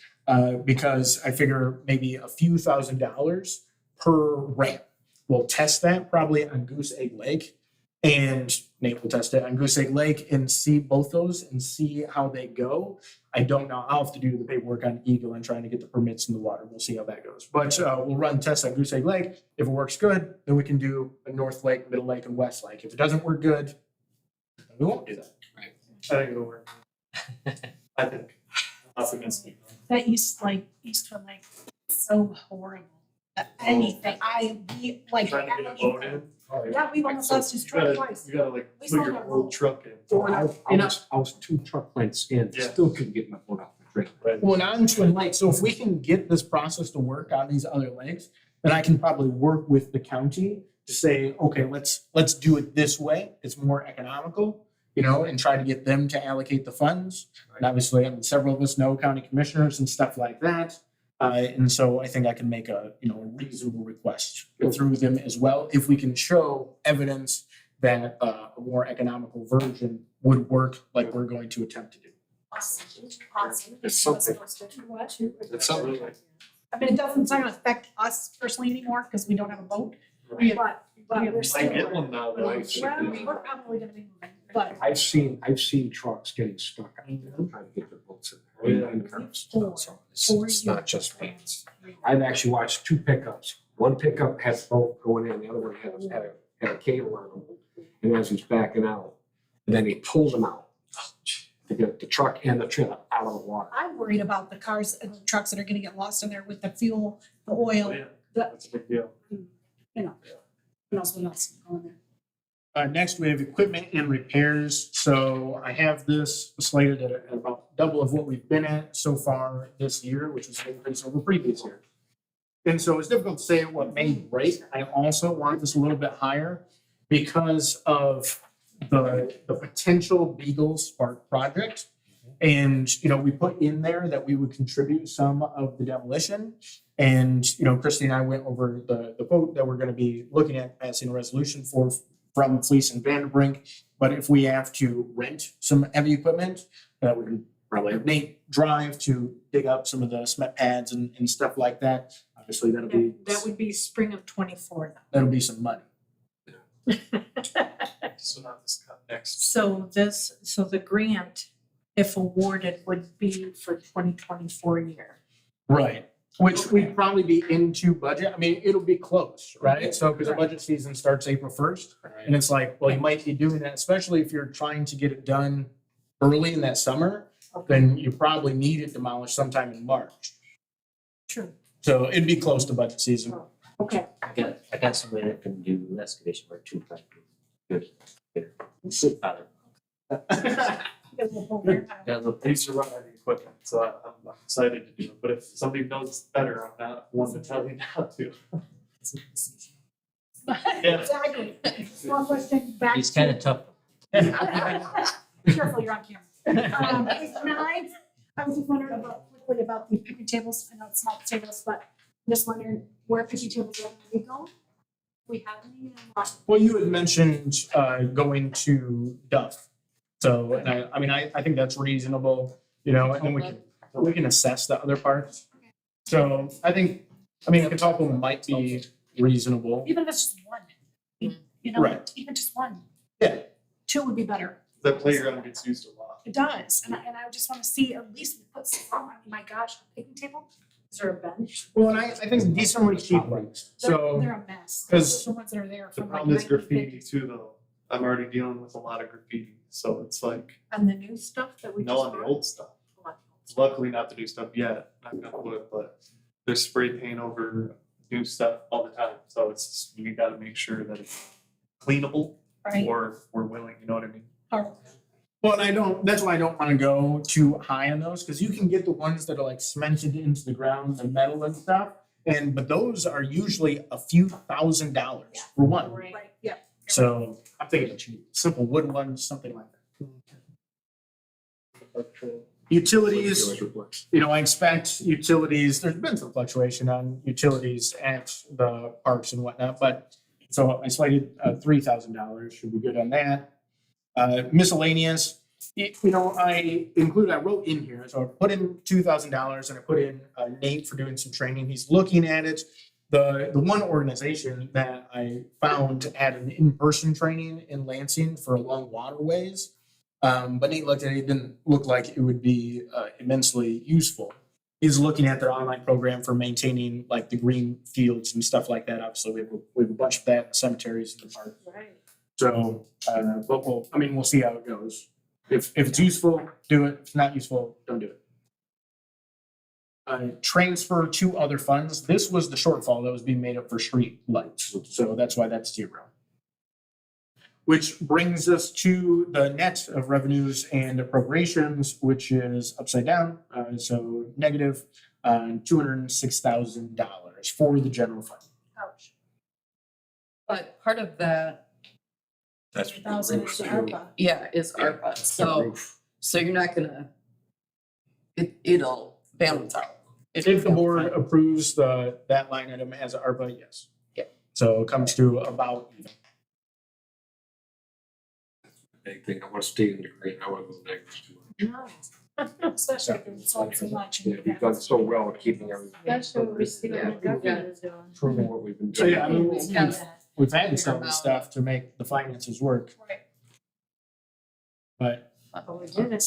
S3: because I figure maybe a few $1,000s per ramp. We'll test that probably on Goose Egg Lake, and Nate will test it on Goose Egg Lake and see both those and see how they go. I don't know. I'll have to do the paperwork on Eagle and trying to get the permits in the water. We'll see how that goes. But we'll run tests on Goose Egg Lake. If it works good, then we can do a North Lake, Middle Lake, and West Lake. If it doesn't work good, then we won't do that.
S6: I think it'll work. I think. Optimistic.
S5: That East Twin Lake, so horrible. Anything,
S6: Trying to get a boat in.
S5: Yeah, we've almost lost his truck twice.
S6: You gotta
S5: We
S6: put
S5: saw
S6: your
S5: that
S6: whole
S5: roll.
S6: truck in.
S4: I was 2 truck lengths in,
S6: Yeah.
S4: still couldn't get my boat off the drink.
S6: Right.
S3: Well, and on Twin Lake, so if we can get this process to work on these other lakes, then I can probably work with the county to say, okay, let's do it this way. It's more economical, and try to get them to allocate the funds. And obviously, several of us know county commissioners and stuff like that. And so I think I can make a reasonable request through them as well, if we can show evidence that a more economical version would work like we're going to attempt to do.
S5: Awesome.
S4: It's something.
S5: What?
S4: It's something.
S5: I mean, it's not gonna affect us personally anymore because we don't have a boat, but we're
S6: I
S5: still.
S6: get one now, though.
S5: Well, we're probably gonna be moving, but
S4: I've seen trucks getting stuck out there trying to get their boats in there. And cars. So it's not just vans. I've actually watched 2 pickups. One pickup had a boat going in, the other one had a cable on them. And as he's backing out, and then he pulled them out. to get the truck and the trailer out of the water.
S5: I'm worried about the cars and the trucks that are gonna get lost in there with the fuel, the oil,
S6: Oh, yeah,
S5: the,
S6: that's a big deal.
S5: you know, who knows what else is going there.
S3: Next, we have equipment and repairs. So I have this slated at about double of what we've been at so far this year, which is an increase over previous year. And so it's difficult to say what may break. I also want this a little bit higher because of the potential Beagle Spark project. And, we put in there that we would contribute some of the demolition. And, Christy and I went over the quote that we're gonna be looking at passing a resolution from Fleece and Vanderbrink. But if we have to rent some heavy equipment, we can probably have Nate drive to dig up some of the cement pads and stuff like that. Obviously, that'll be
S5: spring of 24
S3: that'll be some money.
S5: though.
S6: So not this next.
S5: So the grant, if awarded, would be for 2024 year.
S3: Right. Which we'd probably be into budget. I mean, it'll be close, right? So, because the budget season starts April 1st. And it's like, well, you might be doing that, especially if you're trying to get it done early in that summer, then you probably need it demolished sometime in March.
S5: True.
S3: So it'd be close to budget season.
S5: Okay.
S7: I got somebody that can do excavation work too, but good. Father.
S5: Get a little pull there.
S7: Got a little
S6: I used to run heavy equipment, so I'm excited to do it, but if somebody knows better, I'm not one to tell you not to. Yeah.
S5: Exactly. One question back
S7: He's kind of tough.
S5: Careful, you're on camera. Page 9, I was just wondering quickly about the picnic tables. I know it's not tables, but I'm just wondering where picnic tables are going to be going. We have any?
S3: Well, you had mentioned going to Duff. So, and I think that's reasonable, and then we can assess the other parts. So Catawba might be reasonable.
S5: Even if it's just one,
S3: Right.
S5: even just one.
S3: Yeah.
S5: 2 would be better.
S6: That playground gets used a lot.
S5: It does, and I just want to see at least put some. I mean, my gosh, a picnic table. Is there a bench?
S3: Well, and I think decently cheap ones. So,
S5: They're a mess.
S3: 'cause
S5: The ones that are there
S6: The
S5: from like
S6: problem is
S5: 1950.
S6: graffiti too, though. I'm already dealing with a lot of graffiti, so it's like,
S5: And the new stuff that we just
S6: no on the
S5: bought?
S6: old stuff. Luckily not the new stuff yet, not gonna wood, but there's spray paint over new stuff all the time, so it's just, you gotta make sure that it's cleanable
S5: Right.
S6: or we're willing, you know what I mean?
S5: Or-
S3: well, and that's why I don't want to go too high on those, because you can get the ones that are like cemented into the ground, the metal and stuff. But those are usually a few $1,000s for one.
S5: Right, yeah.
S3: So I'm thinking cheap, simple wood ones, something like that. Utilities, I expect utilities, there's been some fluctuation on utilities at the parks and whatnot, but so I slated $3,000, should be good on that. Miscellaneous, I wrote in here, so I put in $2,000 and I put in Nate for doing some training. He's looking at it. The one organization that I found had an in-person training in Lansing for along waterways. But Nate looked at it, it didn't look like it would be immensely useful. He's looking at their online program for maintaining like the green fields and stuff like that. Obviously, we have a bunch of that in the cemeteries in the park.
S5: Right.
S3: So, but we'll see how it goes. If it's useful, do it. If it's not useful, don't do it. Transfer to other funds. This was the shortfall that was being made up for street lights. So that's why that's 0. Which brings us to the net of revenues and appropriations, which is upside down. So negative $206,000 for the general fund.
S5: Ouch.
S2: But part of that,
S4: That's
S5: 1,000 is the ARPA.
S2: is ARPA, so you're not gonna, it'll balance out.
S3: If the board approves that line item as ARPA, yes.
S2: Yeah.
S3: So it comes to about even.
S4: Big thing, I want to stay in the green, I want to go negative too.
S5: No. Especially if it's sold so much.
S4: Yeah, we've done so well at keeping everything,
S1: That's what we see what the government is doing.
S4: improving what we've been
S3: So
S4: doing.
S3: yeah, I mean,
S2: Yeah.
S3: we've had some of the stuff to make the finances work,
S5: Right.
S3: but,
S1: But we did it.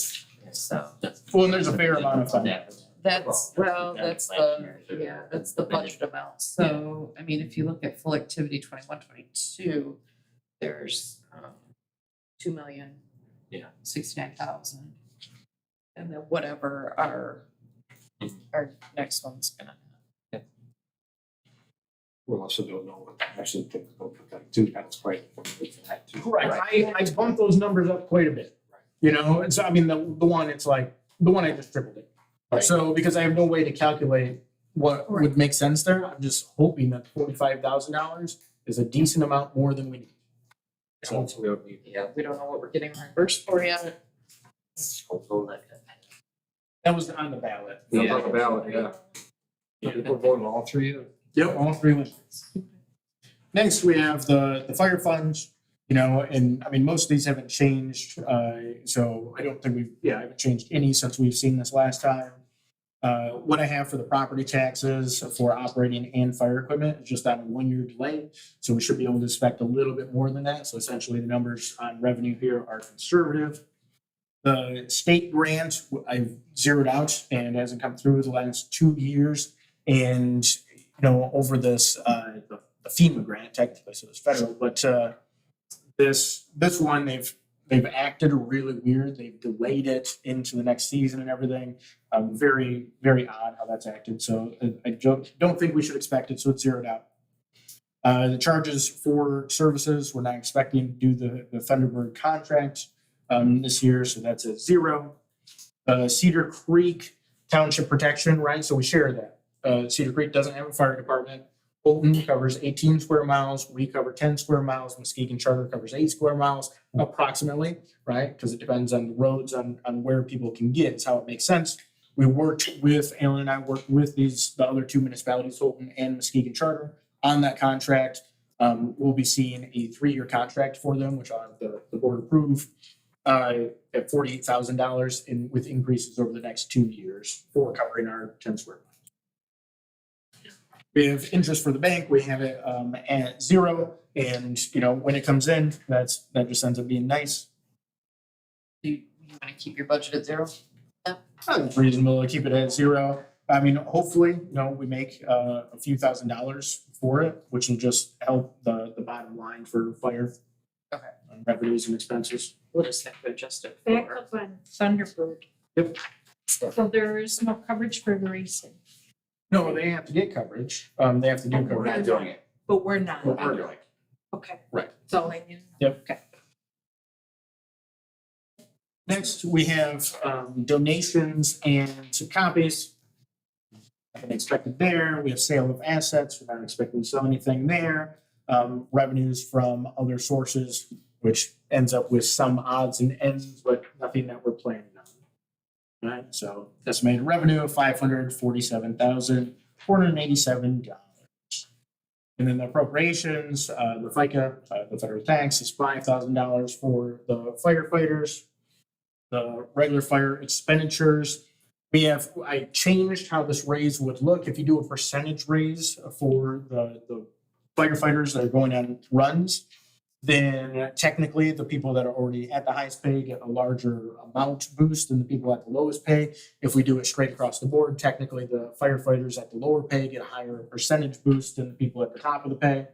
S2: So
S3: well, and there's a fair amount of funding.
S2: that's the budget amount. So, I mean, if you look at full activity 21, 22, there's 2,069,000. And then whatever our next one's gonna.
S4: We also don't know what actually things go for that too, that's quite.
S3: Correct. I bumped those numbers up quite a bit. You know, and so I mean, the one, it's like, the one I just tripled it.
S2: Right.
S3: So because I have no way to calculate what would make sense there, I'm just hoping that $45,000 is a decent amount more than we need. So
S4: Hopefully it'll be.
S2: Yeah, we don't know what we're getting reimbursed for yet.
S7: Hopeful that.
S3: that was on the ballot.
S4: That's on the ballot, yeah. We're voting all three in.
S3: Yep, all three ones. Next, we have the fire funds, you know, and I mean, most of these haven't changed. So I don't think I haven't changed any since we've seen this last time. What I have for the property taxes for operating and fire equipment is just on a 1-year delay. So we should be able to expect a little bit more than that. So essentially the numbers on revenue here are conservative. The state grant, I've zeroed out and hasn't come through the last 2 years. And, you know, over this, the FEMA grant technically, so it's federal, but this one, they've acted really weird. They've delayed it into the next season and everything. Very, very odd how that's acted. So I don't think we should expect it. So it's zeroed out. The charges for services, we're not expecting to do the Thunderbird contract this year. So that's at 0. Cedar Creek Township protection, right? So we share that. Cedar Creek doesn't have a fire department. Bolton covers 18 square miles. We cover 10 square miles. Muskegon Charter covers 8 square miles approximately, right? Because it depends on the roads, on where people can get. It's how it makes sense. We worked with, Alan and I worked with the other 2 municipalities, Bolton and Muskegon Charter, on that contract. We'll be seeing a 3-year contract for them, which I'll have the board approve at $48,000 with increases over the next 2 years for covering our 10 square miles. We have interest for the bank. We have it at 0, and you know when it comes in, that just ends up being nice.
S2: You want to keep your budget at 0?
S3: It's reasonable to keep it at 0. I mean, hopefully, you know, we make a few $1,000s for it, which will just help the bottom line for fire.
S2: Okay.
S3: Revenues and expenses.
S2: We'll just have to adjust it.
S1: Back
S2: for-
S1: up on Thunderbird.
S3: Yep.
S1: So there is no coverage for the racing.
S3: No, they have to get coverage. They have to do
S8: We're
S3: coverage.
S8: not doing it.
S5: But we're not.
S3: What we're doing.
S5: Okay.
S3: Right.
S5: That's all I knew.
S3: Yep.
S5: Okay.
S3: Next, we have donations and some copies. Nothing expected there. We have sale of assets. We're not expecting to sell anything there. Revenues from other sources, which ends up with some odds and ends, but nothing that we're planning on. All right, so estimated revenue of $547,487. And then the appropriations, the FICA, the federal tax is $5,000 for the firefighters. The regular fire expenditures, I changed how this raise would look. If you do a percentage raise for the firefighters that are going on runs, then technically the people that are already at the highest pay get a larger amount boost than the people at the lowest pay. If we do it straight across the board, technically the firefighters at the lower pay get a higher percentage boost than the people at the top of the pay.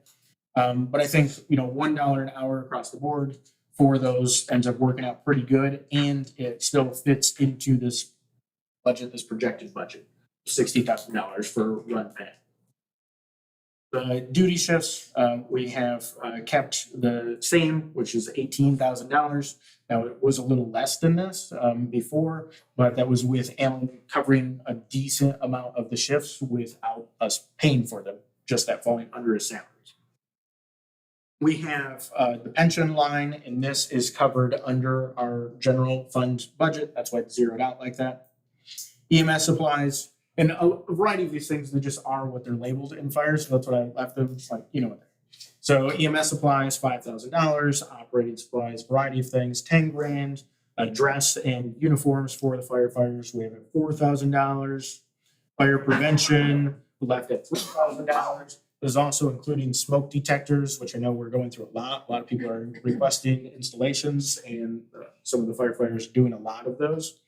S3: But I think, you know, $1 an hour across the board for those ends up working out pretty good, and it still fits into this budget, this projected budget, $60,000 for run pay. The duty shifts, we have kept the same, which is $18,000. Now, it was a little less than this before, but that was with Alan covering a decent amount of the shifts without us paying for them, just that falling under his salaries. We have the pension line, and this is covered under our general fund budget. That's why it's zeroed out like that. EMS supplies, and a variety of these things, they just are what they're labeled in fire, so that's what I left them, like, you know what. So EMS supplies, $5,000, operating supplies, variety of things, $10,000, dress and uniforms for the firefighters, we have at $4,000. Fire prevention, we left at $3,000. There's also including smoke detectors, which I know we're going through a lot. A lot of people are requesting installations, and some of the firefighters are doing a lot of those.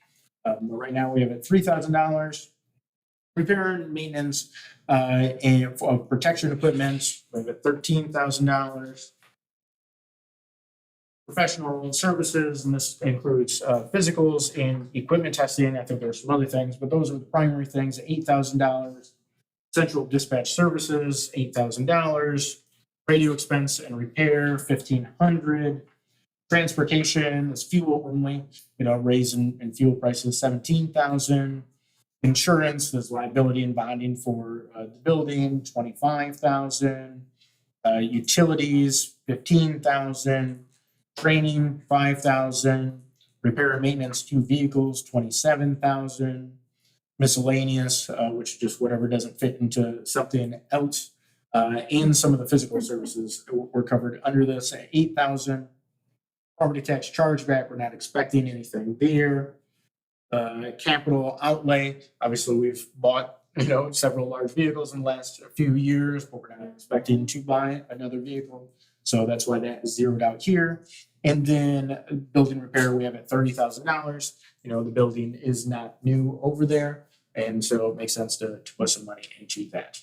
S3: But right now we have at $3,000. Repair and maintenance and for protection equipment, we have at $13,000. professional services, and this includes physicals and equipment testing. I think there's some other things, but those are the primary things. $8,000. Central dispatch services, $8,000. Radio expense and repair, $1,500. Transportation is fuel only, raise in fuel prices, $17,000. Insurance, there's liability and bonding for the building, $25,000. Utilities, $15,000. Training, $5,000. Repair and maintenance, 2 vehicles, $27,000. Miscellaneous, which is just whatever doesn't fit into something else. And some of the physical services were covered under this at $8,000. Property tax chargeback, we're not expecting anything there. Capital outlay, obviously we've bought, several large vehicles in the last few years, but we're not expecting to buy another vehicle. So that's why that is zeroed out here. And then building repair, we have at $30,000. The building is not new over there. And so it makes sense to put some money into that.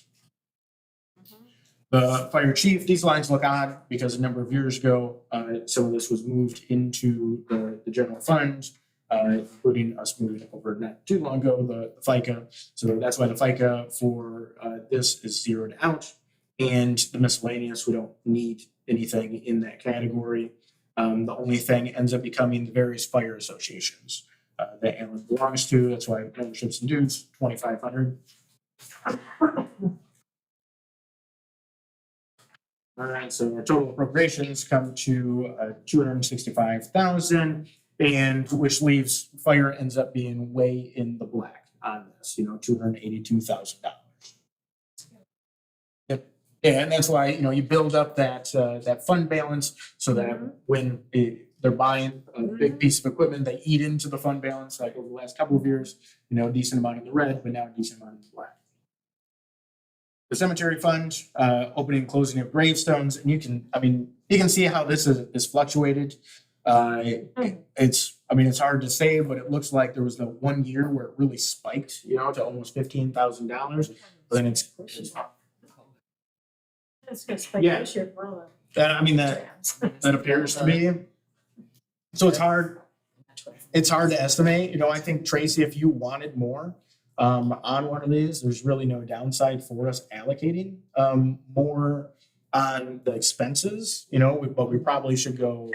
S3: The fire chief, these lines look odd because a number of years ago, some of this was moved into the general fund, including us moving over not too long ago, the FICA. So that's why the FICA for this is zeroed out. And the miscellaneous, we don't need anything in that category. The only thing ends up becoming the various fire associations that Alan belongs to. That's why memberships and dues, $2,500. All right, so our total appropriations come to $265,000, and which leaves fire ends up being way in the black on this, $282,000. Yep. Yeah, and that's why you build up that fund balance so that when they're buying a big piece of equipment, they eat into the fund balance. Like over the last couple of years, a decent amount in the red, but now a decent amount in the black. The cemetery fund, opening and closing of gravestones, and you can see how this is fluctuated. It's hard to say, but it looks like there was the 1 year where it really spiked, to almost $15,000. But then it's
S1: It's gonna spike
S3: Yeah.
S1: this year, well,
S3: that appears to me. So it's hard to estimate. I think Tracy, if you wanted more on one of these, there's really no downside for us allocating more on the expenses, but we probably should go,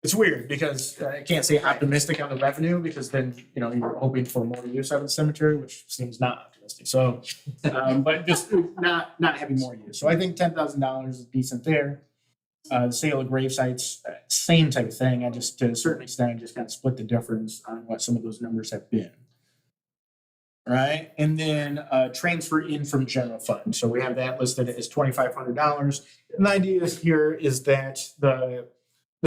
S3: it's weird because I can't say optimistic on the revenue because then, you're hoping for more use out of the cemetery, which seems not optimistic. So, but just not having more use. So I think $10,000 is decent there. The sale of grave sites, same type of thing. I just, to a certain extent, I just kind of split the difference on what some of those numbers have been. All right, and then transfer in from general fund. So we have that listed as $2,500. And the idea here is that the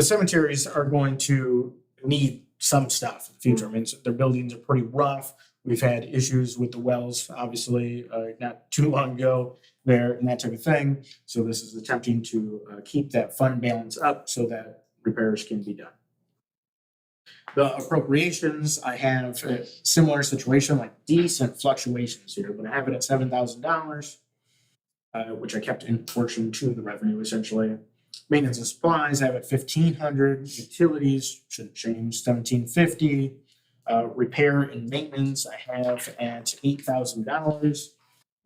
S3: cemeteries are going to need some stuff in the future. Their buildings are pretty rough. We've had issues with the wells, obviously, not too long ago there and that type of thing. So this is attempting to keep that fund balance up so that repairs can be done. The appropriations, I have a similar situation, like decent fluctuations here, but I have it at $7,000, which I kept in proportion to the revenue essentially. Maintenance and supplies, I have at $1,500. Utilities shouldn't change, $1,750. Repair and maintenance, I have at $8,000.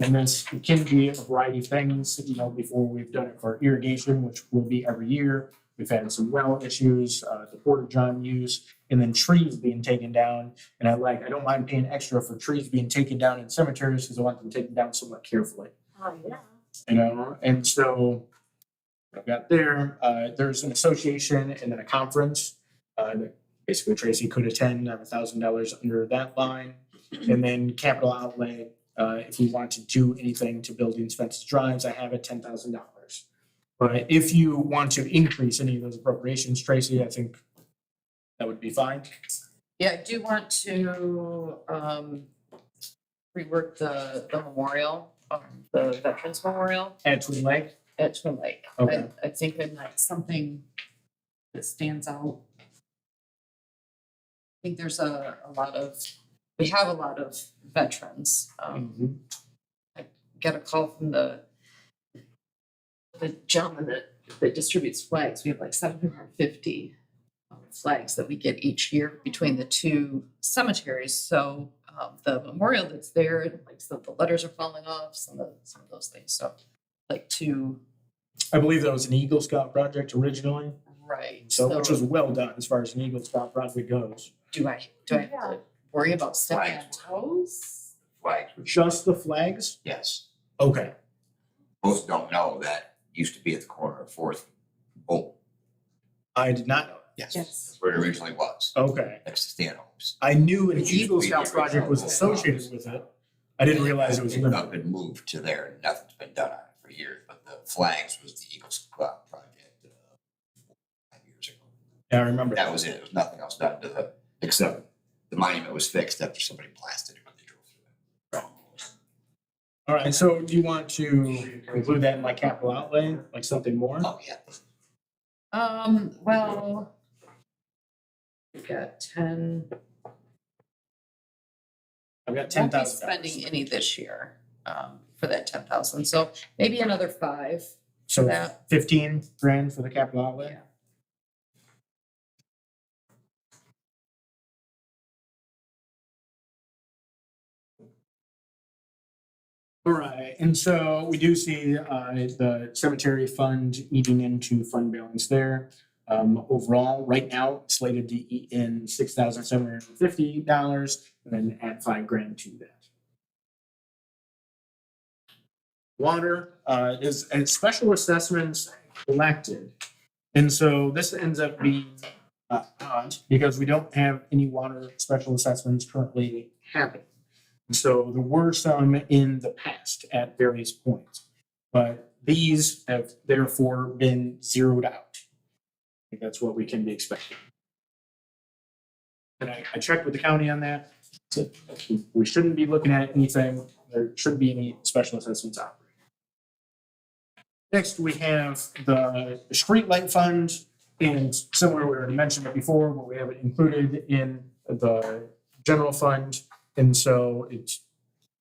S3: And this can be a variety of things, before we've done it for irrigation, which will be every year. We've had some well issues, the Porta John use, and then trees being taken down. And I don't mind paying extra for trees being taken down in cemeteries because I want them taken down somewhat carefully.
S1: oh, yeah.
S3: And so I've got there's an association and then a conference that basically Tracy could attend. I have $1,000 under that line. And then capital outlay, if we want to do anything to buildings, fences, drives, I have it $10,000. But if you want to increase any of those appropriations, Tracy, I think that would be fine.
S2: Yeah, I do want to rework the memorial, the Veterans Memorial
S3: At Twin Lake.
S2: at Twin Lake.
S3: Okay.
S2: I think I'd like something that stands out. I think there's we have a lot of veterans. I got a call from the gentleman that that distributes flags. We have like 750 flags that we get each year between the two cemeteries. So the memorial that's there, like the letters are falling off, some of those things. So like to
S3: I believe that was an Eagle Scout project originally,
S2: right.
S3: so which was well done as far as an Eagle Scout project goes.
S2: Do I have to worry about stepping on
S8: Flags.
S2: toes?
S8: Flags.
S3: Just the flags?
S8: Yes.
S3: Okay.
S8: Most don't know that used to be at the corner of Fourth. Oh,
S3: I did not know.
S8: yes.
S2: Yes.
S8: That's where it originally was,
S3: Okay.
S8: next to Stanhope's.
S3: I knew an
S8: It used to
S3: Eagle
S8: be the
S3: Scout project was
S8: original
S3: associated with it. I didn't realize it was
S8: It's
S3: limited.
S8: not been moved to there, and nothing's been done on it for years, but the flags was the Eagle Scout project 5 years ago.
S3: Yeah, I remember.
S8: That was it, there was nothing else done to the, except the monument was fixed after somebody blasted it when they drove through it.
S3: All right, so do you want to include that in like capital outlay, like something more?
S8: Oh, yeah.
S2: Well, we got 10.
S3: I've got
S2: Won't
S3: 10,000.
S2: be spending any this year for that 10,000. So maybe another 5 for
S3: So
S2: that.
S3: 15 grand for the capital outlay?
S2: Yeah.
S3: All right, and so we do see the cemetery fund eating into fund balance there. Overall, right now it's slated to eat in $6,750 and then add 5 grand to that. Water is and special assessments collected. And so this ends up being odd because we don't have any water special assessments currently happening. And so there were some in the past at various points, but these have therefore been zeroed out. I think that's what we can be expecting. And I checked with the county on that. So we shouldn't be looking at anything. There shouldn't be any special assessments operating. Next, we have the street light fund, and similar, we already mentioned it before, but we have it included in the general fund. And so it's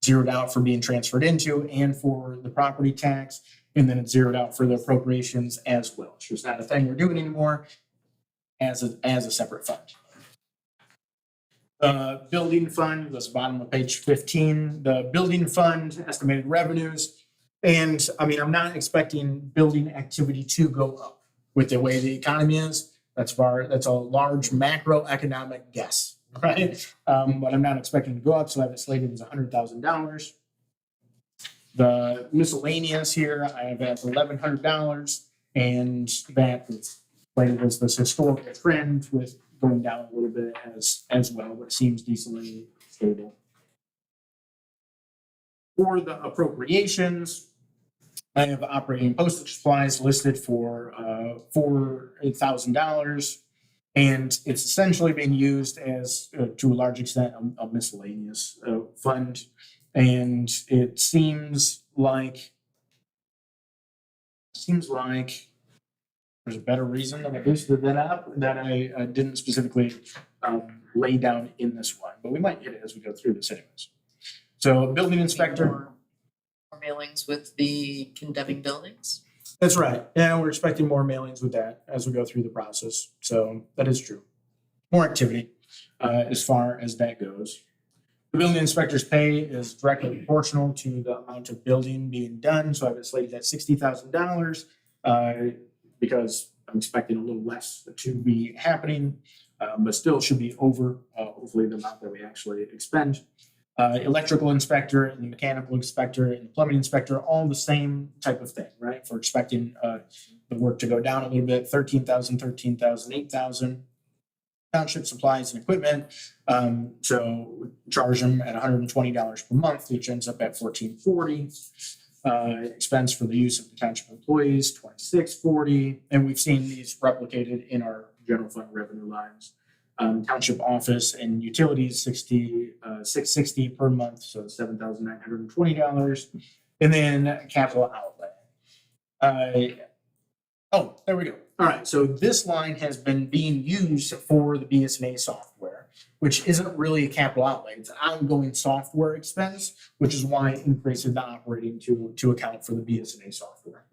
S3: zeroed out for being transferred into and for the property tax, and then it's zeroed out for the appropriations as well. It's just not a thing we're doing anymore as a separate fund. Building fund, that's bottom of page 15, the building fund estimated revenues. And I mean, I'm not expecting building activity to go up with the way the economy is. That's a large macroeconomic guess, right? But I'm not expecting to go up, so I have it slated as $100,000. The miscellaneous here, I have at $1,100, and that is slated as this historical trend with going down a little bit as well, but seems decently stable. For the appropriations, I have operating postage supplies listed for $4,000. And it's essentially being used as, to a large extent, a miscellaneous fund. And it seems like there's a better reason that I boosted that up that I didn't specifically lay down in this one, but we might get it as we go through this anyways. So building inspector.
S2: More mailings with the condemning buildings.
S3: That's right. Yeah, we're expecting more mailings with that as we go through the process. So that is true. More activity as far as that goes. The building inspector's pay is directly proportional to the amount of building being done. So I've slated at $60,000 because I'm expecting a little less to be happening, but still should be over hopefully the amount that we actually expend. Electrical inspector and the mechanical inspector and the plumbing inspector, all the same type of thing, right? We're expecting the work to go down a little bit, 13,000, 13,000, 8,000. Township supplies and equipment, so charge them at $120 per month, which ends up at $1,440. Expense for the use of the township employees, $2,640, and we've seen these replicated in our general fund revenue lines. Township office and utilities, $660 per month, so $7,920. And then capital outlay. There we go. All right, so this line has been being used for the BSNA software, which isn't really a capital outlay. It's an ongoing software expense, which is why it increases the operating to account for the BSNA software.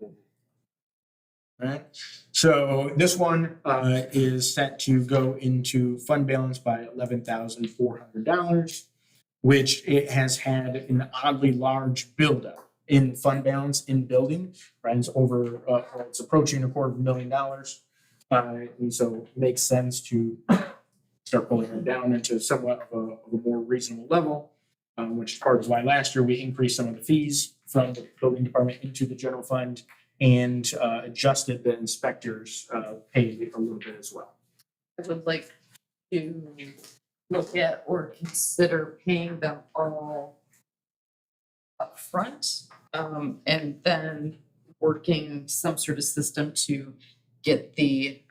S3: Right, so this one is set to go into fund balance by $11,400, which it has had an oddly large buildup in fund balance in building, right? It's over, it's approaching $250,000. And so it makes sense to start pulling it down into somewhat of a more reasonable level, which is part of why last year we increased some of the fees from the building department into the general fund and adjusted the inspectors' pay a little bit as well.
S2: I would like to look at or consider paying them all upfront, and then working some sort of system to get the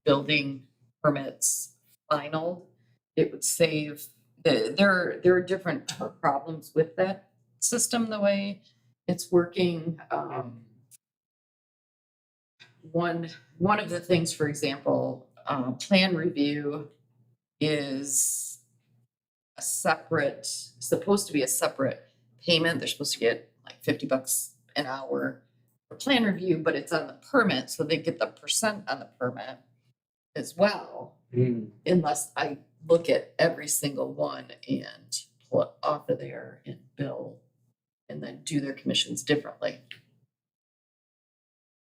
S2: building permits final. It would save there are different problems with that system the way it's working. One of the things, for example, plan review is supposed to be a separate payment. They're supposed to get like $50 an hour for plan review, but it's on the permit, so they get the percent on the permit as well. Unless I look at every single one and pull it off of there and bill and then do their commissions differently.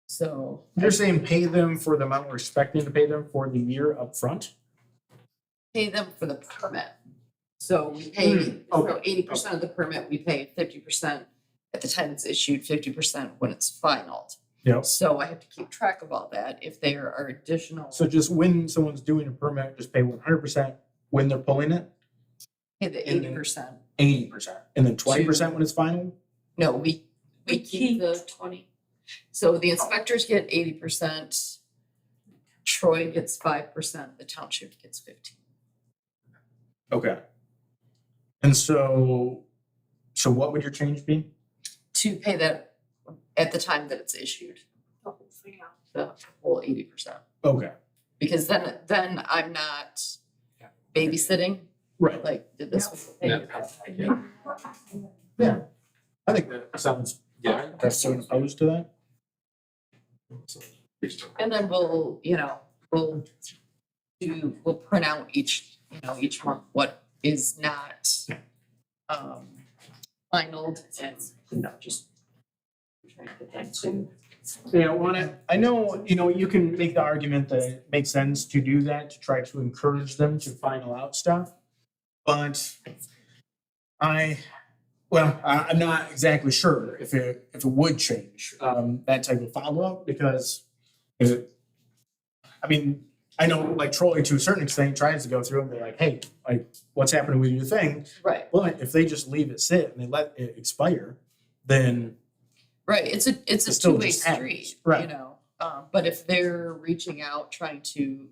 S2: So
S3: You're saying pay them for the amount we're expecting to pay them for the year up front?
S2: pay them for the permit. So we pay, so 80% of the permit, we pay 50% at the time it's issued, 50% when it's final.
S3: Yep.
S2: So I have to keep track of all that. If there are additional,
S3: So just when someone's doing a permit, just pay 100% when they're pulling it,
S2: pay the
S3: and then-
S2: 80%.
S3: 80%, and then 20% when it's final?
S2: No, we keep the 20. So the inspectors get 80%, Troy gets 5%, the township gets 15.
S3: Okay. And so what would your change be?
S2: To pay that at the time that it's issued, the whole 80%.
S3: Okay,
S2: Because then I'm not babysitting,
S3: right.
S2: like, did this was the
S4: Yeah.
S3: Yeah. I think that sounds fine. That's so opposed to that?
S2: And then we'll print out each month what is not finalized and just trying to get that to.
S3: Yeah, I know, you can make the argument that it makes sense to do that, to try to encourage them to final out stuff. But I'm not exactly sure if it would change that type of follow-up because I know like Troy to a certain extent tries to go through and be like, hey, like what's happening with your thing?
S2: Right.
S3: But if they just leave it sit and they let it expire, then
S2: Right, it's a
S3: still
S2: two-way
S3: just happens,
S2: street,
S3: right.
S2: But if they're reaching out, trying to,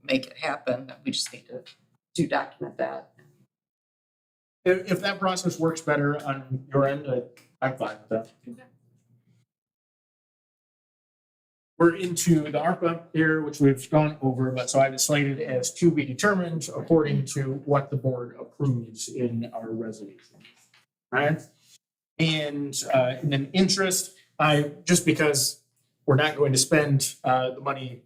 S2: make it happen, then we just need to document that.
S3: if that process works better on your end, I'm fine with that.
S2: Okay.
S3: We're into the ARPA here, which we've gone over, but so I have it slated as to be determined according to what the board approves in our resolution. Right? And then interest, just because we're not going to spend the money,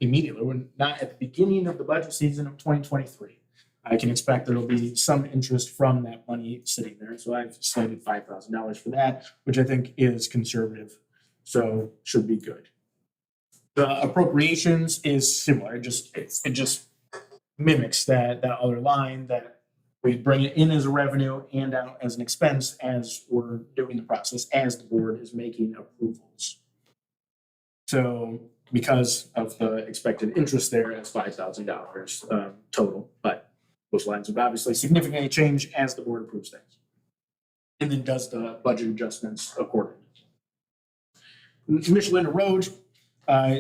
S3: immediately, we're not at the beginning of the budget season of 2023. I can expect there'll be some interest from that money sitting there. So I've slated $5,000 for that, which I think is conservative. So should be good. The appropriations is similar. It just mimics that other line that we bring it in as a revenue and out as an expense as we're doing the process, as the board is making approvals. So because of the expected interest there, it's $5,000 total, but those lines would obviously significantly change as the board approves things. And then does the budget adjustments accordingly. Michelina Road,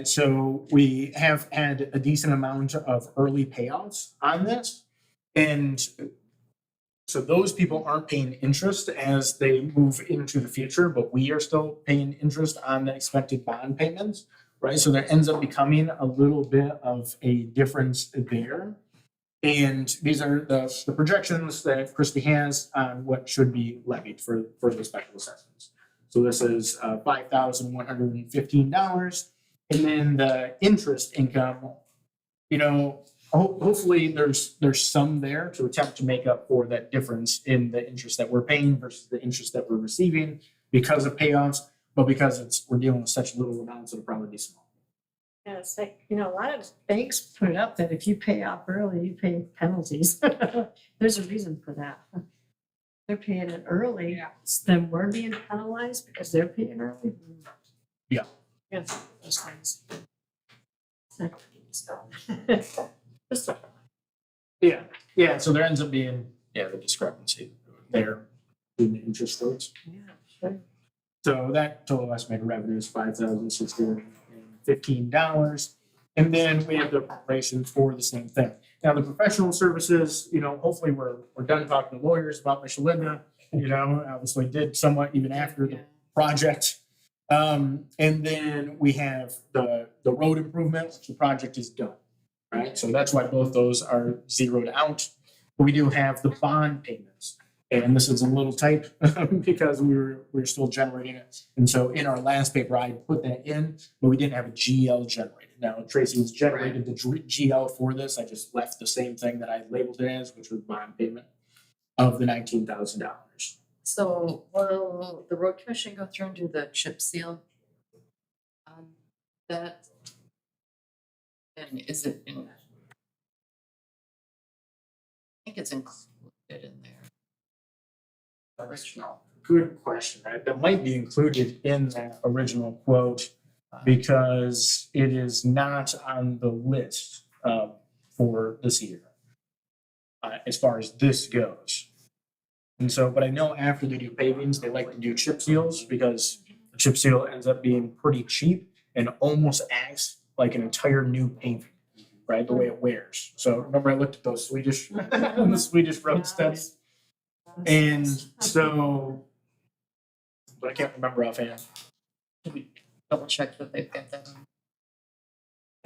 S3: so we have had a decent amount of early payouts on this. And so those people aren't paying interest as they move into the future, but we are still paying interest on the expected bond payments, right? So there ends up becoming a little bit of a difference there. And these are the projections that Christie has on what should be levied for the special assessments. So this is $5,115 And then the interest income, you know, hopefully there's some there to attempt to make up for that difference in the interest that we're paying versus the interest that we're receiving because of payoffs, but because we're dealing with such little amounts, it'll probably be small.
S1: Yeah, it's like, a lot of banks put it up that if you pay off early, you pay penalties. There's a reason for that. They're paying it early, then we're being penalized because they're paying early.
S3: Yeah.
S1: Yeah, those things. Just a-
S3: Yeah, so there ends up being, the discrepancy there in the interest rates.
S1: Yeah, sure.
S3: So that total estimated revenue is $5,615. And then we have the preparation for the same thing. Now, the professional services, hopefully we're done talking to lawyers about Michelinda, obviously did somewhat even after the project. And then we have the road improvement, which the project is done, right? So that's why both those are zeroed out. But we do have the bond payments. And this is a little tight because we're still generating it. And so in our last paper, I put that in, but we didn't have a GL generated. Now, Tracy has generated the GL for this. I just left the same thing that I labeled it as, which was bond payment of the $19,000.
S2: So will the road commission go through and do the chip seal on that? And is it in? I think it's included in there. Original.
S3: Good question, right? That might be included in that original quote because it is not on the list for this year as far as this goes. And so, but I know after they do pavings, they like to do chip seals because the chip seal ends up being pretty cheap and almost acts like an entire new paving, right? The way it wears. So remember I looked at those Swedish, the Swedish road studies. And so, but I can't remember offhand.
S2: Should we double check that they've got that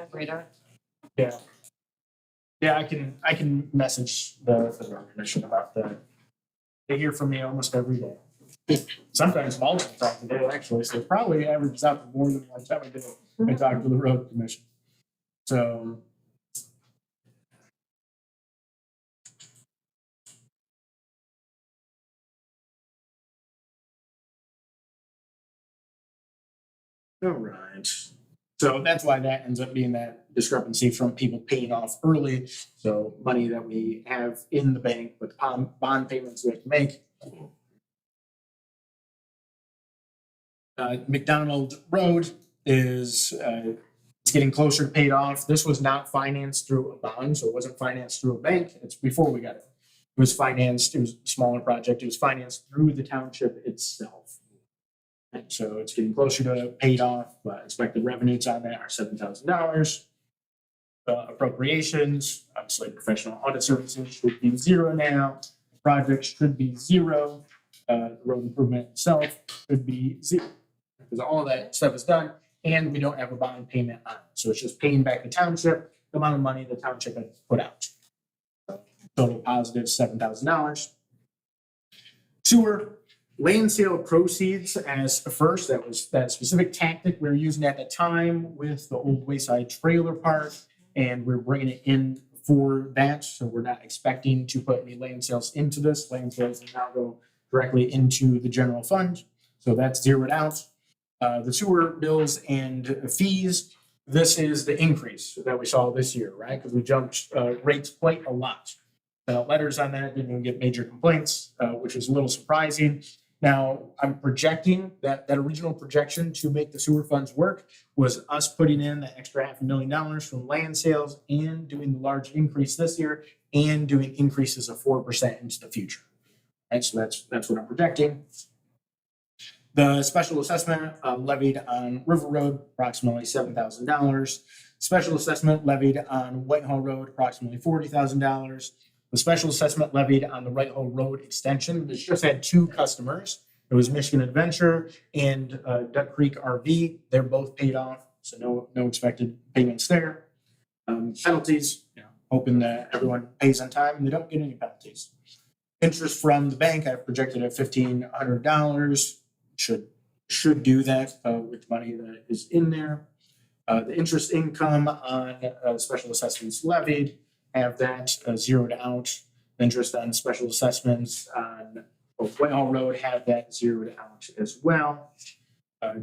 S2: on radar?
S3: Yeah. Yeah, I can message the road commission about that. They hear from me almost every day. Sometimes multiple times a day, actually. So it probably averages out to more than one time a day I talk to the road commission. So. All right. So that's why that ends up being that discrepancy from people paying off early. So money that we have in the bank with bond payments we have to make. McDonald Road is it's getting closer to paid off. This was not financed through a bond, so it wasn't financed through a bank. It's before we got it. It was financed, it was a smaller project. It was financed through the township itself. And so it's getting closer to paid off, but expected revenues on that are $7,000. Appropriations, obviously professional audit services should be zero now. Project should be zero. The road improvement itself should be zero because all of that stuff is done and we don't have a bond payment on it. So it's just paying back the township the amount of money the township had put out. So total positive $7,000. Sewer. Land sale proceeds as a first, that was that specific tactic we were using at the time with the old Wayside Trailer Park, and we're bringing it in for that. So we're not expecting to put any land sales into this. Land sales will now go directly into the general fund. So that's zeroed out. The sewer bills and fees, this is the increase that we saw this year, right? Because we jumped rates quite a lot. Letters on that didn't even get major complaints, which was a little surprising. Now, I'm projecting that original projection to make the sewer funds work was us putting in the extra $500,000 from land sales and doing the large increase this year and doing increases of 4% into the future. Right, so that's what I'm projecting. The special assessment levied on River Road, approximately $7,000. Special assessment levied on Whitehall Road, approximately $40,000. The special assessment levied on the Whitehall Road extension, which just had two customers. It was Michigan Adventure and Duck Creek RV. They're both paid off, so no expected payments there. Penalties, hoping that everyone pays on time and they don't get any penalties. Interest from the bank, I projected at $1,500. Should do that with money that is in there. The interest income on special assessments levied, have that zeroed out. Interest on special assessments on Well Road, have that zeroed out as well.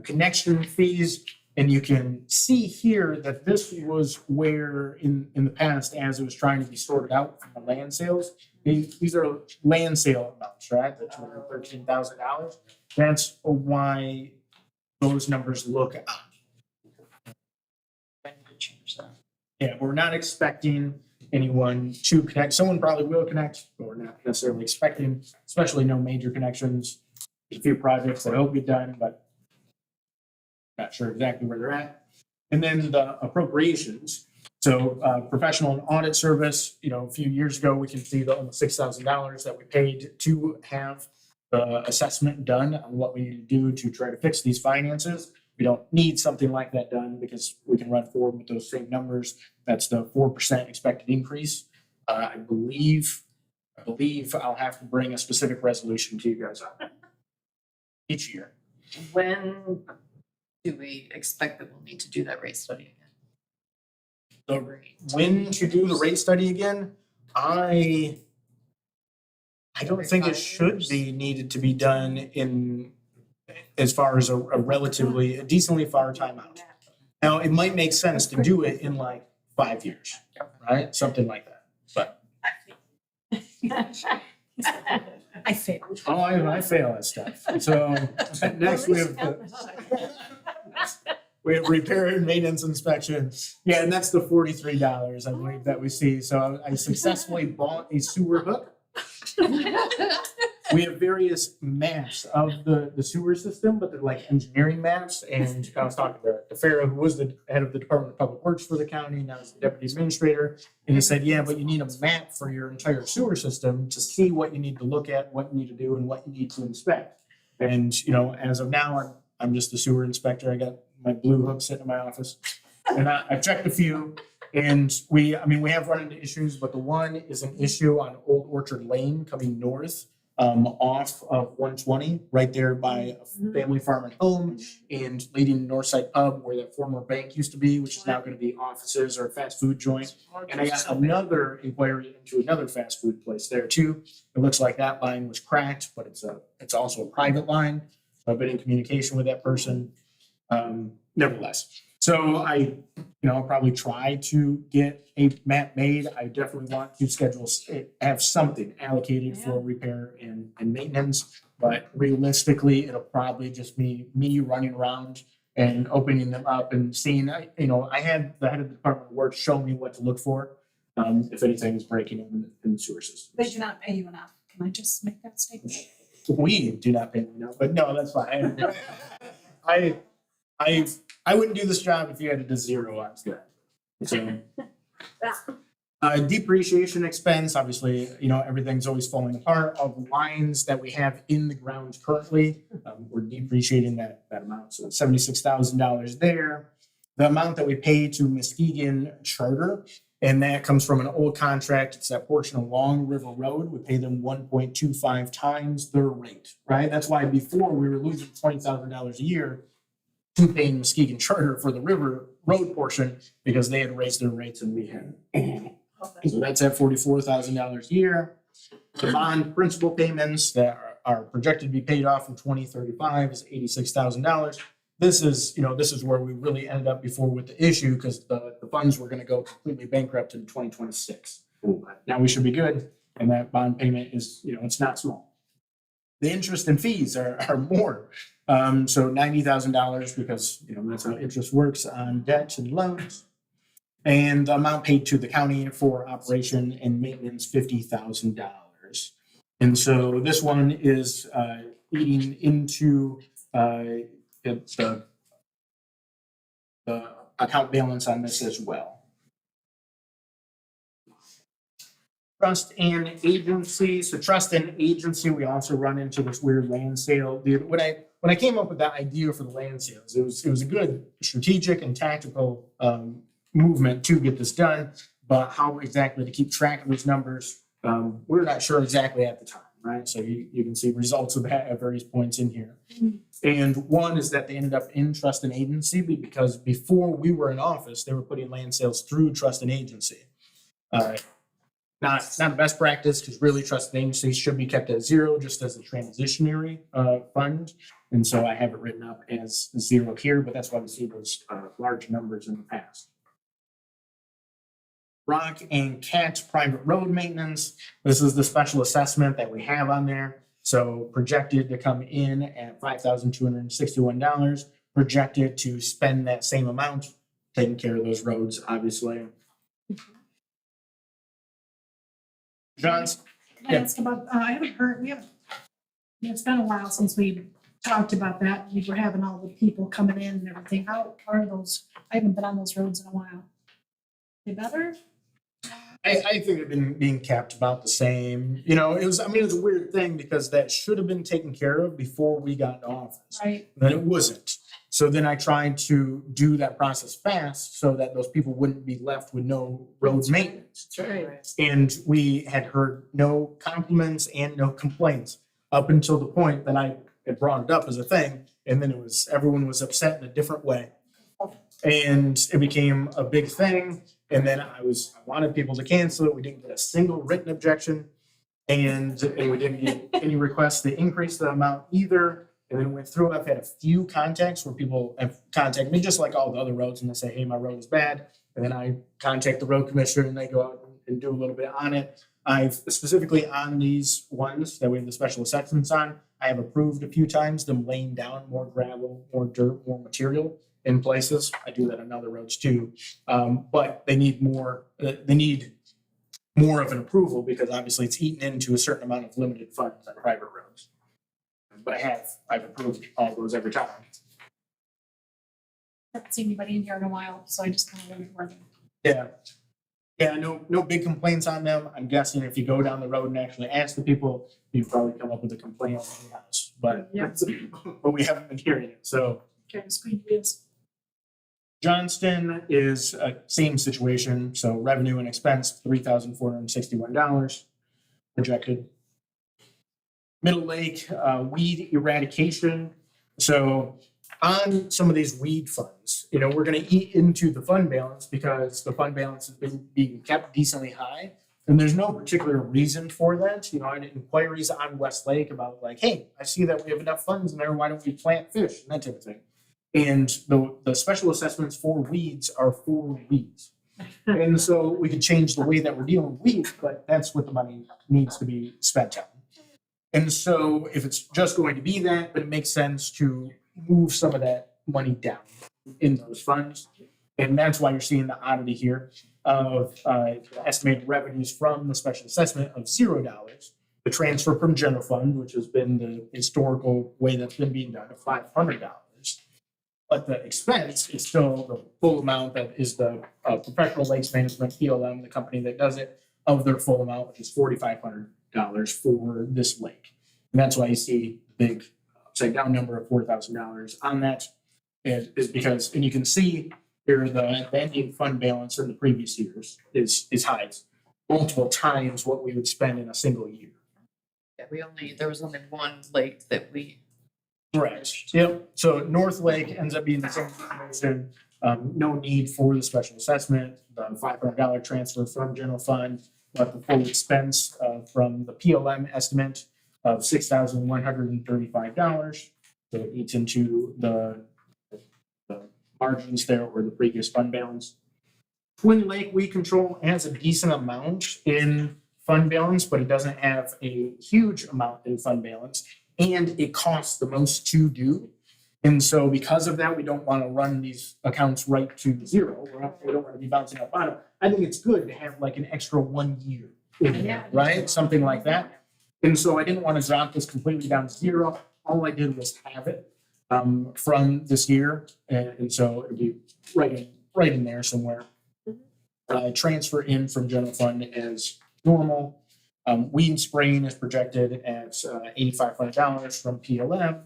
S3: Connection fees, and you can see here that this was where in the past, as it was trying to be sorted out from the land sales, these are land sale amounts, right? The $213,000. That's why those numbers look odd.
S2: Change that.
S3: Yeah, we're not expecting anyone to connect. Someone probably will connect, but we're not necessarily expecting, especially no major connections. There's a few projects that will get done, but not sure exactly where they're at. And then the appropriations. So professional and audit service, a few years ago, we can see the almost $6,000 that we paid to have the assessment done on what we need to do to try to fix these finances. We don't need something like that done because we can run forward with those same numbers. That's the 4% expected increase. I believe I'll have to bring a specific resolution to you guys on each year.
S2: When do we expect that we'll need to do that rate study again?
S3: When to do the rate study again? I don't think it should be needed to be done in as far as a decently far time out. Now, it might make sense to do it in like 5 years, right? Something like that. But
S1: I failed.
S3: I fail at stuff. So next we have repair and maintenance inspection. Yeah, and that's the $43, I believe, that we see. So I successfully bought a sewer hook. We have various maps of the sewer system, but they're like engineering maps. And I was talking to Farrah, who was the head of the Department of Public Works for the county, now he's the deputy administrator. And he said, yeah, but you need a map for your entire sewer system to see what you need to look at, what you need to do, and what you need to inspect. And, as of now, I'm just the sewer inspector. I got my blue hook sitting in my office. And I've checked a few. And we have run into issues, but the one is an issue on Old Orchard Lane coming north. Off of 120, right there by a family farm and home, and leading Northside Pub, where that former bank used to be, which is now going to be offices or a fast food joint. And I got another inquiry into another fast food place there too. It looks like that line was cracked, but it's also a private line. So I've been in communication with that person. Nevertheless, so I'll probably try to get a map made. I definitely want to have something allocated for repair and maintenance. But realistically, it'll probably just be me running around and opening them up and seeing, I had the head of the Department of Works show me what to look for if anything is breaking in the sewer system.
S1: They do not pay you enough. Can I just make that statement?
S3: We do not pay enough, but no, that's fine. I wouldn't do this job if you had to do zero on that. So, depreciation expense, obviously, everything's always falling apart. All the lines that we have in the ground currently, we're depreciating that amount. So $76,000 there. The amount that we pay to Muskegon Charter, and that comes from an old contract. It's that portion of Long River Road. We pay them 1.25 times their rate, right? That's why before we were losing $20,000 a year to paying Muskegon Charter for the river road portion because they had raised their rates and we hadn't. So that's at $44,000 a year. The bond principal payments that are projected to be paid off in 2035 is $86,000. This is where we really ended up before with the issue because the funds were going to go completely bankrupt in 2026. But now we should be good, and that bond payment is, it's not small. The interest and fees are more. So $90,000 because, that's how interest works on debt and loans. And the amount paid to the county for operation and maintenance, $50,000. And so this one is eating into the account balance on this as well. Trust and agency. So trust and agency, we also run into this weird land sale. When I came up with that idea for the land sales, it was a good strategic and tactical movement to get this done. But how exactly to keep track of these numbers, we're not sure exactly at the time, right? So you can see results of that at various points in here. And one is that they ended up in trust and agency because before we were in office, they were putting land sales through trust and agency. Not the best practice, because really trust and agency should be kept at zero just as a transitionary fund. And so I have it written up as zero here, but that's why we see those large numbers in the past. Rock and Cat private road maintenance. This is the special assessment that we have on there. So projected to come in at $5,261, projected to spend that same amount, taking care of those roads, obviously. John's,
S5: Can I ask about, I haven't heard, it's been a while since we talked about that. We were having all the people coming in and everything. How are those? I haven't been on those roads in a while. They better?
S3: I think they've been being kept about the same. You know, it was a weird thing because that should have been taken care of before we got to office.
S5: Right.
S3: Then it wasn't. So then I tried to do that process fast so that those people wouldn't be left with no road maintenance.
S1: That's right.
S3: And we had heard no compliments and no complaints up until the point that I had brought it up as a thing. And then everyone was upset in a different way. And it became a big thing. And then I wanted people to cancel it. We didn't get a single written objection. And we didn't get any requests to increase the amount either. And then went through, I've had a few contacts where people have contacted me, just like all the other roads, and they say, hey, my road is bad. And then I contact the road commissioner and they go out and do a little bit on it. I've specifically on these ones that we have the special assessments on, I have approved a few times them laying down more gravel, more dirt, more material in places. I do that on other roads too. But they need more of an approval because obviously it's eaten into a certain amount of limited funds on private roads. But I've approved all those every time.
S5: Haven't seen anybody in here in a while, so I just kind of wondered where
S3: Yeah. Yeah, no big complaints on them. I'm guessing if you go down the road and actually ask the people, you'd probably come up with a complaint on the house. But, but we haven't been hearing it. So
S5: kind of squeaky wheels.
S3: Johnston is a same situation. So revenue and expense, $3,461 projected. Middle Lake, weed eradication. So on some of these weed funds, we're going to eat into the fund balance because the fund balance has been being kept decently high. And there's no particular reason for that. I did inquiries on West Lake about like, hey, I see that we have enough funds in there. Why don't we plant fish and that type of thing? And the special assessments for weeds are for weeds. And so we could change the way that we're dealing with weeds, but that's what the money needs to be spent on. And so if it's just going to be that, but it makes sense to move some of that money down in those funds. And that's why you're seeing the oddity here of estimated revenues from the special assessment of $0, the transfer from general fund, which has been the historical way that's been being done, of $500. But the expense is still the full amount that is the Professional Lakes Management, PLM, the company that does it, of their full amount, which is $4,500 for this lake. And that's why you see the big upside down number of $4,000 on that. Is because, and you can see here the ending fund balance in the previous years is high. It's multiple times what we would spend in a single year.
S2: Yeah, there was only one lake that we.
S3: Correct. Yep. So North Lake ends up being the same situation. No need for the special assessment, the $500 transfer from general fund, but the full expense from the PLM estimate of $6,135. So it eats into the margins there or the previous fund balance. Twin Lake we control has a decent amount in fund balance, but it doesn't have a huge amount in fund balance. And it costs the most to do. And so because of that, we don't want to run these accounts right to zero. We don't want to be bouncing up on them. I think it's good to have like an extra 1 year in there, right? Something like that. And so I didn't want to drop this completely down to zero. All I did was have it from this year. And so it'd be right in there somewhere. Transfer in from general fund as normal. Weed spraying is projected at $8,500 from PLM,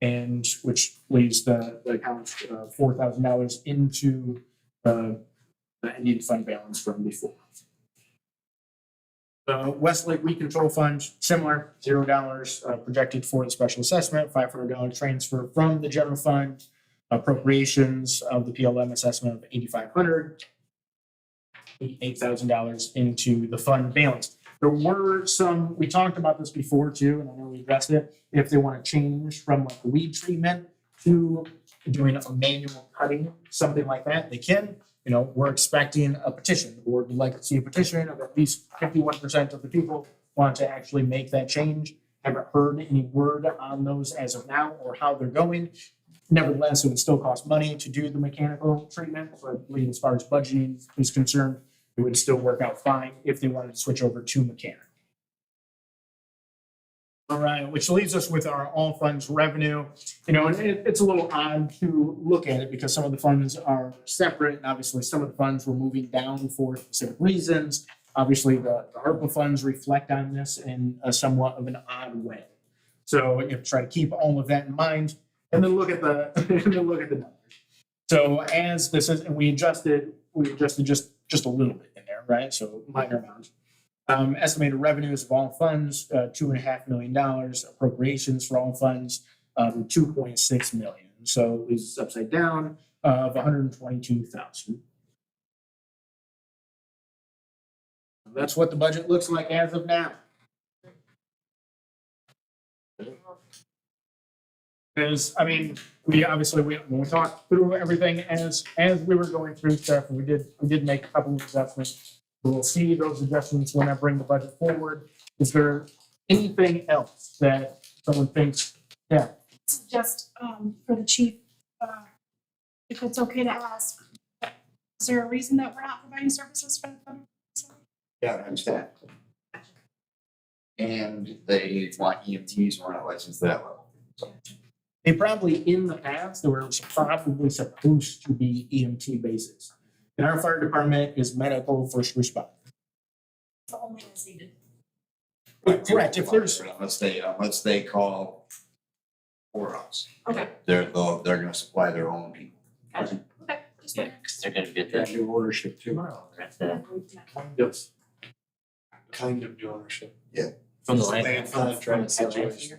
S3: and which leaves the account $4,000 into the ending fund balance from before. The Westlake Weed Control Fund, similar, $0 projected for the special assessment, $500 transfer from the general fund, appropriations of the PLM assessment of $8,500, $8,000 into the fund balance. There were some, we talked about this before too, and I know we addressed it, if they want to change from like weed treatment to doing a manual cutting, something like that, they can. You know, we're expecting a petition. The board would like to see a petition of at least 51% of the people want to actually make that change. Haven't heard any word on those as of now or how they're going. Nevertheless, it would still cost money to do the mechanical treatment. So I believe as far as budgeting is concerned, it would still work out fine if they wanted to switch over to mechanical. All right, which leaves us with our all funds revenue. You know, and it's a little odd to look at it because some of the funds are separate, and obviously some of the funds were moving down for specific reasons. Obviously, the ARPA funds reflect on this in a somewhat of an odd way. So you have to try to keep all of that in mind, and then look at the numbers. So as this is, and we adjusted just a little bit in there, right? So minor amounts. Estimated revenues of all funds, $2.5 million. Appropriations for all funds, $2.6 million. So it leaves us upside down of $122,000. That's what the budget looks like as of now. Because, I mean, when we talked through everything as we were going through stuff, we did make a couple of adjustments. We'll see those adjustments when I bring the budget forward. Is there anything else that someone thinks? Yeah.
S5: Just for the chief, if it's okay to ask, is there a reason that we're not providing services for the federal?
S8: Yeah, I understand. And they want EMTs, we're not licensed to that level. So
S3: They probably in the past, there were probably supposed to be EMT bases. And our fire department is medical first responder.
S5: The only as needed.
S3: Correct, if there's,
S8: unless they call for us,
S5: Okay.
S8: they're gonna supply their own people.
S5: Gotcha. Okay. Just
S7: Yeah,
S5: wondering.
S7: 'cause they're gonna get
S4: That
S7: that
S4: new ownership too.
S7: tomorrow. They're at
S6: Kind of new ownership.
S7: from the
S6: Land
S7: land
S6: contract
S7: from
S6: situation.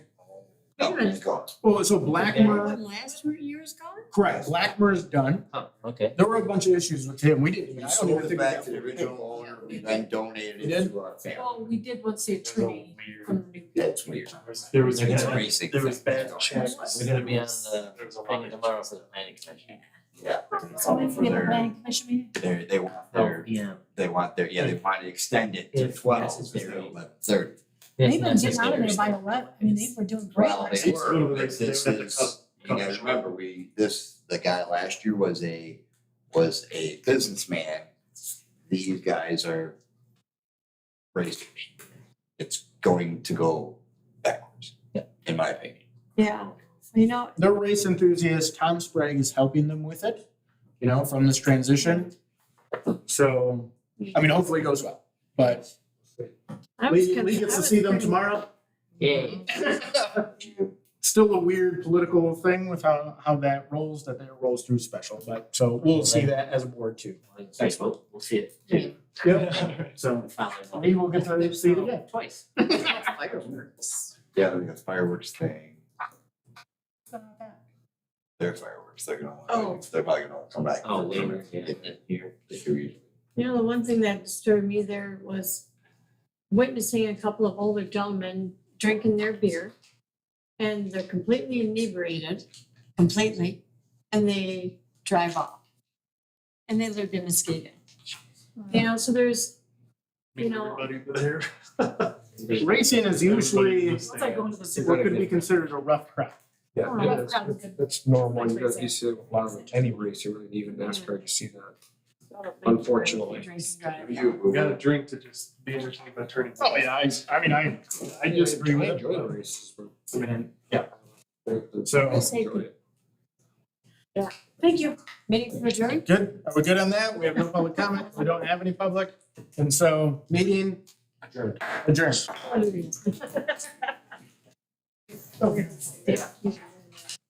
S8: No, it's gone.
S3: well, so Blackmer,
S1: When last year is gone?
S3: correct, Blackmer is done.
S7: Oh, okay.
S3: There were a bunch of issues with him. We didn't,
S8: We
S3: I don't
S8: sold
S3: even
S8: it
S3: think.
S8: back to the original owner, we then donated
S3: You
S8: it
S3: did?
S8: to our family.
S1: Well, we did once say
S6: There's a
S1: tree
S6: weird-
S1: from the new.
S8: That's weird.
S6: There was,
S7: They're gonna
S6: bad-
S8: basic
S6: there was
S8: things.
S6: bad checks.
S7: We're gonna be on
S6: There
S7: the
S6: was a lot
S7: thing
S6: of
S7: tomorrow
S6: checks.
S7: for the planning commission.
S8: Yeah.
S5: So we
S8: For
S5: have a
S8: their-
S5: planning commission meeting?
S8: they want
S7: Oh,
S8: their,
S7: yeah.
S8: they want to extend it to
S7: If
S8: 12 instead
S7: necessary.
S8: of 11:30.
S5: They've been getting out of there by 11. I mean, they were doing great.
S8: Well,
S5: last
S8: they
S5: year.
S8: were,
S6: They
S8: but
S6: would
S8: this
S6: have to
S8: is,
S6: cut-
S8: you gotta remember, the guy last year was a businessman. These guys are crazy. It's going to go backwards, in my opinion.
S1: Yeah, you know,
S3: They're race enthusiasts. Tom Sprague is helping them with it, you know, from this transition. So, I mean, hopefully it goes well, but
S1: I was.
S3: Lee gets to see them tomorrow.
S7: Yay.
S3: Still a weird political thing with how that rolls through special, but so we'll see that as a board too.
S7: Thanks, we'll see it.
S3: Yep. So maybe we'll get to see it again.
S7: Twice.
S2: Fireworks.
S8: Yeah, they got fireworks thing,
S5: Something like that.
S8: their fireworks, they're
S1: Oh.
S8: probably gonna come back.
S7: Oh, later, yeah, here.
S1: You know, the one thing that disturbed me there was witnessing a couple of older gentlemen drinking their beer. And they're completely inebriated, and they drive off. And they lived in Muskegon. You know, so there's, you know,
S6: Everybody there.
S3: Racing is usually
S6: Everybody
S5: It's like going to the
S3: what
S5: Super
S3: could be considered a rough crowd.
S4: Yeah,
S5: Oh,
S4: it
S5: that's
S4: is.
S5: probably good.
S4: It's normal. You see a lot of any race, you really even NASCAR, you see that. Unfortunately.
S1: Drink and drive.
S6: You gotta drink to just be entertained by turning.
S3: Oh, yeah, I disagree with
S4: Enjoy the
S3: it.
S4: races, but
S3: I mean, yeah.
S4: So.
S3: So-
S5: Thank you.
S1: Meeting adjourned?
S3: Good, are we good on that? We have no public comment, we don't have any public, and so meeting adjourned.
S1: Yeah.